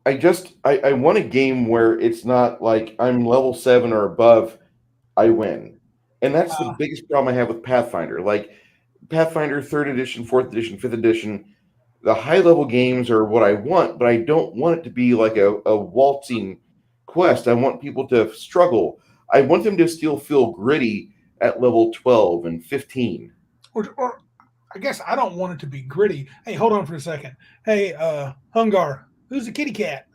I want a game where it's not like I'm level 7 or above, I win. And that's the biggest problem I have with Pathfinder. Like Pathfinder 3rd edition, 4th edition, 5th edition, the high level games are what I want, but I don't want it to be like a waltzing quest. I want people to struggle. I want them to still feel gritty at level 12 and 15. Or I guess I don't want it to be gritty. Hey, hold on for a second. Hey, Hungar, who's the kitty cat?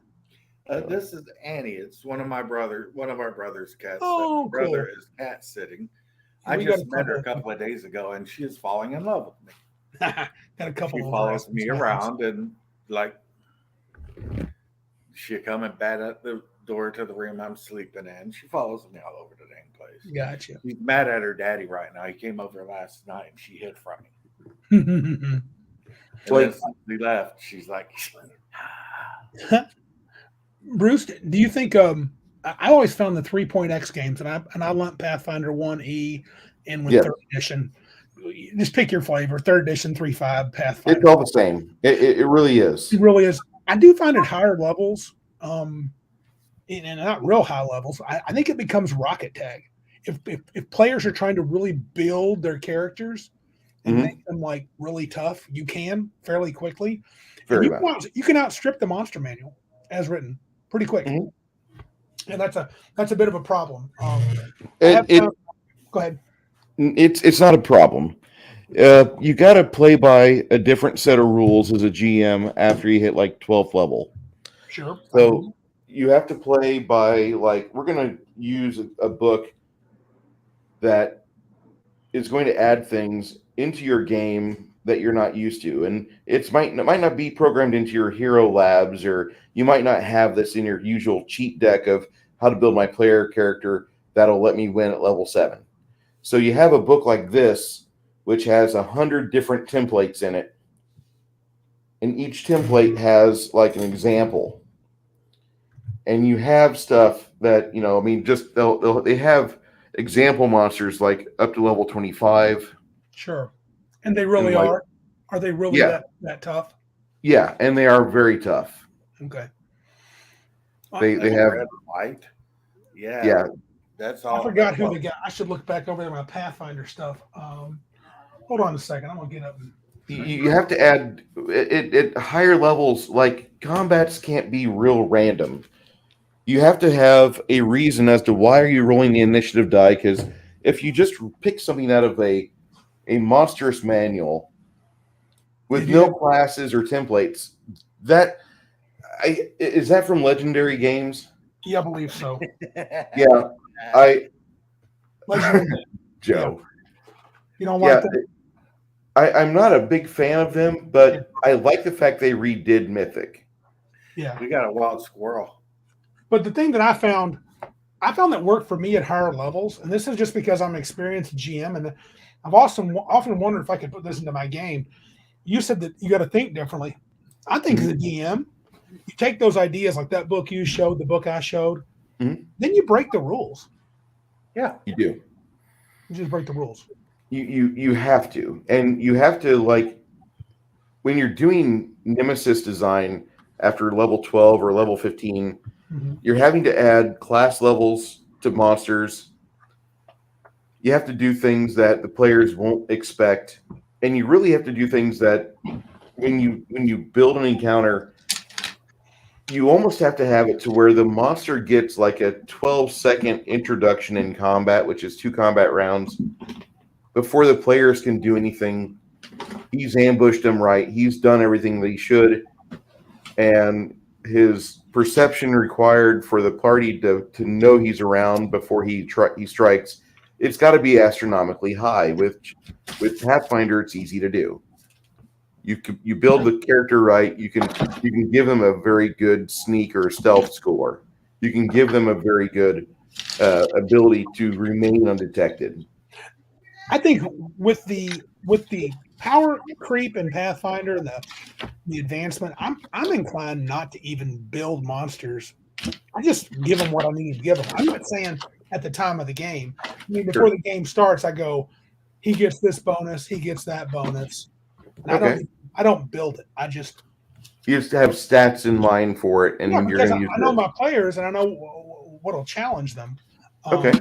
This is Annie. It's one of our brother's cats. Oh, My brother cool. is cat sitting. We I got just a met her a couple- couple of days ago, and she is falling in love with me. Got a couple She of follows harassment me sounds. around, and like she come and bat at the door to the room I'm sleeping in. She follows me all over the dang place. Gotcha. She's mad at her daddy right now. He came over last night, and she hid from him. And Like- then since we left, she's like, Bruce, do you think I always found the 3.x games, and I lump Pathfinder 1E in with Yeah. 3rd edition. Just pick your flavor. 3rd edition, 3.5, Pathfinder. It's all the same. It really is. It really is. I do find at higher levels, and not real high levels, I think it becomes rocket tag. If players are trying to really build their characters and Mhm. make them like really tough, you can fairly quickly. Very And much. you can outstrip the monster manual as written pretty quick. Mhm. And that's a bit of a problem. It, Go ahead. it's not a problem. You got to play by a different set of rules as a GM after you hit like 12th level. Sure. So you have to play by like we're going to use a book that is going to add things into your game that you're not used to, and it might not be programmed into your hero labs, or you might not have this in your usual cheat deck of how to build my player character that'll let me win at level 7. So you have a book like this, which has 100 different templates in it, and each template has like an example. And you have stuff that just they have example monsters like up to level 25. Sure. And they really like- are. Are they really Yeah. that tough? Yeah, and they are very tough. Okay. They have red and white. Yeah. yeah. That's all. I forgot who the guy. I should look back over there my Pathfinder stuff. Hold on a second. I'm gonna get up. You have to add it at higher levels. Like combats can't be real random. You have to have a reason as to why are you rolling the initiative die. Because if you just pick something out of a monstrous manual with no classes or templates, is that from Legendary Games? Yeah, I believe so. Yeah, Joe. You don't like Yeah, that? I'm not a big fan of them, but I like the fact they redid Mythic. Yeah. We got a wild squirrel. But the thing that I found that worked for me at higher levels, and this is just because I'm an experienced GM, and I've often wondered if I could put this into my game. You said that you got to think differently. I think as a GM, you take those ideas like that book you showed, the book I showed, Mhm. then you break the rules. Yeah. You do. You just break the rules. You have to, and you have to like when you're doing Nemesis design after level 12 or level 15, you're having to add class levels to monsters. You have to do things that the players won't expect, and you really have to do things that when you build an encounter, you almost have to have it to where the monster gets like a 12-second introduction in combat, which is 2 combat rounds. Before the players can do anything, he's ambushed them right. He's done everything that he should. And his perception required for the party to know he's around before he strikes, it's got to be astronomically high. With Pathfinder, it's easy to do. You build the character right. You can give them a very good sneak or stealth score. You can give them a very good ability to remain undetected. I think with the power creep in Pathfinder and the advancement, I'm inclined not to even build monsters I just give them what I need to give them. I'm not saying at the time of the game. I mean, before Sure. the game starts, I go, he gets this bonus, he gets that bonus. And Okay. I don't build it. I just You just have stats in line for it, and you're because going to use I know this. my players and I know what'll challenge them. Okay.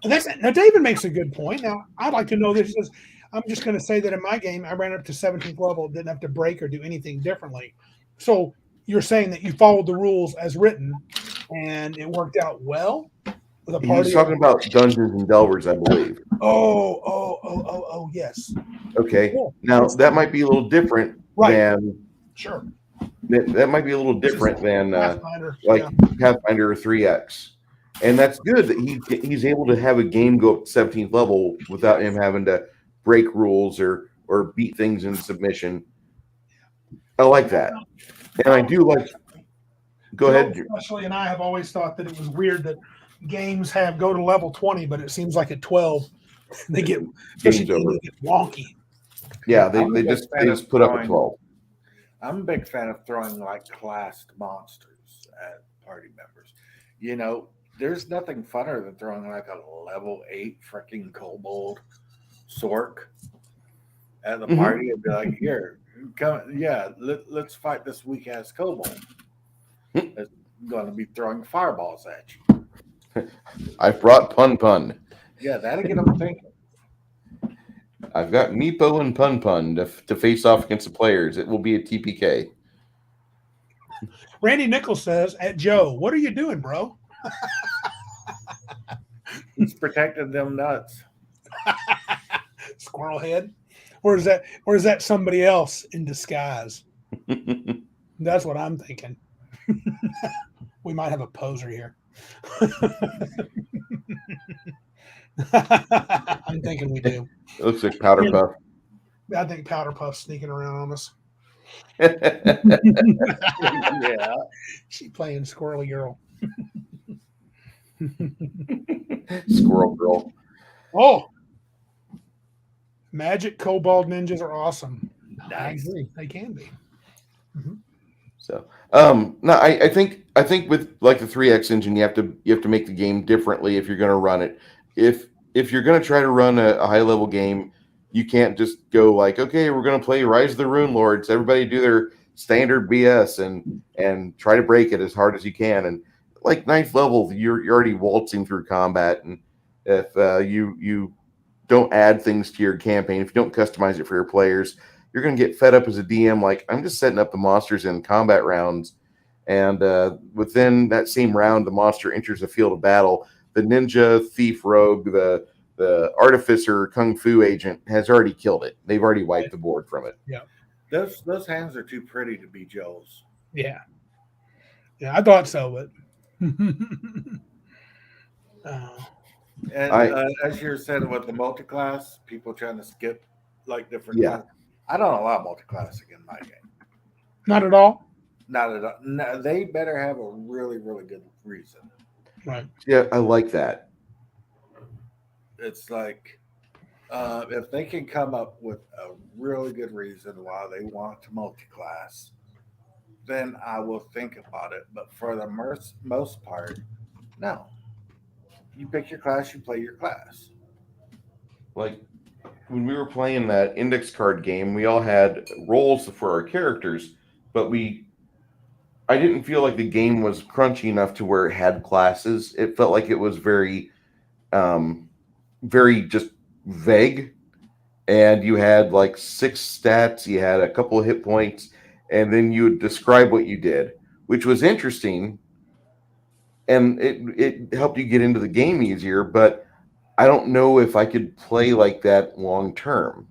And now David makes a good point. Now I'd like to know this. Because I'm just going to say that in my game, I ran up to 17th level, didn't have to break or do anything differently. So you're saying that you followed the rules as written, and it worked out well with a party. He's talking about Dungeons and Delvers, I believe. Oh, yes. Okay. Cool. Now that might be a little different Right. than Sure. that might be a little different than Pathfinder. like Pathfinder or 3X. And that's good that he's able to have a game go up to 17th level without him having to break rules or beat things in submission. I like that. And I do like go ahead. Especially, and I have always thought that it was weird that games go to level 20, but it seems like at 12 they get Game's over. wonky. Yeah, they just put up a 12. I'm a big fan of throwing like classed monsters at party members. You know, there's nothing funner than throwing like a level 8 freaking kobold sork at the party and be like, here, come, let's fight this weak ass kobold. It's going to be throwing fireballs at you. I've brought Pun. Yeah, that'll get them thinking. I've got Meepo and Pun to face off against the players. It will be a TPK. Randy Nichols says, "At Joe, what are you doing, bro?" He's protecting them nuts. Squirrel head, or is that somebody else in disguise? That's what I'm thinking. We might have a poser here. I'm thinking we do. It looks like Powder Puff. I think Powder Puff's sneaking around on us. Yeah. She's playing Squirrely Girl. Squirrel Girl. Oh, Magic Kobold Ninjas are awesome. Nice. I agree. They can be. Mm-hmm. So, no, I think with like the 3X engine, you have to make the game differently if you're going to run it. If you're going to try to run a high level game, you can't just go like, okay, we're going to play Rise of the Rune Lords. Everybody do their standard BS and try to break it as hard as you can. And like 9th level, you're already waltzing through combat. And if you don't add things to your campaign, if you don't customize it for your players, you're going to get fed up as a DM. Like, I'm just setting up the monsters in combat rounds. And within that same round, the monster enters the field of battle. The ninja, thief, rogue, the artificer, kung fu agent has already killed it. They've already wiped the board from it. Yeah. Those hands are too pretty to be Joe's. Yeah. Yeah, I thought so, but and as you're saying with the multi-class, people trying to skip like different Yeah. classes. I don't allow multi-classing in my game. not at all. Not at all. No, they better have a really, really good reason. Right. Yeah, I like that. It's like if they can come up with a really good reason why they want to multi-class, then I will think about it. But for the most part, no. You pick your class, you play your class. Like when we were playing that index card game, we all had roles for our characters, but I didn't feel like the game was crunchy enough to where it had classes. It felt like it was very just vague. And you had like 6 stats, you had a couple of hit points, and then you would describe what you did, which was interesting. And it helped you get into the game easier, but I don't know if I could play like that long term.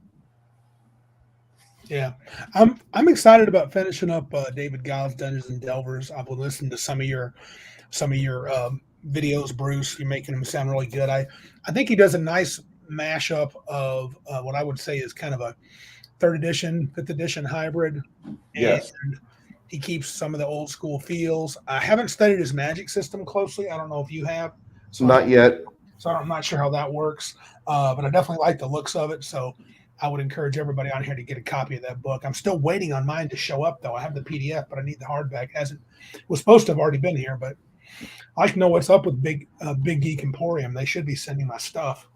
Yeah, I'm excited about finishing up David Giles' Dungeons and Delvers. I've been listening to some of your videos, Bruce. You're making them sound really good. I think he does a nice mashup of what I would say is kind of a 3rd edition, 5th edition hybrid. Yes. And he keeps some of the old school feels. I haven't studied his magic system closely. I don't know if you have. So Not yet. So I'm not sure how that works, but I definitely like the looks of it. So I would encourage everybody on here to get a copy of that book. I'm still waiting on mine to show up, though. I have the PDF, but I need the hardback. It was supposed to have already been here, but I like to know what's up with Big Geek Emporium. They should be sending my stuff.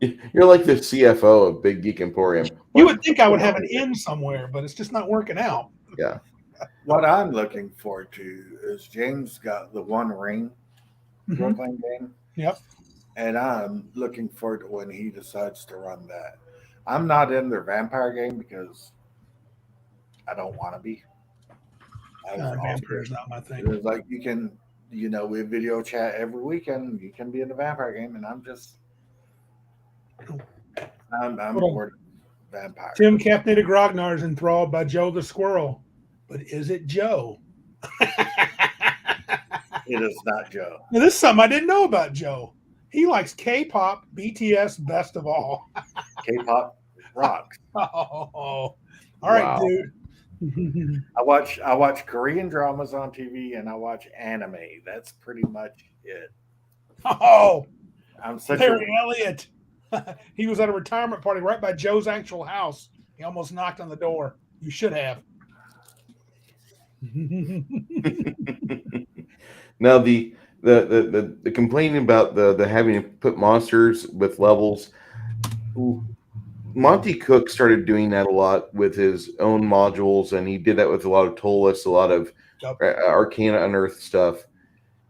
You're like the CFO of Big Geek Emporium. You would think I would have an in somewhere, but it's just not working out. Yeah. What I'm looking forward to is James got the One Ring role playing game. Yep. And I'm looking forward to when he decides to run that. I'm not in their vampire game because I don't want to be. Vampire's not my thing. It's like you can, we video chat every weekend. You can be in the vampire game, and I'm bored of vampire. Tim Capnated Grognar is enthralled by Joe the Squirrel. But is it Joe? It is not Joe. Now, this is something I didn't know about Joe. He likes K-pop, BTS, best of all. K-pop rocks. Oh, all right, dude. I watch Korean dramas on TV and I watch anime. That's pretty much it. Oh, I'm such Larry Elliott. He was at a retirement party right by Joe's actual house. He almost knocked on the door. You should have. Now the complaining about the having to put monsters with levels. Monty Cook started doing that a lot with his own modules, and he did that with a lot of Tolus, a lot of Arcana Unearthed stuff.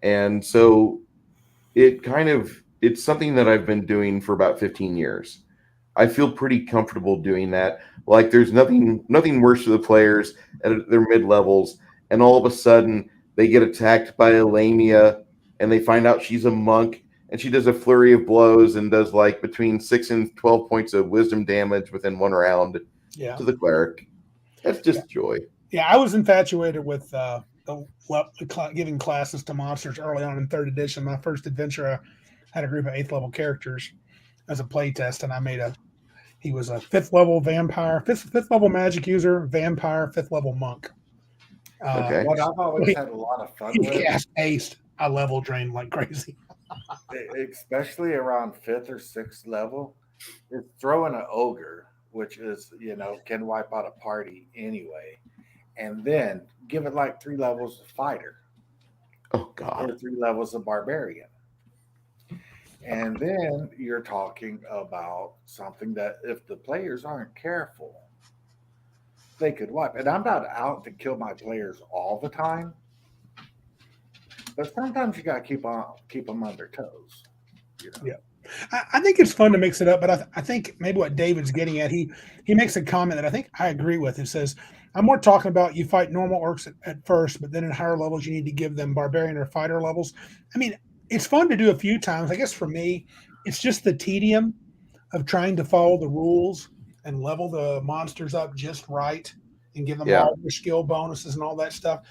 And so it's something that I've been doing for about 15 years. I feel pretty comfortable doing that. Like there's nothing worse for the players at their mid levels, and all of a sudden they get attacked by a Lamia, and they find out she's a monk, and she does a flurry of blows and does like between 6 and 12 points of wisdom damage within one round to the cleric. That's just joy. Yeah, I was infatuated with giving classes to monsters early on in 3rd edition. My first adventure, I had a group of 8th level characters as a play test, and I made he was a 5th level vampire, 5th level magic user, vampire, 5th level monk. Okay. What I've always had a lot of fun with. Cast haste. I level drained like crazy. Especially around 5th or 6th level, is throwing an ogre, which is, can wipe out a party anyway, and then give it like 3 levels of fighter. Oh, God. Or 3 levels of barbarian. And then you're talking about something that if the players aren't careful, they could wipe. And I'm not out to kill my players all the time, but sometimes you got to keep them on their toes. Yeah, I think it's fun to mix it up, but I think maybe what David's getting at, he makes a comment that I think I agree with. It says, I'm more talking about you fight normal orcs at first, but then at higher levels, you need to give them barbarian or fighter levels. I mean, it's fun to do a few times. I guess for me, it's just the tedium of trying to follow the rules and level the monsters up just right and give them all their skill bonuses and all that stuff.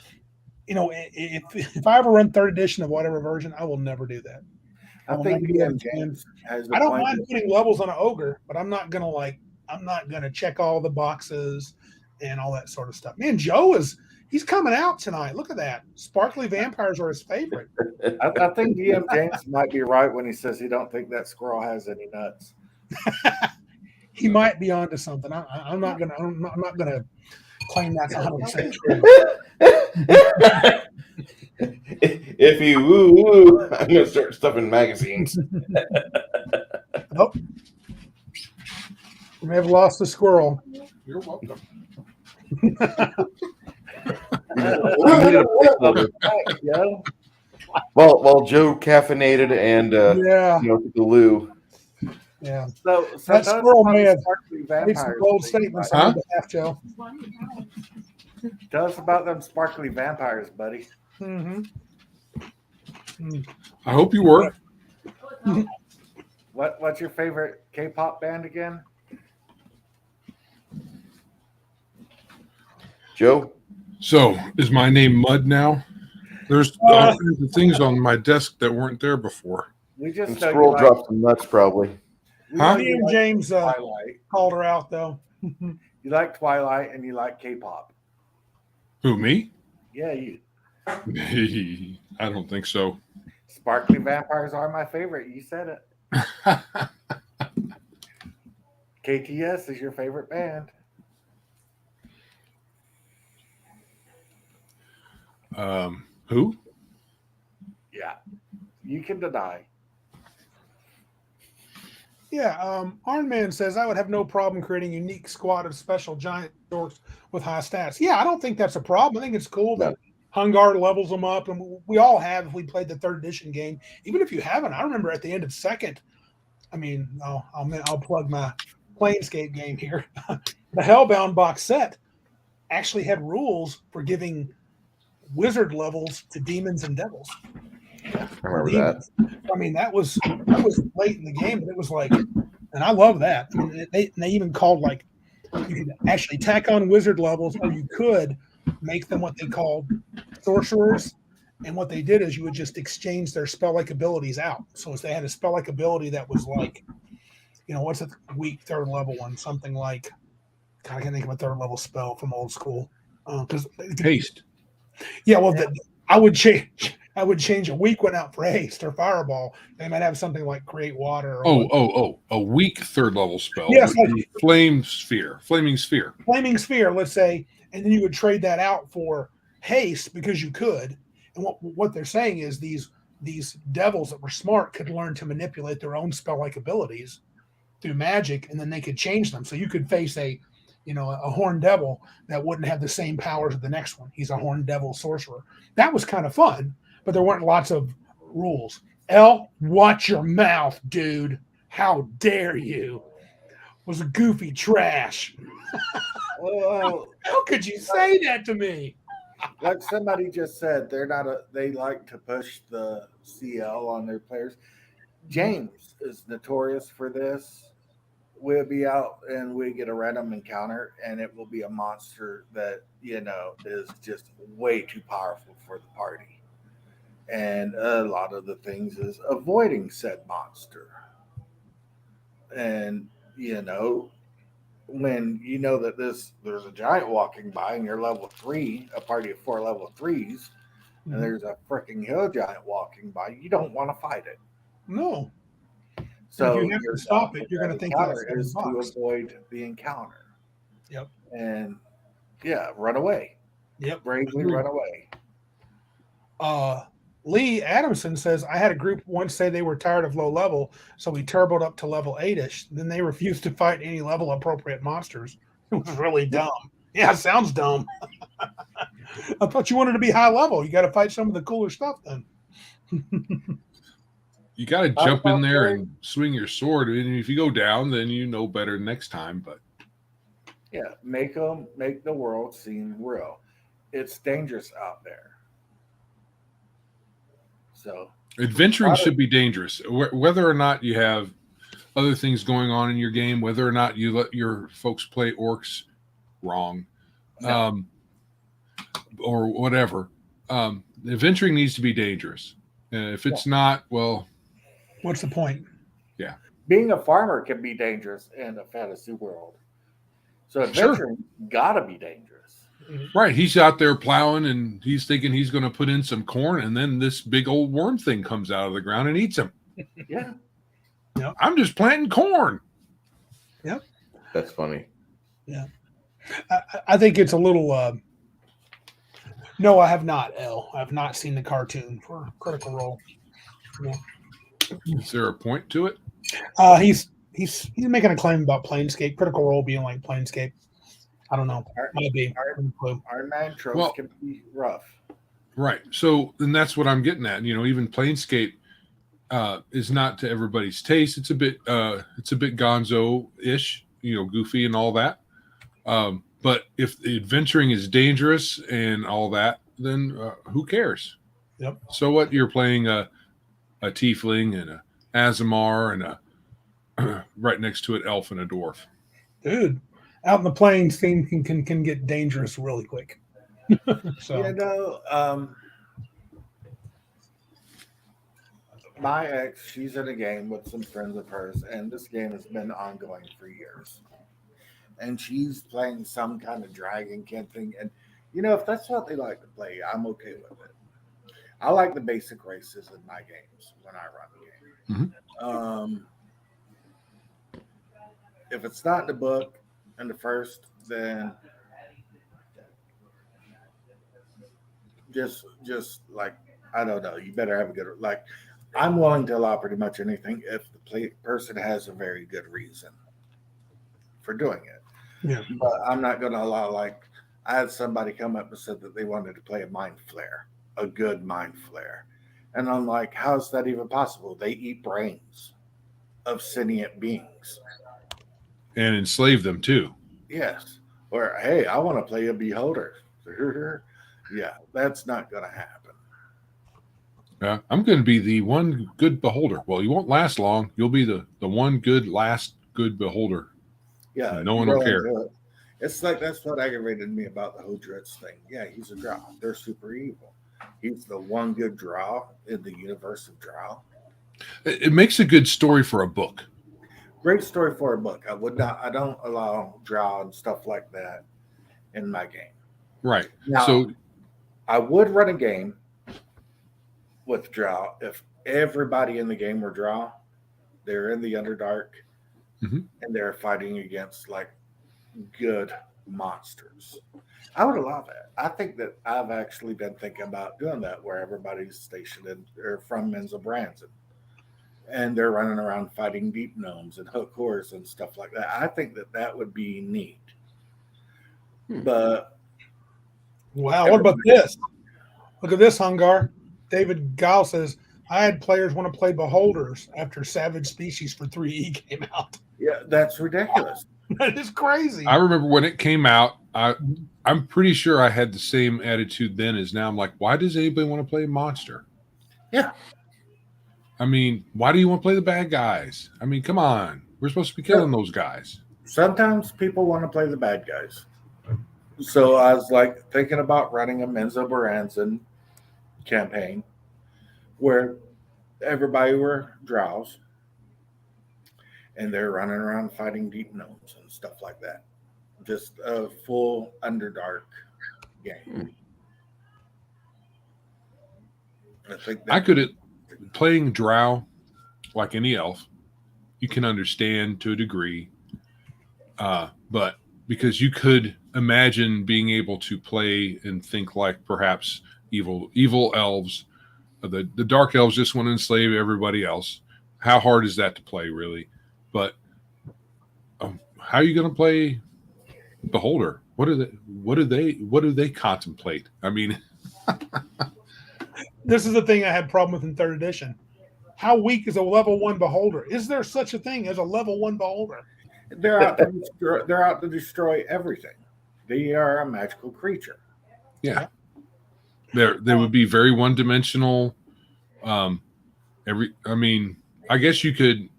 If I ever run 3rd edition of whatever version, I will never do that. I think James has I don't mind putting levels on an ogre, but I'm not gonna check all the boxes and all that sort of stuff. Man, he's coming out tonight. Look at that. Sparkly vampires are his favorite. I think DM James might be right when he says he don't think that squirrel has any nuts. He might be onto something. I'm not gonna claim that's 100% true. If you woo, I'm gonna start stuffing magazines. Nope. We may have lost the squirrel. You're welcome. While Joe caffeinated and took the loo. Yeah. So that squirrel may have made some vampires. bold statements on behalf, Joe. Tell us about them sparkly vampires, buddy. Mm-hmm. I hope you were. What's your favorite K-pop band again? Joe? So, is my name Mud now? There's all kinds of things on my desk that weren't there before. We just Scroll dropped some nuts, probably. Huh? Me and James called her out, though. You like Twilight and you like K-pop. Who, me? Yeah, you. I don't think so. Sparkly vampires are my favorite. You said it. KTS is your favorite band. Who? Yeah, you can deny. Yeah, Iron Man says I would have no problem creating a unique squad of special giant orcs with high stats. Yeah, I don't think that's a problem. I think it's cool that Hungar levels them up, and we all have if we played the third edition game. Even if you haven't, I remember at the end of second. I mean, I'll plug my Planescape game here. The Hellbound box set actually had rules for giving wizard levels to demons and devils. I remember that. I mean, that was late in the game, but it was like, and I love that. I mean, they even called like you could actually tack on wizard levels, or you could make them what they called sorcerers. And what they did is you would just exchange their spell-like abilities out. So if they had a spell-like ability that was like, what's a weak third level one? Something like, God, I can't think of a third level spell from old school. Because Haste. yeah, well, I would change a weak one out for haste or fireball. They might have something like create water. Or A weak third level spell. Yes, Would be flaming sphere. Flaming sphere, let's say, and then you would trade that out for haste because you could. And what they're saying is these devils that were smart could learn to manipulate their own spell-like abilities through magic, and then they could change them. So you could face a horned devil that wouldn't have the same powers as the next one. He's a horned devil sorcerer. That was kind of fun, but there weren't lots of rules. Watch your mouth, dude. How dare you? Was a goofy trash. Well, How could you say that to me? like somebody just said, they like to push the CL on their players. James is notorious for this. We'll be out and we get a random encounter, and it will be a monster that is just way too powerful for the party. And a lot of the things is avoiding said monster. And when you know that there's a giant walking by and you're level 3, a party of 4 level 3s, and there's a freaking hill giant walking by, you don't want to fight it. No. So if you have to stop it, you're going to think is to avoid the encounter. Yep. And run away. Yep. Bravely run away. Lee Adamson says, I had a group once say they were tired of low level, so we turboed up to level 8-ish. Then they refused to fight any level appropriate monsters. It was really dumb. Yeah, it sounds dumb. I thought you wanted to be high level. You got to fight some of the cooler stuff then. You got to jump in there and swing your sword. And if you go down, then you know better next time. But yeah, make the world seem real. It's dangerous out there. So adventuring should be dangerous, whether or not you have other things going on in your game, whether or not you let your folks play orcs wrong, or whatever. Adventuring needs to be dangerous. If it's not, well, what's the point? Yeah, being a farmer can be dangerous in a fantasy world. So adventuring gotta be dangerous. Right. He's out there plowing and he's thinking he's going to put in some corn, and then this big old worm thing comes out of the ground and eats him. Yeah. Yep. I'm just planting corn. Yep. That's funny. Yeah. I think it's a little no, I have not, I have not seen the cartoon for Critical Role. Yeah. Is there a point to it? He's making a claim about Planescape, Critical Role being like Planescape. I don't know. Might be. Our man tropes can be rough. Right. So, and that's what I'm getting at. Even Planescape is not to everybody's taste. It's a bit gonzo-ish, goofy and all that. But if the adventuring is dangerous and all that, then who cares? Yep. So what? You're playing a tiefling and a Azamar and a right next to it elf and a dwarf. Dude, out in the plains, things can get dangerous really quick. So my ex, she's in a game with some friends of hers, and this game has been ongoing for years. And she's playing some kind of dragon kid thing. And if that's what they like to play, I'm okay with it. I like the basic races in my games when I run the game. Mm-hmm. if it's not in the book in the first, then just like I don't know. You better have a good like. I'm willing to allow pretty much anything if the person has a very good reason for doing it. Yeah. But I'm not going to allow like I had somebody come up and said that they wanted to play a mind flare, a good mind flare, and I'm like, how's that even possible? They eat brains of sentient beings. And enslave them too. Yes. Or hey, I want to play a beholder. Yeah, that's not going to happen. I'm going to be the one good beholder. Well, you won't last long. You'll be the one good last good beholder. Yeah, And no one will care. It. It's like that's what aggravated me about the Hodrits thing. Yeah, he's a drow. They're super evil. He's the one good drow in the universe of drow. It makes a good story for a book. Great story for a book. I don't allow drow and stuff like that in my game. Right. Now, So I would run a game with drow if everybody in the game were drow. They're in the Underdark, Mhm. and they're fighting against like good monsters. I would allow that. I think that I've actually been thinking about doing that where everybody's stationed in or from Menzel Branson. And they're running around fighting deep gnomes and hook horrors and stuff like that. I think that that would be neat. But Wow. What about this? Look at this, Hungar. David Gile says, I had players want to play Beholders after Savage Species for 3E came out. yeah, that's ridiculous. That is crazy. I remember when it came out, I'm pretty sure I had the same attitude then as now. I'm like, why does anybody want to play Monster? Yeah. I mean, why do you want to play the bad guys? I mean, come on. We're supposed to be killing those guys. Sometimes people want to play the bad guys. So I was like thinking about running a Menzo Baranzan campaign where everybody were drows and they're running around fighting deep gnomes and stuff like that. Just a full Underdark game. I think I could playing Drow like any elf, you can understand to a degree, but because you could imagine being able to play and think like perhaps evil elves, the dark elves just want to enslave everybody else. How hard is that to play, really? But how are you going to play Beholder? What do they contemplate? I mean, this is the thing I had problem with in 3rd edition. How weak is a level 1 Beholder? Is there such a thing as a level 1 Beholder? they're out to destroy everything. They are a magical creature. yeah. They would be very one-dimensional. I guess you could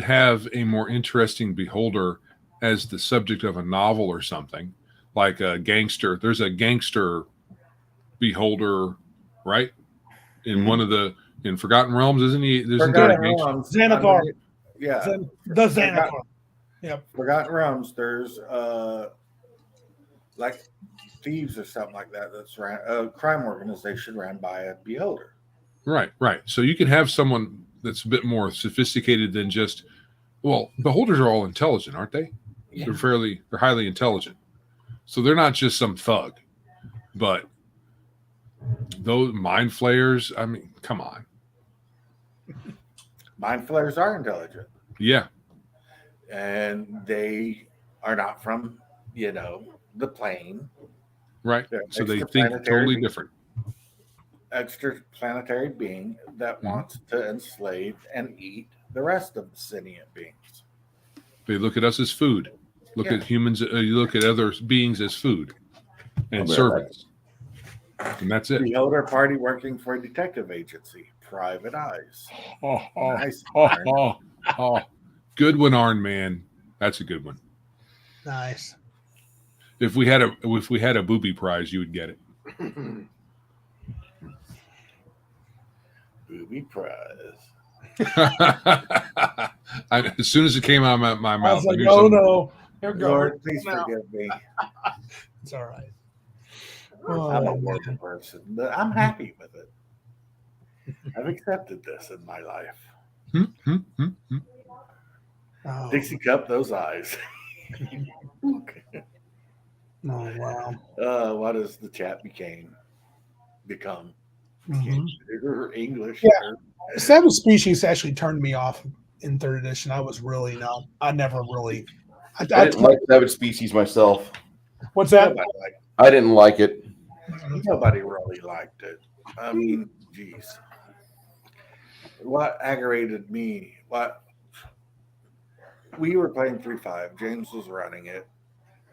have a more interesting beholder as the subject of a novel or something, like a gangster. There's a gangster beholder, right? In one of in Forgotten Realms, isn't he? Isn't there a gangster? Xanathar. Yeah. The Xanathar. Yep. Forgotten Realms, there's like thieves or something like that. That's a crime organization ran by a beholder. Right. So you can have someone that's a bit more sophisticated than just. Well, beholders are all intelligent, aren't they? Yeah. They're highly intelligent, so they're not just some thug. But those mind flayers, I mean, come on. Mind flayers are intelligent. Yeah. And they are not from, the plane. Right. They're So they think totally different. Extraplanetary being that wants to enslave and eat the rest of the sentient beings. They look at us as food. Look at humans. You look at other beings as food and servants. And that's it. Beholder party working for a detective agency. Private eyes. Nice. Good one, Arn, man. That's a good one. Nice. If we had a booby prize, you would get it. Booby prize. As soon as it came out of my mouth, I was like, oh no. Lord, please forgive me. It's all right. I'm a working person, but I'm happy with it. I've accepted this in my life. Oh, Dixie Cup, those eyes. oh wow. What does the chat become? Mhm. English. Yeah. Seven Species actually turned me off in third edition. I was really not. I never really. I didn't like Savage Species myself. What's that? I didn't like it. Nobody really liked it. I mean, geez. What aggravated me? What we were playing 3-5. James was running it,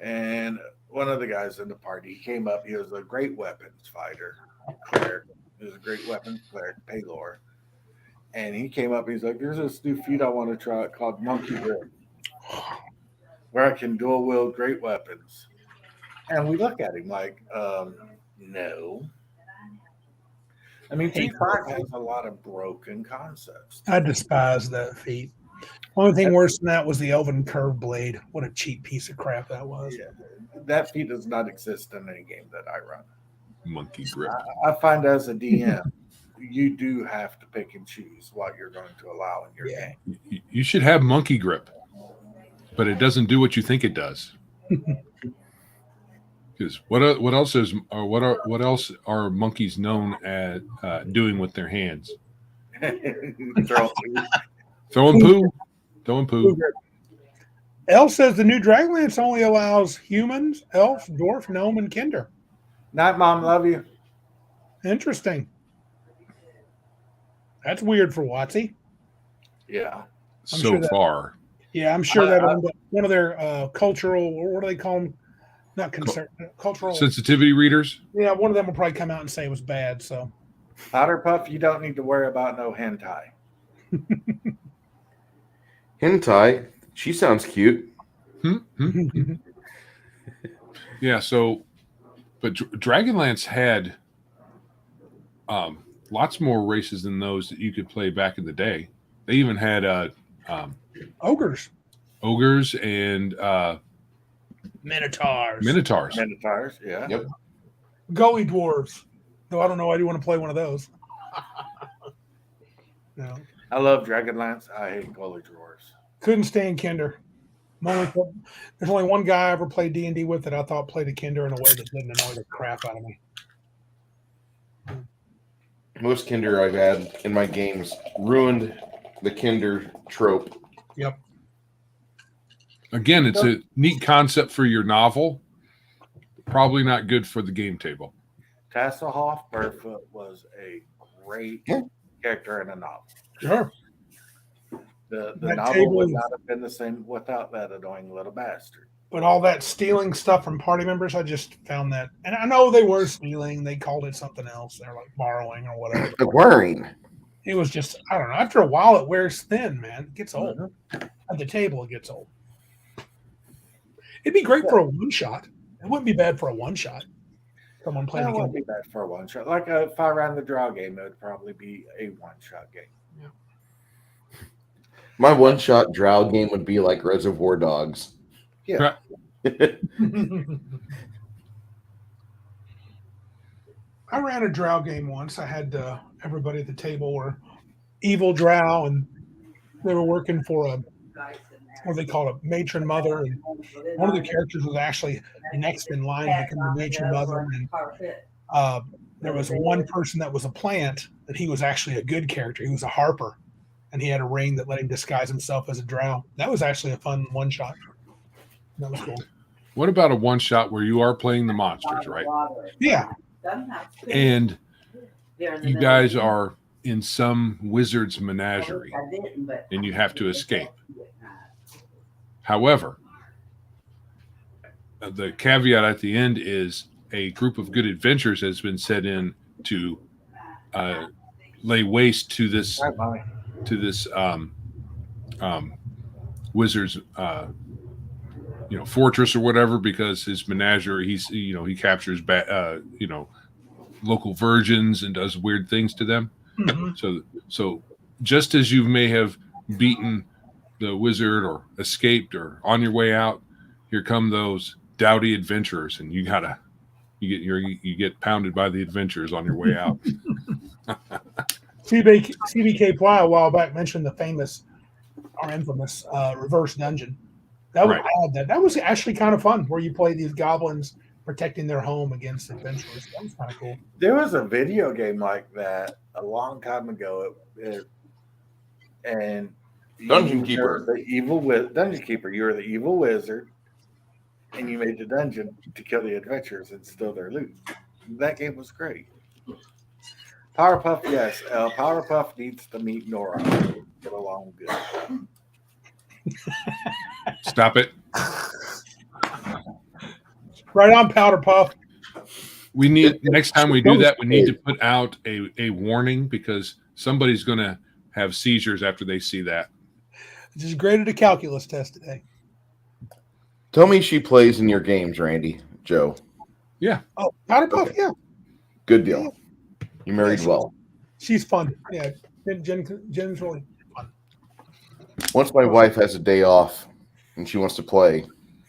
and one of the guys in the party, he came up. He was a great weapons fighter, cleric. He was a great weapons cleric, Paylor. And he came up. He's like, "There's this new feat I want to try called Monkey Grip, where I can dual wield great weapons." And we look at him like, no. I mean, 3-5 has a lot of broken concepts. I despise that feat. Only thing worse than that was the Elven Curve Blade. What a cheap piece of crap that was. Yeah, that feat does not exist in any game that I run. Monkey grip. I find as a DM, you do have to pick and choose what you're going to allow in your game. You should have monkey grip, but it doesn't do what you think it does. Because what else is or what else are monkeys known at doing with their hands? Throwing poo. Elle says the new Dragonlance only allows humans, elf, dwarf, gnome, and kinder. Night, Mom. Love you. Interesting. That's weird for WotC. Yeah. So far. Yeah, I'm sure that one of their cultural, or what do they call them? Not concern, cultural sensitivity readers. Yeah, one of them will probably come out and say it was bad. So, Powder Puff, you don't need to worry about no hentai. Hentai. She sounds cute. Yeah. So, but Dragonlance had lots more races than those that you could play back in the day. They even had ogres and Minotaurs, yeah. Yep. Gully dwarves. Though I don't know why you want to play one of those. No. I love Dragonlance. I hate Gully dwarves. Couldn't stand Kinder. There's only one guy I ever played D&D with that I thought played a Kinder in a way that didn't annoy the crap out of me. Most Kinder I've had in my games ruined the Kinder trope. Yep. Again, it's a neat concept for your novel. Probably not good for the game table. Tasselhoff Barefoot was a great character in a novel. Sure. The novel would not have been the same without that annoying little bastard. But all that stealing stuff from party members, I just found that. And I know they were stealing. They called it something else. They're like borrowing or whatever. Acquiring. It was just, I don't know. After a while, it wears thin, man. It gets old. At the table, it gets old. It'd be great for a one-shot. It wouldn't be bad for a one-shot. Someone playing. It wouldn't be bad for a one-shot. Like if I ran the draw game, it would probably be a one-shot game. Yeah. My one-shot drow game would be like Reservoir Dogs. Yeah. I ran a drow game once. I had everybody at the table were evil drow, and they were working for a, what they call it, matron mother. And one of the characters was actually next in line to become the matron mother. And there was one person that was a plant that he was actually a good character. He was a harper, and he had a ring that let him disguise himself as a drow. That was actually a fun one shot. That was cool. What about a one shot where you are playing the monsters, right? Yeah. And you guys are in some wizard's menagerie and you have to escape. However, the caveat at the end is a group of good adventurers has been set in to lay waste to this wizard's fortress or whatever, because his menagerie, he captures local virgins and does weird things to them. Mm-hmm. So just as you may have beaten the wizard or escaped or on your way out, here come those dowdy adventurers, and you get pounded by the adventurers on your way out. CBK Ply a while back mentioned the famous our infamous reverse dungeon. That was, Right. I had that. That was actually kind of fun, where you play these goblins protecting their home against adventurers. That was kind of cool. There was a video game like that a long time ago, and Dungeon you Keeper. were the evil dungeon keeper. You were the evil wizard, and you made the dungeon to kill the adventurers and steal their loot. That game was great. Powerpuff, yes. Powerpuff needs to meet Nora. Get along good. Stop it. Right on, Powder Puff. We need next time we do that, we need to put out a warning, because somebody's going to have seizures after they see that. Just graded a calculus test today. Tell me she plays in your games, Randy. Joe. Oh, Powder Puff, Okay. yeah. Good deal. You married Yeah, well. She's fun. Yeah, Jen's really fun. Once my wife has a day off and she wants to play,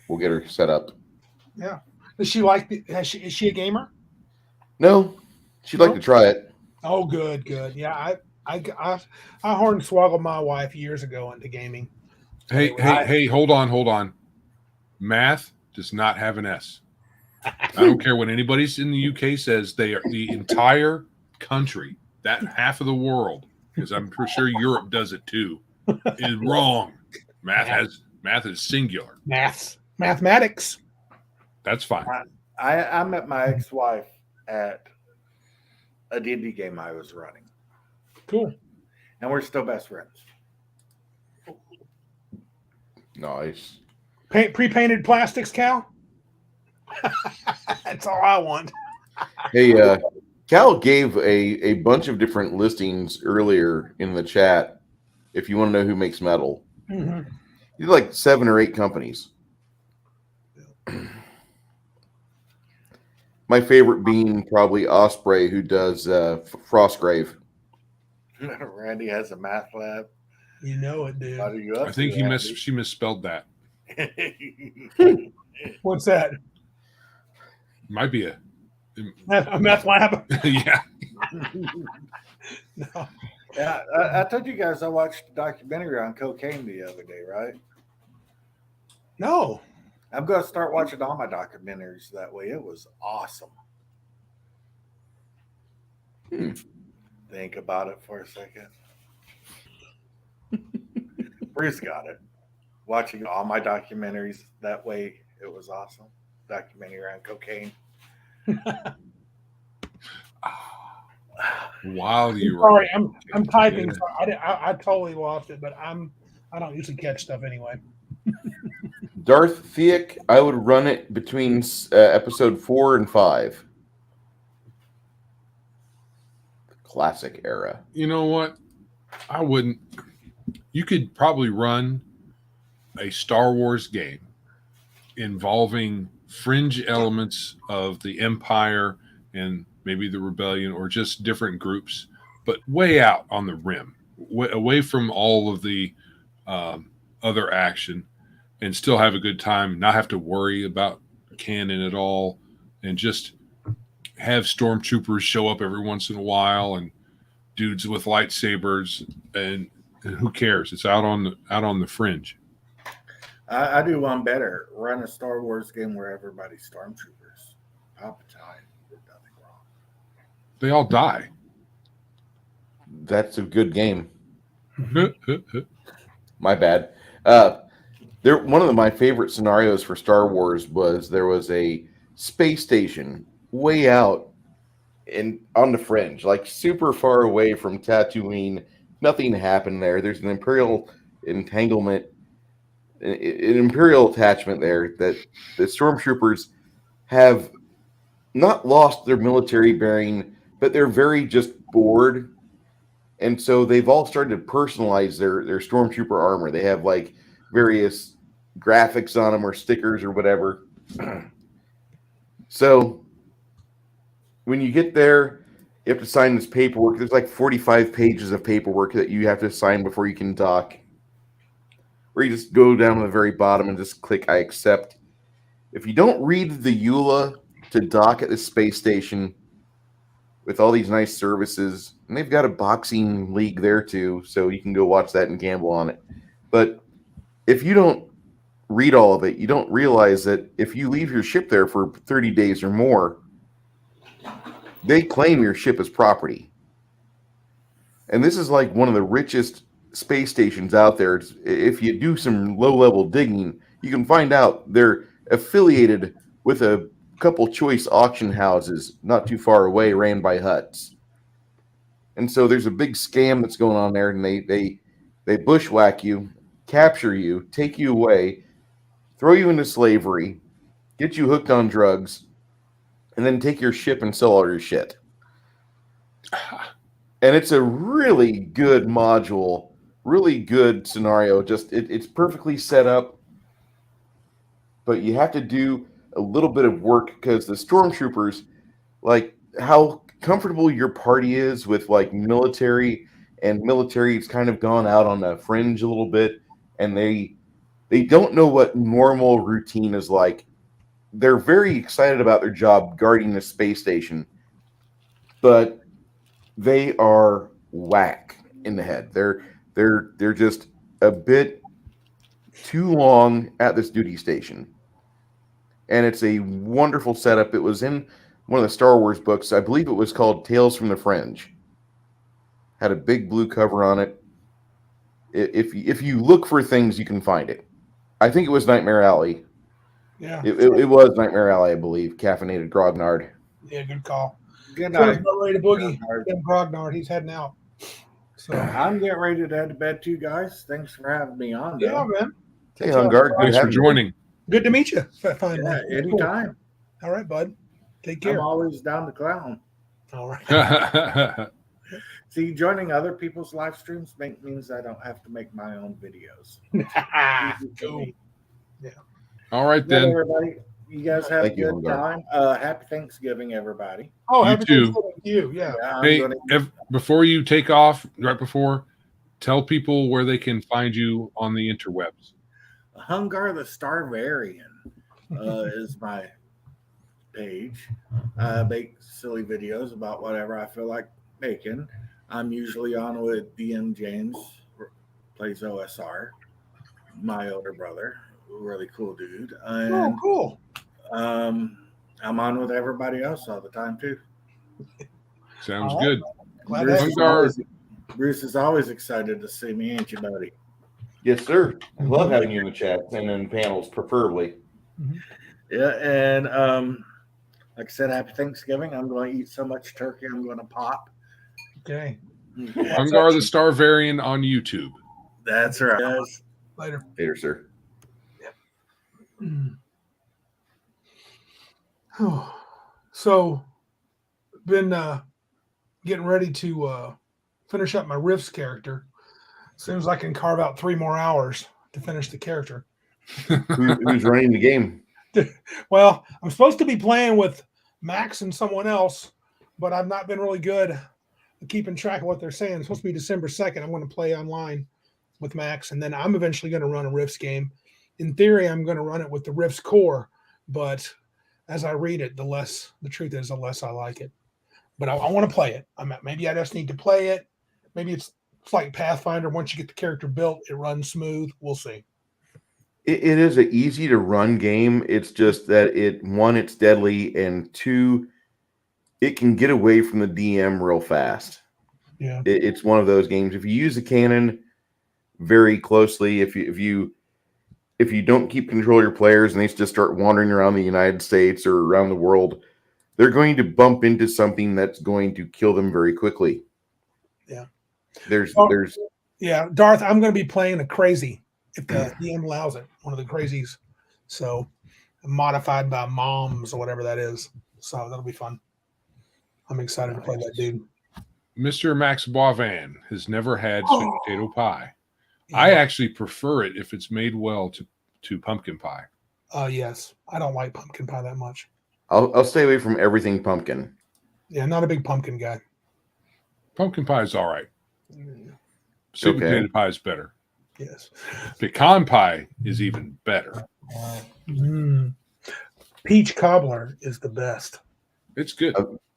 we'll get her set up. Yeah. Does she like? Is she a gamer? No, she'd like to try it. Oh, good. Yeah, I hornswoggled my wife years ago into gaming. Hey, hold on. Math does not have an S. I don't care what anybody's in the UK says. They are the entire country, that half of the world, because I'm pretty sure Europe does it too, is wrong. Math is singular. Mathematics. That's fine. I met my ex-wife at a D&D game I was running, Cool. and we're still best friends. Nice. Pre-painted plastics, Cal. That's all I want. Hey, Cal gave a bunch of different listings earlier in the chat. If you want to know who makes metal, Mm-hmm. he did like 7 or 8 companies. My favorite being probably Osprey, who does Frostgrave. Randy has a math lab. You know it, dude. What are you up I think to, she misspelled that. Randy? What's that? Might be a Meth lab? yeah. No. Yeah, I told you guys I watched a documentary on cocaine the other day, right? No. I'm going to start watching all my documentaries that way. It was awesome. Think about it for a second. Bruce got it. Watching all my documentaries that way, it was awesome. Documentary on cocaine. While you were Sorry, I'm typing. So I totally lost it, but I don't usually catch stuff anyway. Darth Theak, I would run it between episode 4 and 5. Classic era. You know what? I wouldn't. You could probably run a Star Wars game involving fringe elements of the Empire and maybe the Rebellion, or just different groups, but way out on the rim, away from all of the other action, and still have a good time, not have to worry about canon at all, and just have stormtroopers show up every once in a while and dudes with lightsabers, and who cares? It's out on the fringe. I do one better. Run a Star Wars game where everybody's stormtroopers. Palpatine did nothing wrong. They all die. That's a good game. My bad. One of my favorite scenarios for Star Wars was there was a space station way out on the fringe, like super far away from Tatooine. Nothing happened there. There's an Imperial entanglement, an Imperial attachment there that the stormtroopers have not lost their military bearing, but they're very just bored. And so they've all started to personalize their stormtrooper armor. They have like various graphics on them or stickers or whatever. So when you get there, you have to sign this paperwork. There's like 45 pages of paperwork that you have to sign before you can dock. Or you just go down to the very bottom and just click I accept. If you don't read the EULA to dock at the space station with all these nice services, and they've got a boxing league there too, so you can go watch that and gamble on it. But if you don't read all of it, you don't realize that if you leave your ship there for 30 days or more, they claim your ship as property. And this is like one of the richest space stations out there. If you do some low-level digging, you can find out they're affiliated with a couple choice auction houses not too far away, ran by Huts. And so there's a big scam that's going on there, and they bushwhack you, capture you, take you away, throw you into slavery, get you hooked on drugs, and then take your ship and sell all your shit. And it's a really good module, really good scenario. Just it's perfectly set up, but you have to do a little bit of work because the stormtroopers, like how comfortable your party is with like military, and military's kind of gone out on the fringe a little bit, and they don't know what normal routine is like. They're very excited about their job guarding the space station, but they are whack in the head. They're just a bit too long at this duty station. And it's a wonderful setup. It was in one of the Star Wars books. I believe it was called Tales from the Fringe. Had a big blue cover on it. If you look for things, you can find it. I think it was Nightmare Alley. Yeah. It was Nightmare Alley, I believe. Caffeinated Grognard. Yeah, good call. Good Joe's night. about ready to boogie. Tim Grognard, he's heading out. So I'm getting ready to head to bed too, guys. Thanks for having me on. yeah, though. man. Hey, Hungar. Thanks for joining. Good to meet you. Finally. Yeah, anytime. All right, bud. Take care. I'm always down to clown. All right. See, joining other people's live streams means I don't have to make my own videos. Cool. All right, Good, then. everybody. You guys have Thank a you, good Hungar. time. Happy Thanksgiving, everybody. Oh, You happy too. Thanksgiving to you. Yeah. Yeah, Hey, gonna- before you take off, right before, tell people where they can find you on the interwebs. Hungar the Starvarian is my page. I make silly videos about whatever I feel like making. I'm usually on with DM James, plays OSR, my older brother, really cool dude. Oh, And cool. I'm on with everybody else all the time too. Sounds All right. good. Glad Bruce to is, Hungar. always, Bruce is always excited to see me, ain't you, buddy? Yes, sir. I love having you in the chat and in panels, preferably. Yeah, and like I said, happy Thanksgiving. I'm going to eat so much turkey, I'm going to pop. Okay. Hungar the Starvarian on YouTube. That's right, guys. Later. Later, sir. So, been getting ready to finish up my Rifts character. Seems like I can carve out 3 more hours to finish the character. Who's running the game? Well, I'm supposed to be playing with Max and someone else, but I've not been really good at keeping track of what they're saying. It's supposed to be December 2nd. I'm going to play online with Max, and then I'm eventually going to run a Rifts game. In theory, I'm going to run it with the Rifts core, but as I read it, the truth is, the less I like it. But I want to play it. Maybe I just need to play it. Maybe it's like Pathfinder. Once you get the character built, it runs smooth. We'll see. It is an easy to run game. It's just that it's deadly, and 2, it can get away from the DM real fast. Yeah. It's one of those games. If you use the cannon very closely, if you don't keep control of your players and they just start wandering around the United States or around the world, they're going to bump into something that's going to kill them very quickly. Yeah. There's Yeah, Darth, I'm going to be playing a crazy if the DM allows it, one of the crazies. So modified by moms or whatever that is. So that'll be fun. I'm excited to play that dude. Mr. Max Boivan has never had sweet potato pie. I actually prefer it if it's made well to pumpkin pie. Yes. I don't like pumpkin pie that much. I'll stay away from everything pumpkin. Yeah, not a big pumpkin guy. Pumpkin pie is all right. Sweet Okay. potato pie is better. Yes. Pecan pie is even better. Peach cobbler is the best. It's good.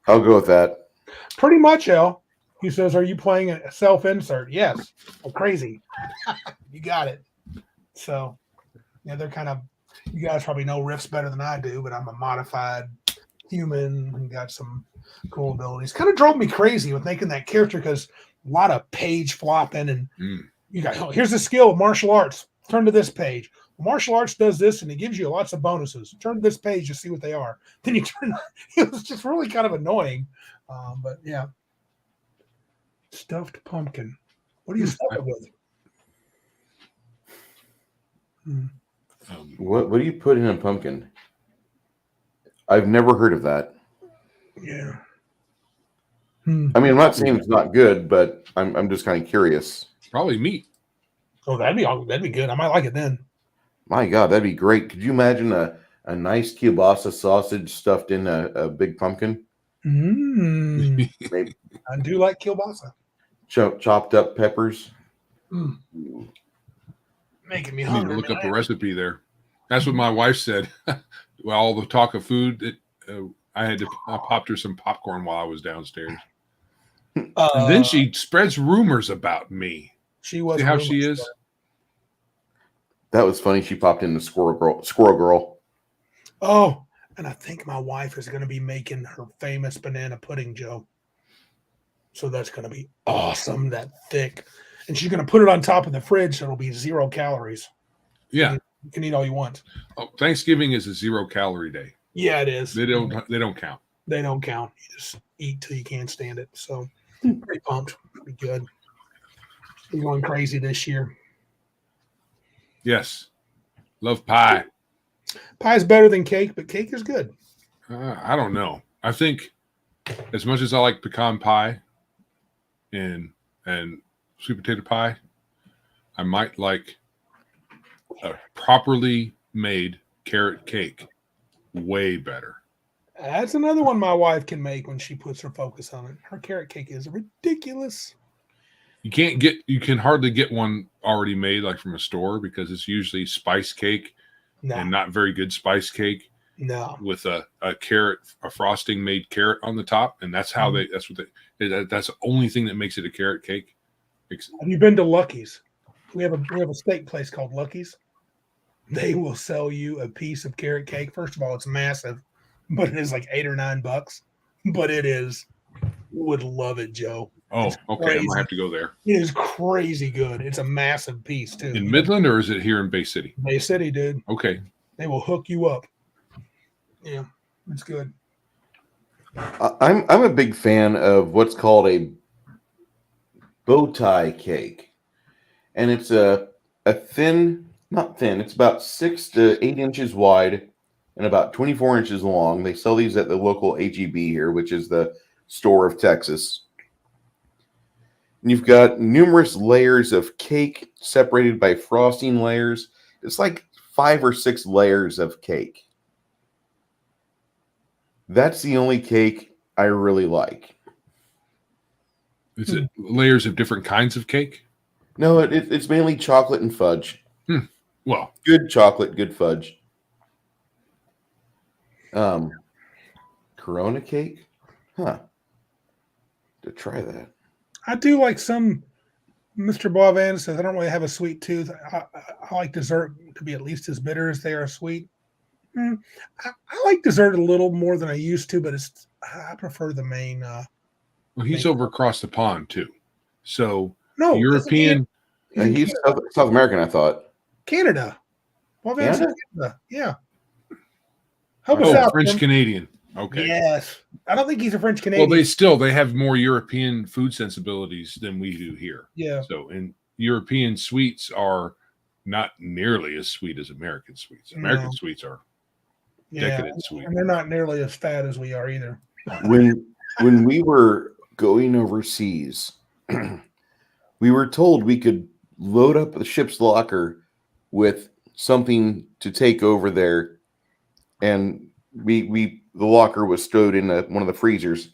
I'll go with that. Pretty much, El. He says, "Are you playing a self-insert?" Yes. I'm crazy. You got it. So yeah, they're kind of. You guys probably know riffs better than I do, but I'm a modified human and got some cool abilities. Kind of drove me crazy with making that character because a lot of page flopping and you got, oh, here's the skill of martial arts. Turn to this page. Martial arts does this and it gives you lots of bonuses. Turn to this page to see what they are. Then you turn. It was just really kind of annoying, but yeah. Stuffed pumpkin. What do you stuff it with? What do you put in a pumpkin? I've never heard of that. Yeah. I mean, I'm not saying it's not good, but I'm just kind of curious. Probably meat. Oh, that'd be good. I might like it then. My God, that'd be great. Could you imagine a nice kielbasa sausage stuffed in a big pumpkin? Maybe. Maybe I do like kielbasa. chopped up peppers. Making me I need to hungry. look up a recipe there. That's what my wife said. Well, all the talk of food, I popped her some popcorn while I was downstairs. And then she spreads rumors about me. She was. See how she is? That was funny. She popped in the Squirrel Girl. Oh, and I think my wife is going to be making her famous banana pudding, Joe. So that's going to be awesome. That thick, and she's going to put it on top of the fridge, so it'll be 0 calories. Yeah, you can eat all you want. Oh, Thanksgiving is a 0-calorie day. Yeah, it is. They don't count. They don't count. You just eat till you can't stand it. So pretty pumped. Be good. We're going crazy this year. Yes, love pie. Pie's better than cake, but cake is good. I don't know. I think as much as I like pecan pie and sweet potato pie, I might like a properly made carrot cake way better. That's another one my wife can make when she puts her focus on it. Her carrot cake is ridiculous. You can hardly get one already made like from a store because it's usually spice cake and not very good spice cake. No, with a carrot, a frosting made carrot on the top, and that's how that's the only thing that makes it a carrot cake. Have you been to Lucky's? We have a steak place called Lucky's. They will sell you a piece of carrot cake. First of all, it's massive, but it is like $8 or $9. But it is. Would love it, Joe. Oh, okay. I might have to go there. It is crazy good. It's a massive piece too. In Midland, or is it here in Bay City? Bay City, dude. Okay. They will hook you up. Yeah, it's good. I'm a big fan of what's called a bow tie cake, and it's a thin, not thin. It's about 6 to 8 inches wide and about 24 inches long. They sell these at the local HEB here, which is the store of Texas. And you've got numerous layers of cake separated by frosting layers. It's like 5 or 6 layers of cake. That's the only cake I really like. Is it layers of different kinds of cake? No, it's mainly chocolate and fudge. Well, Good chocolate, good fudge. Corona cake? Huh. To try that. I do like some. Mr. Boivin says I don't really have a sweet tooth. I like dessert to be at least as bitter as they are sweet. I like dessert a little more than I used to, but I prefer the main. well, he's over across the pond too, so No, European. He's South American, I thought. Canada. Boivin's Canada? Canada. Yeah. Help us out, French Tim. Canadian. Okay. Yes, I don't think he's a French Canadian. Well, they have more European food sensibilities than we do here. Yeah. So, and European sweets are not nearly as sweet as American sweets. American sweets are decadent sweet. And they're not nearly as fat as we are either. When we were going overseas, we were told we could load up the ship's locker with something to take over there, and the locker was stowed in one of the freezers.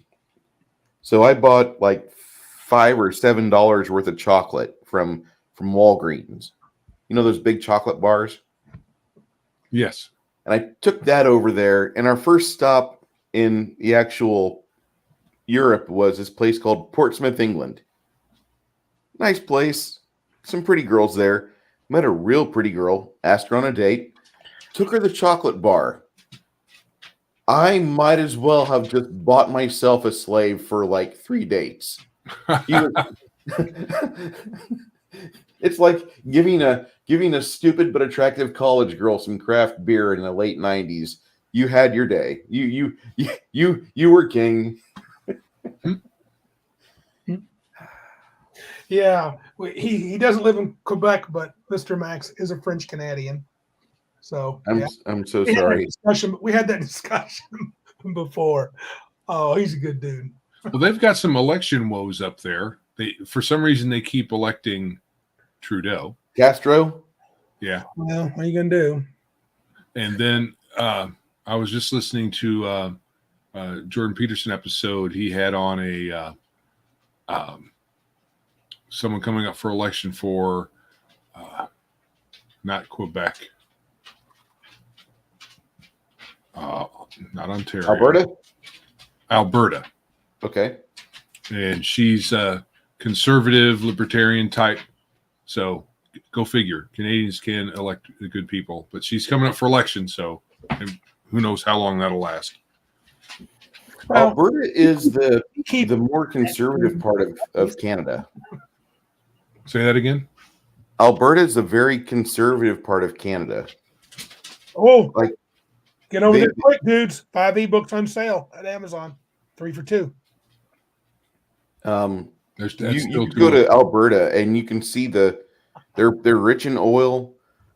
So I bought like $5 or $7 worth of chocolate from Walgreens. You know those big chocolate bars? Yes. And I took that over there, and our first stop in the actual Europe was this place called Portsmouth, England. Nice place. Some pretty girls there. met a real pretty girl, asked her on a date, took her to the chocolate bar. I might as well have just bought myself a slave for like 3 dates. It's like giving a stupid but attractive college girl some craft beer in the late 90s. You had your day. You were king. Yeah, he doesn't live in Quebec, but Mr. Max is a French Canadian. So I'm so we had that sorry. discussion. We had that discussion before. Oh, he's a good dude. Well, they've got some election woes up there. For some reason, they keep electing Trudeau. Castro? Yeah. Well, what are you gonna do? And then I was just listening to Jordan Peterson episode. He had on a someone coming up for election for not Quebec, not Ontario, Alberta. Okay. And she's a conservative, libertarian type. So go figure. Canadians can elect the good people, but she's coming up for election. So who knows how long that'll last. Well, Alberta is the more conservative part of Canada. Say that again. Alberta is a very conservative part of Canada. Oh, Like, get over there quick, dudes. 5 ebooks on sale at Amazon. 3 for $2. You go to Alberta and you can see they're rich in oil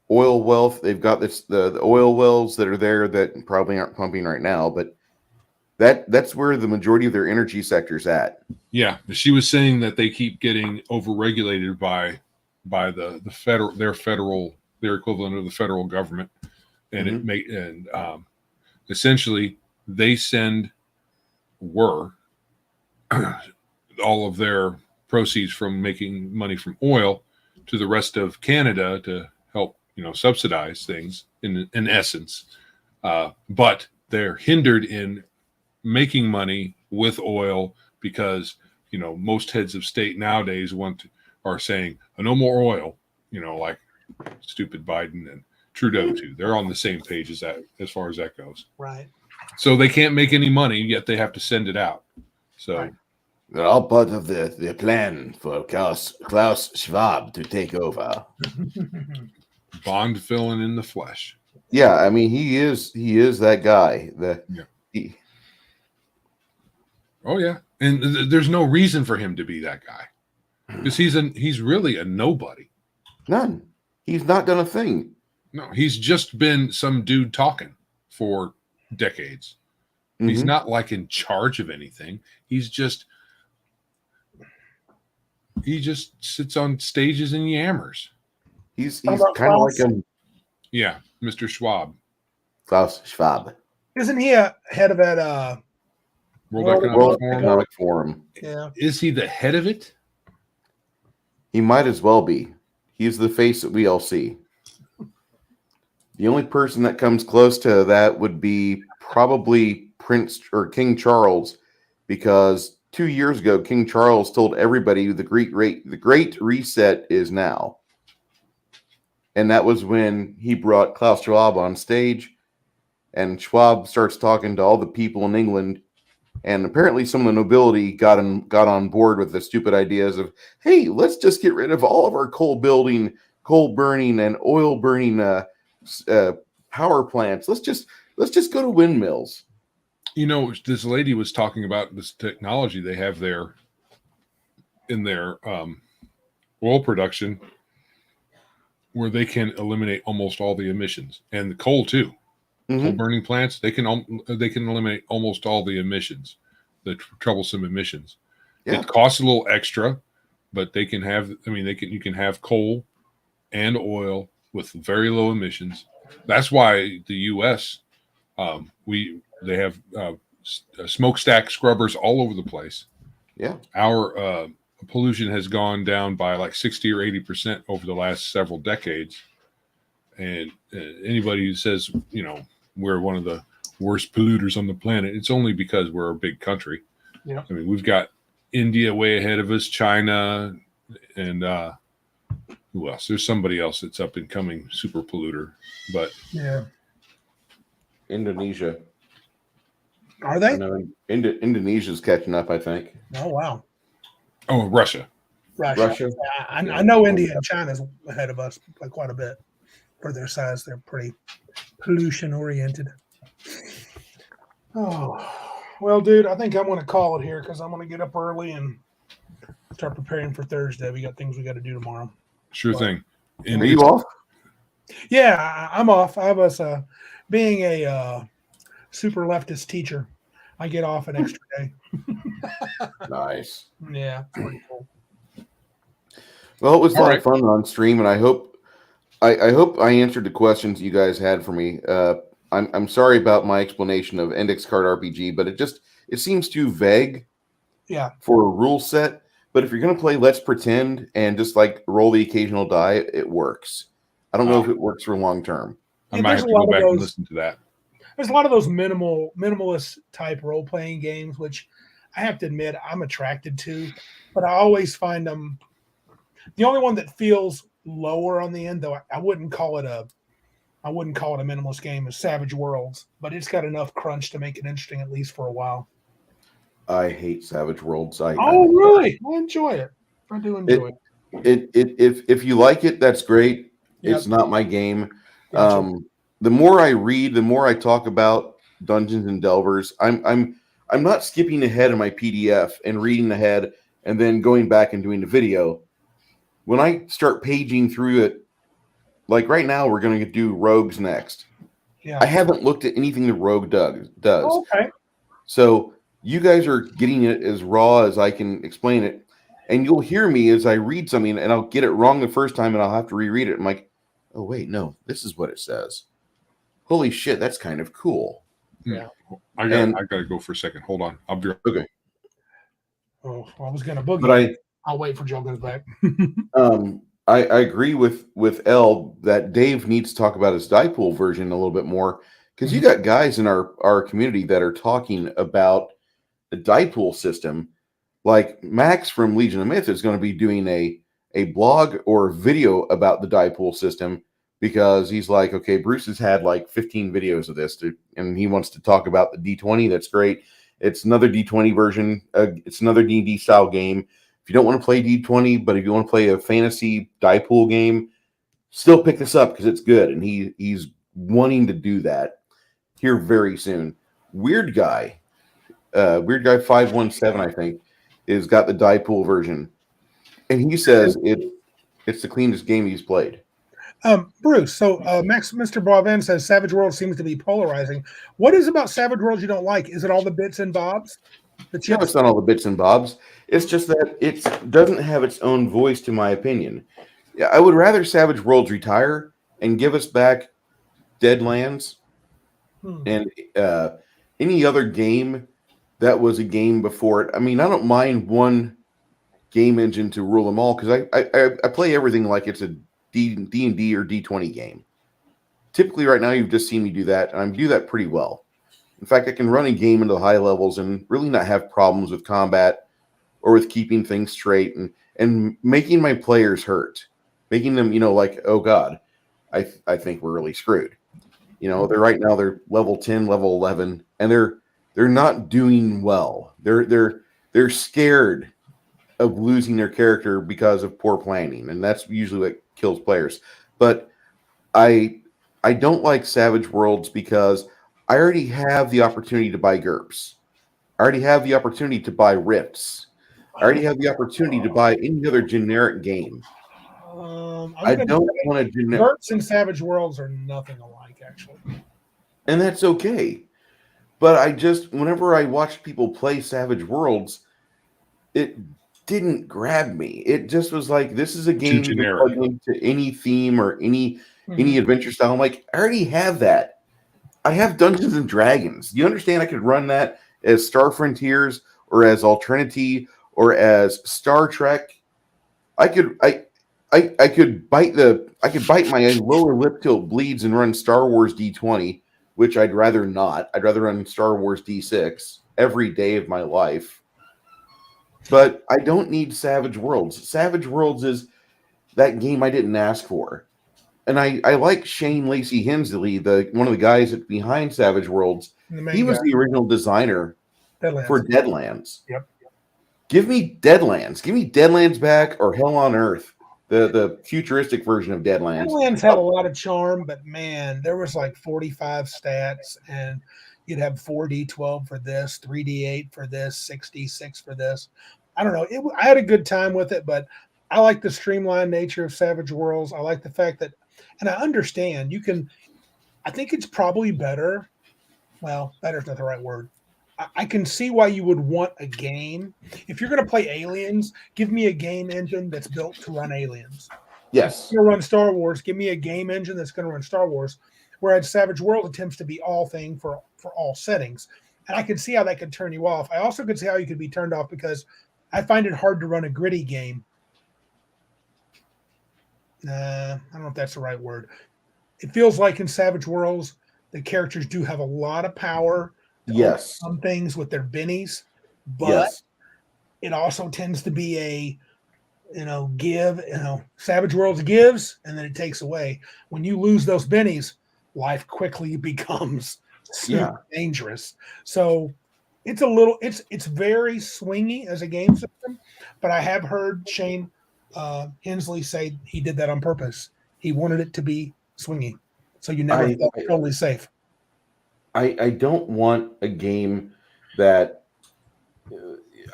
wealth. They've got the oil wells that are there that probably aren't pumping right now, but that's where the majority of their energy sector's at. Yeah, she was saying that they keep getting overregulated by the federal their equivalent of the federal government, and essentially they were all of their proceeds from making money from oil to the rest of Canada to help subsidize things in essence, but they're hindered in making money with oil because most heads of state nowadays are saying no more oil, like stupid Biden and Trudeau too. They're on the same page as far as that goes. Right. So they can't make any money, yet they have to send it out. So right. They're all part of the plan for Klaus Schwab to take over. Bond villain in the flesh. Yeah, I mean he is that guy. Oh yeah, and there's no reason for him to be that guy because he's really a nobody. None. He's not done a thing. No, he's just been some dude talking for decades. Mm-hmm. He's not like in charge of anything. He just sits on stages and yammers. He's kind of like Mr. Schwab. Klaus Schwab. Isn't he a head of that World Economic Forum? Yeah. Is he the head of it? He might as well be. He's the face that we all see. The only person that comes close to that would be probably Prince or King Charles, because 2 years ago, King Charles told everybody the Great Reset is now. And that was when he brought Klaus Schwab on stage, and Schwab starts talking to all the people in England. And apparently some of the nobility got on board with the stupid ideas of, hey, let's just get rid of all of our coal burning and oil burning power plants. Let's just go to windmills. This lady was talking about this technology they have there in their oil production where they can eliminate almost all the emissions, and the coal too. Coal burning plants, they can eliminate almost all the emissions, the troublesome emissions. Yeah. It costs a little extra, but they can have. You can have coal and oil with very low emissions. That's why the U.S. They have smokestack scrubbers all over the place. Yeah, our pollution has gone down by like 60 or 80% over the last several decades, and anybody who says we're one of the worst polluters on the planet, it's only because we're a big country. Yeah. We've got India way ahead of us, China, and Who else? There's somebody else that's up and coming super polluter, but Yeah. Indonesia. Are I they? know Indonesia's catching up, I think. Oh wow. Russia. Russia. I know India and China's ahead of us by quite a bit for their size. They're pretty pollution oriented. Oh, well, dude, I think I'm going to call it here because I'm going to get up early and start preparing for Thursday. We got things we got to do tomorrow. Sure thing. And are you off? Yeah, I'm off. I was being a super leftist teacher. I get off an extra day. Nice. Yeah, it's pretty cool. Well, it was a All lot right. of fun on stream, and I hope I answered the questions you guys had for me. I'm sorry about my explanation of Index Card RPG, but it seems too vague. Yeah. For a rule set. But if you're going to play Let's Pretend and just like roll the occasional die, it works. I don't know if it works for long term. I might have to go back and listen to that. There's a lot of those minimalist type role playing games, which I have to admit I'm attracted to, but I always find them. The only one that feels lower on the end, though, I wouldn't call it a minimalist game, is Savage Worlds, but it's got enough crunch to make it interesting at least for a while. I hate Savage Worlds. Really? I enjoy it. I do enjoy it. If you like it, that's great. Yep. It's not my game. Gotcha. The more I read, the more I talk about Dungeons and Delvers. I'm not skipping ahead in my PDF and reading ahead and then going back and doing the video. When I start paging through it, like right now, we're going to do Rogues next. Yeah. I haven't looked at anything the Rogue does. Oh, okay. So you guys are getting it as raw as I can explain it. And you'll hear me as I read something and I'll get it wrong the first time and I'll have to reread it. I'm like, oh, wait, no, this is what it says. Holy shit, that's kind of cool. Yeah. I got to go for a second. Hold on. I'll be right okay. Oh, I was going to boogie. But I'll wait for Joe goes back. I agree with Elle that Dave needs to talk about his Diepool version a little bit more because you got guys in our community that are talking about the Diepool system. Like Max from Legion of Myth is going to be doing a blog or video about the Diepool system because he's like, okay, Bruce has had like 15 videos of this and he wants to talk about the D20. That's great. It's another D20 version. It's another D&D style game. If you don't want to play D20, but if you want to play a fantasy Diepool game, still pick this up because it's good. And he's wanting to do that here very soon. Weird Guy 517, I think, is got the Diepool version. And he says it's the cleanest game he's played. Bruce, so Mr. Boivin says Savage World seems to be polarizing. What is about Savage World you don't like? Is it all the bits and bobs? No, it's not all the bits and bobs. It's just that it doesn't have its own voice, to my opinion. Yeah, I would rather Savage Worlds retire and give us back Deadlands and any other game that was a game before it. I mean, I don't mind one game engine to rule them all because I play everything like it's a D&D or D20 game. Typically, right now, you've just seen me do that, and I do that pretty well. In fact, I can run a game into the high levels and really not have problems with combat or with keeping things straight and making my players hurt, making them, like, oh God, I think we're really screwed. They're level 10, level 11, and they're not doing well. They're scared of losing their character because of poor planning, and that's usually what kills players. But I don't like Savage Worlds because I already have the opportunity to buy GURPS. I already have the opportunity to buy Rifts. I already have the opportunity to buy any other generic game. I don't want to generic. GURPS and Savage Worlds are nothing alike, actually. And that's okay. But whenever I watched people play Savage Worlds, it didn't grab me. It just was like, this is a game you can plug into any theme or any adventure style. I'm like, I already have that. I have Dungeons and Dragons. You understand I could run that as Star Frontiers or as Alternity or as Star Trek. I could bite my lower lip till it bleeds and run Star Wars D20, which I'd rather not. I'd rather run Star Wars D6 every day of my life. But I don't need Savage Worlds. Savage Worlds is that game I didn't ask for. And I like Shane Lacey Hensley, one of the guys behind Savage Worlds. The main He was guy. the original designer Deadlands. for Deadlands. Yep. Give me Deadlands. Give me Deadlands back or Hell on Earth, the futuristic version of Deadlands. Deadlands had a lot of charm, but man, there was like 45 stats, and you'd have 4D12 for this, 3D8 for this, 6D6 for this. I don't know. I had a good time with it, but I like the streamlined nature of Savage Worlds. I like the fact that, and I understand you can. I think it's probably better. Well, better is not the right word. I can see why you would want a game. If you're going to play Aliens, give me a game engine that's built to run Aliens. Yes. If you're going to run Star Wars, give me a game engine that's going to run Star Wars. Whereas Savage World attempts to be all thing for all settings. And I could see how that could turn you off. I also could see how you could be turned off because I find it hard to run a gritty game. I don't know if that's the right word. It feels like in Savage Worlds, the characters do have a lot of power. Yes. Some things with their bennies, but Yes. it also tends to be a give. Savage Worlds gives and then it takes away. When you lose those bennies, life quickly becomes super dangerous. So it's it's very swingy as a game system, but I have heard Shane Hensley say he did that on purpose. He wanted it to be swingy, so you never felt totally safe. I don't want a game that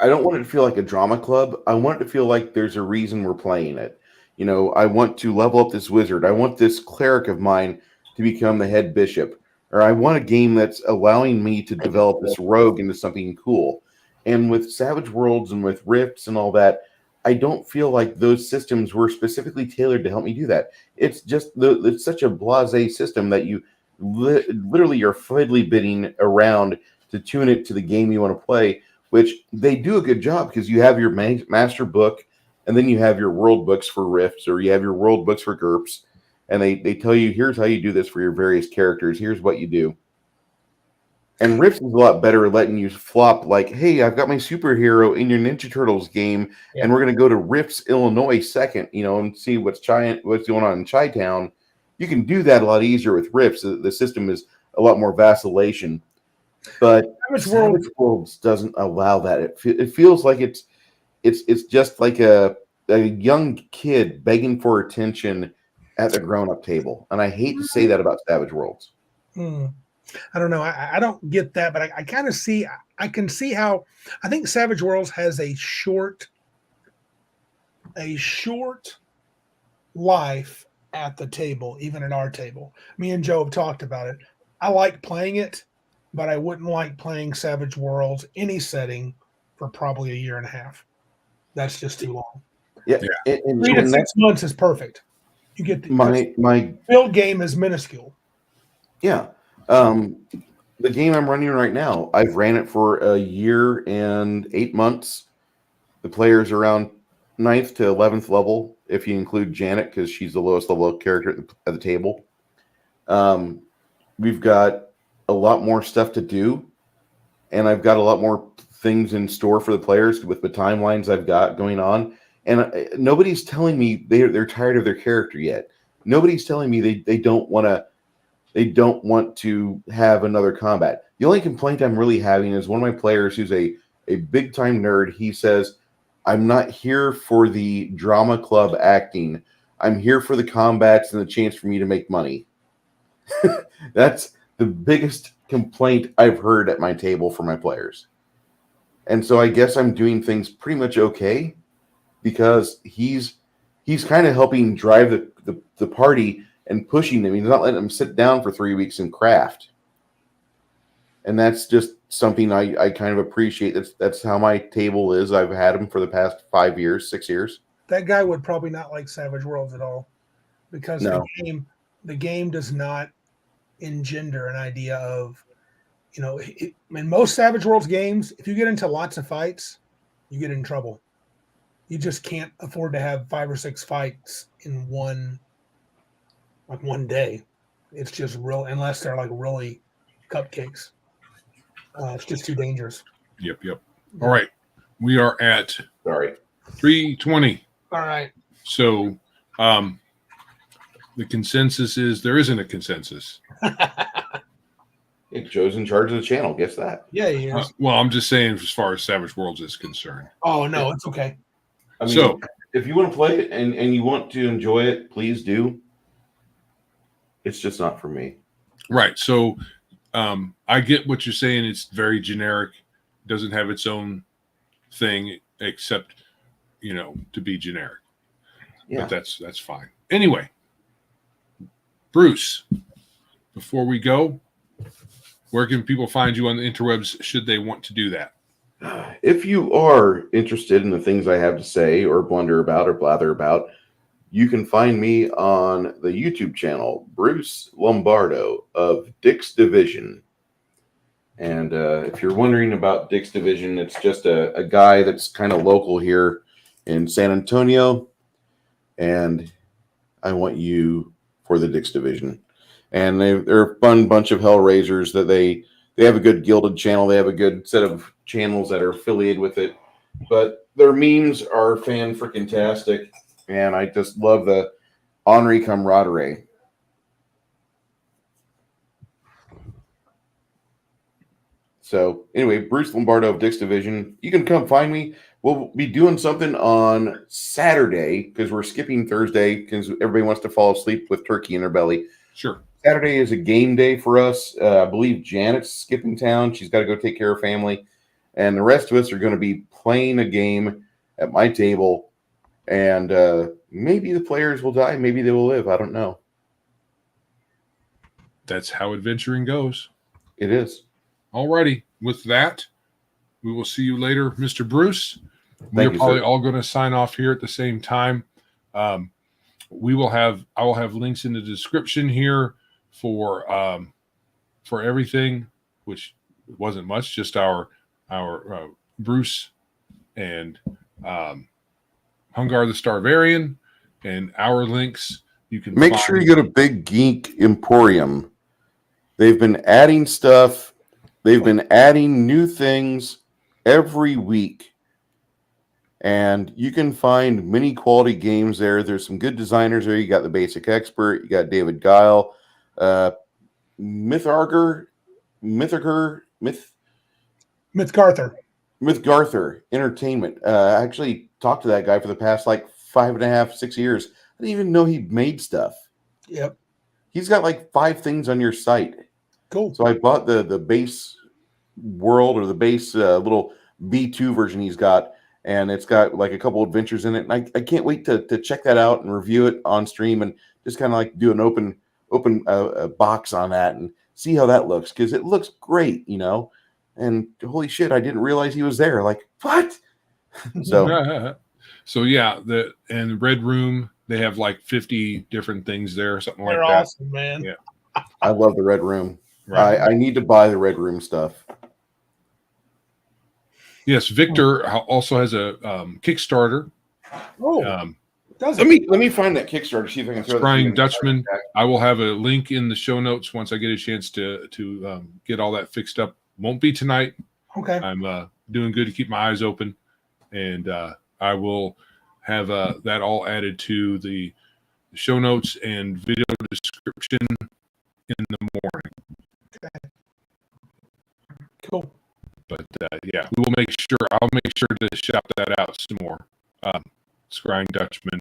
I don't want it to feel like a drama club. I want it to feel like there's a reason we're playing it. I want to level up this wizard. I want this cleric of mine to become the head bishop. Or I want a game that's allowing me to develop this rogue into something cool. And with Savage Worlds and with Rifts and all that, I don't feel like those systems were specifically tailored to help me do that. It's just it's such a blasé system that you literally are fiddly bidding around to tune it to the game you want to play, which they do a good job because you have your master book and then you have your world books for Rifts or you have your world books for GURPS, and they tell you, here's how you do this for your various characters. Here's what you do. And Rifts is a lot better at letting you flop like, hey, I've got my superhero in your Ninja Turtles game, and we're going to go to Rifts, Illinois second, and see what's going on in Chi-Town. You can do that a lot easier with Rifts. The system is a lot more vacillation. But Savage Worlds doesn't allow that. It feels like it's just like a young kid begging for attention at the grown-up table. And I hate to say that about Savage Worlds. I don't know. I don't get that, but I kind of see. I can see how. I think Savage Worlds has a short life at the table, even at our table. Me and Joe have talked about it. I like playing it, but I wouldn't like playing Savage Worlds any setting for probably a year and a half. That's just too long. Yeah. 3 to 6 months is perfect. You get my build game is minuscule. Yeah. The game I'm running right now, I've ran it for a year and 8 months. The player's around 9th to 11th level, if you include Janet, because she's the lowest level character at the table. We've got a lot more stuff to do, and I've got a lot more things in store for the players with the timelines I've got going on. And nobody's telling me they're tired of their character yet. Nobody's telling me they don't want to have another combat. The only complaint I'm really having is one of my players who's a big time nerd. He says, I'm not here for the drama club acting. I'm here for the combats and the chance for me to make money. That's the biggest complaint I've heard at my table from my players. And so I guess I'm doing things pretty much okay because he's kind of helping drive the party and pushing them. He's not letting them sit down for 3 weeks and craft. And that's just something I kind of appreciate. That's how my table is. I've had him for the past 5 years, 6 years. That guy would probably not like Savage Worlds at all because the game does not engender an idea of, in most Savage Worlds games, if you get into lots of fights, you get in trouble. You just can't afford to have 5 or 6 fights in one day. It's just real, unless they're like really cupcakes. It's just too dangerous. Yep. All right. We are at 3:20. All right. So The consensus is there isn't a consensus. Hey, Joe's in charge of the channel. Guess that. Yeah, he is. Well, I'm just saying as far as Savage Worlds is concerned. Oh no, it's okay. I mean, So if you want to play it and you want to enjoy it, please do. It's just not for me. right. So I get what you're saying. It's very generic. Doesn't have its own thing except, to be generic. Yeah. But that's fine. Anyway, Bruce, before we go, where can people find you on the interwebs should they want to do that? If you are interested in the things I have to say or blunder about or blather about, you can find me on the YouTube channel, Bruce Lombardo of Dick's Division. And if you're wondering about Dick's Division, it's just a guy that's kind of local here in San Antonio. And I want you for the Dick's Division. And they're a fun bunch of Hellraisers that they have a good gilded channel. They have a good set of channels that are affiliated with it. But their memes are fan-freaking-tastic. And I just love the Henri camaraderie. So anyway, Bruce Lombardo of Dick's Division. You can come find me. We'll be doing something on Saturday because we're skipping Thursday because everybody wants to fall asleep with turkey in their belly. Sure. Saturday is a game day for us. I believe Janet's skipping town. She's got to go take care of family. And the rest of us are going to be playing a game at my table. And maybe the players will die. Maybe they will live. I don't know. That's how adventuring goes. It is. All righty. With that, we will see you later, Mr. Bruce. We're you, probably sir. all going to sign off here at the same time. I will have links in the description here for everything, which wasn't much, just our Bruce and Hungar the Starvarian and our links. You can Make sure you go to Big Geek Emporium. They've been adding stuff. They've been adding new things every week. And you can find many quality games there. There's some good designers there. You got the Basic Expert. You got David Guile. Mythgarther Entertainment. I actually talked to that guy for the past 5.5, 6 years. I didn't even know he made stuff. Yep. He's got 5 things on your site. Cool. So I bought the base world or the base little B2 version he's got, and it's got a couple adventures in it. And I can't wait to check that out and review it on stream and just kind of do an open box on that and see how that looks, because it looks great, And holy shit, I didn't realize he was there. What? So yeah, the Red Room, they have 50 different things there, something They're like that. awesome, man. Yeah. I love the Red Room. Right. I need to buy the Red Room stuff. Yes, Victor also has a Kickstarter. Oh, does Let it? me find that Kickstarter. See if I can throw Scrying that. Dutchman. I will have a link in the show notes once I get a chance to get all that fixed up. Won't be tonight. Okay. I'm doing good to keep my eyes open, and I will have that all added to the show notes and video description in the morning. Okay. Cool. But yeah, we will make sure. I'll make sure to shout that out some more. Scrying Dutchman.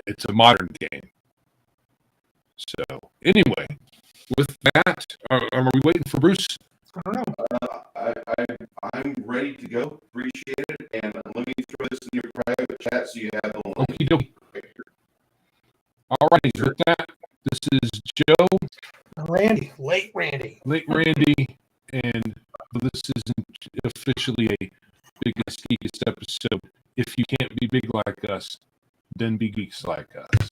It's a modern game. So anyway, with that, are we waiting for Bruce? I don't know. I'm ready to go. Appreciate it. And let me throw this in your private chat so you have the link. Okie dokie. All right, with that, this is Joe, Randy, late Randy, and this isn't officially a biggest geekest episode. If you can't be big like us, then be geeks like us.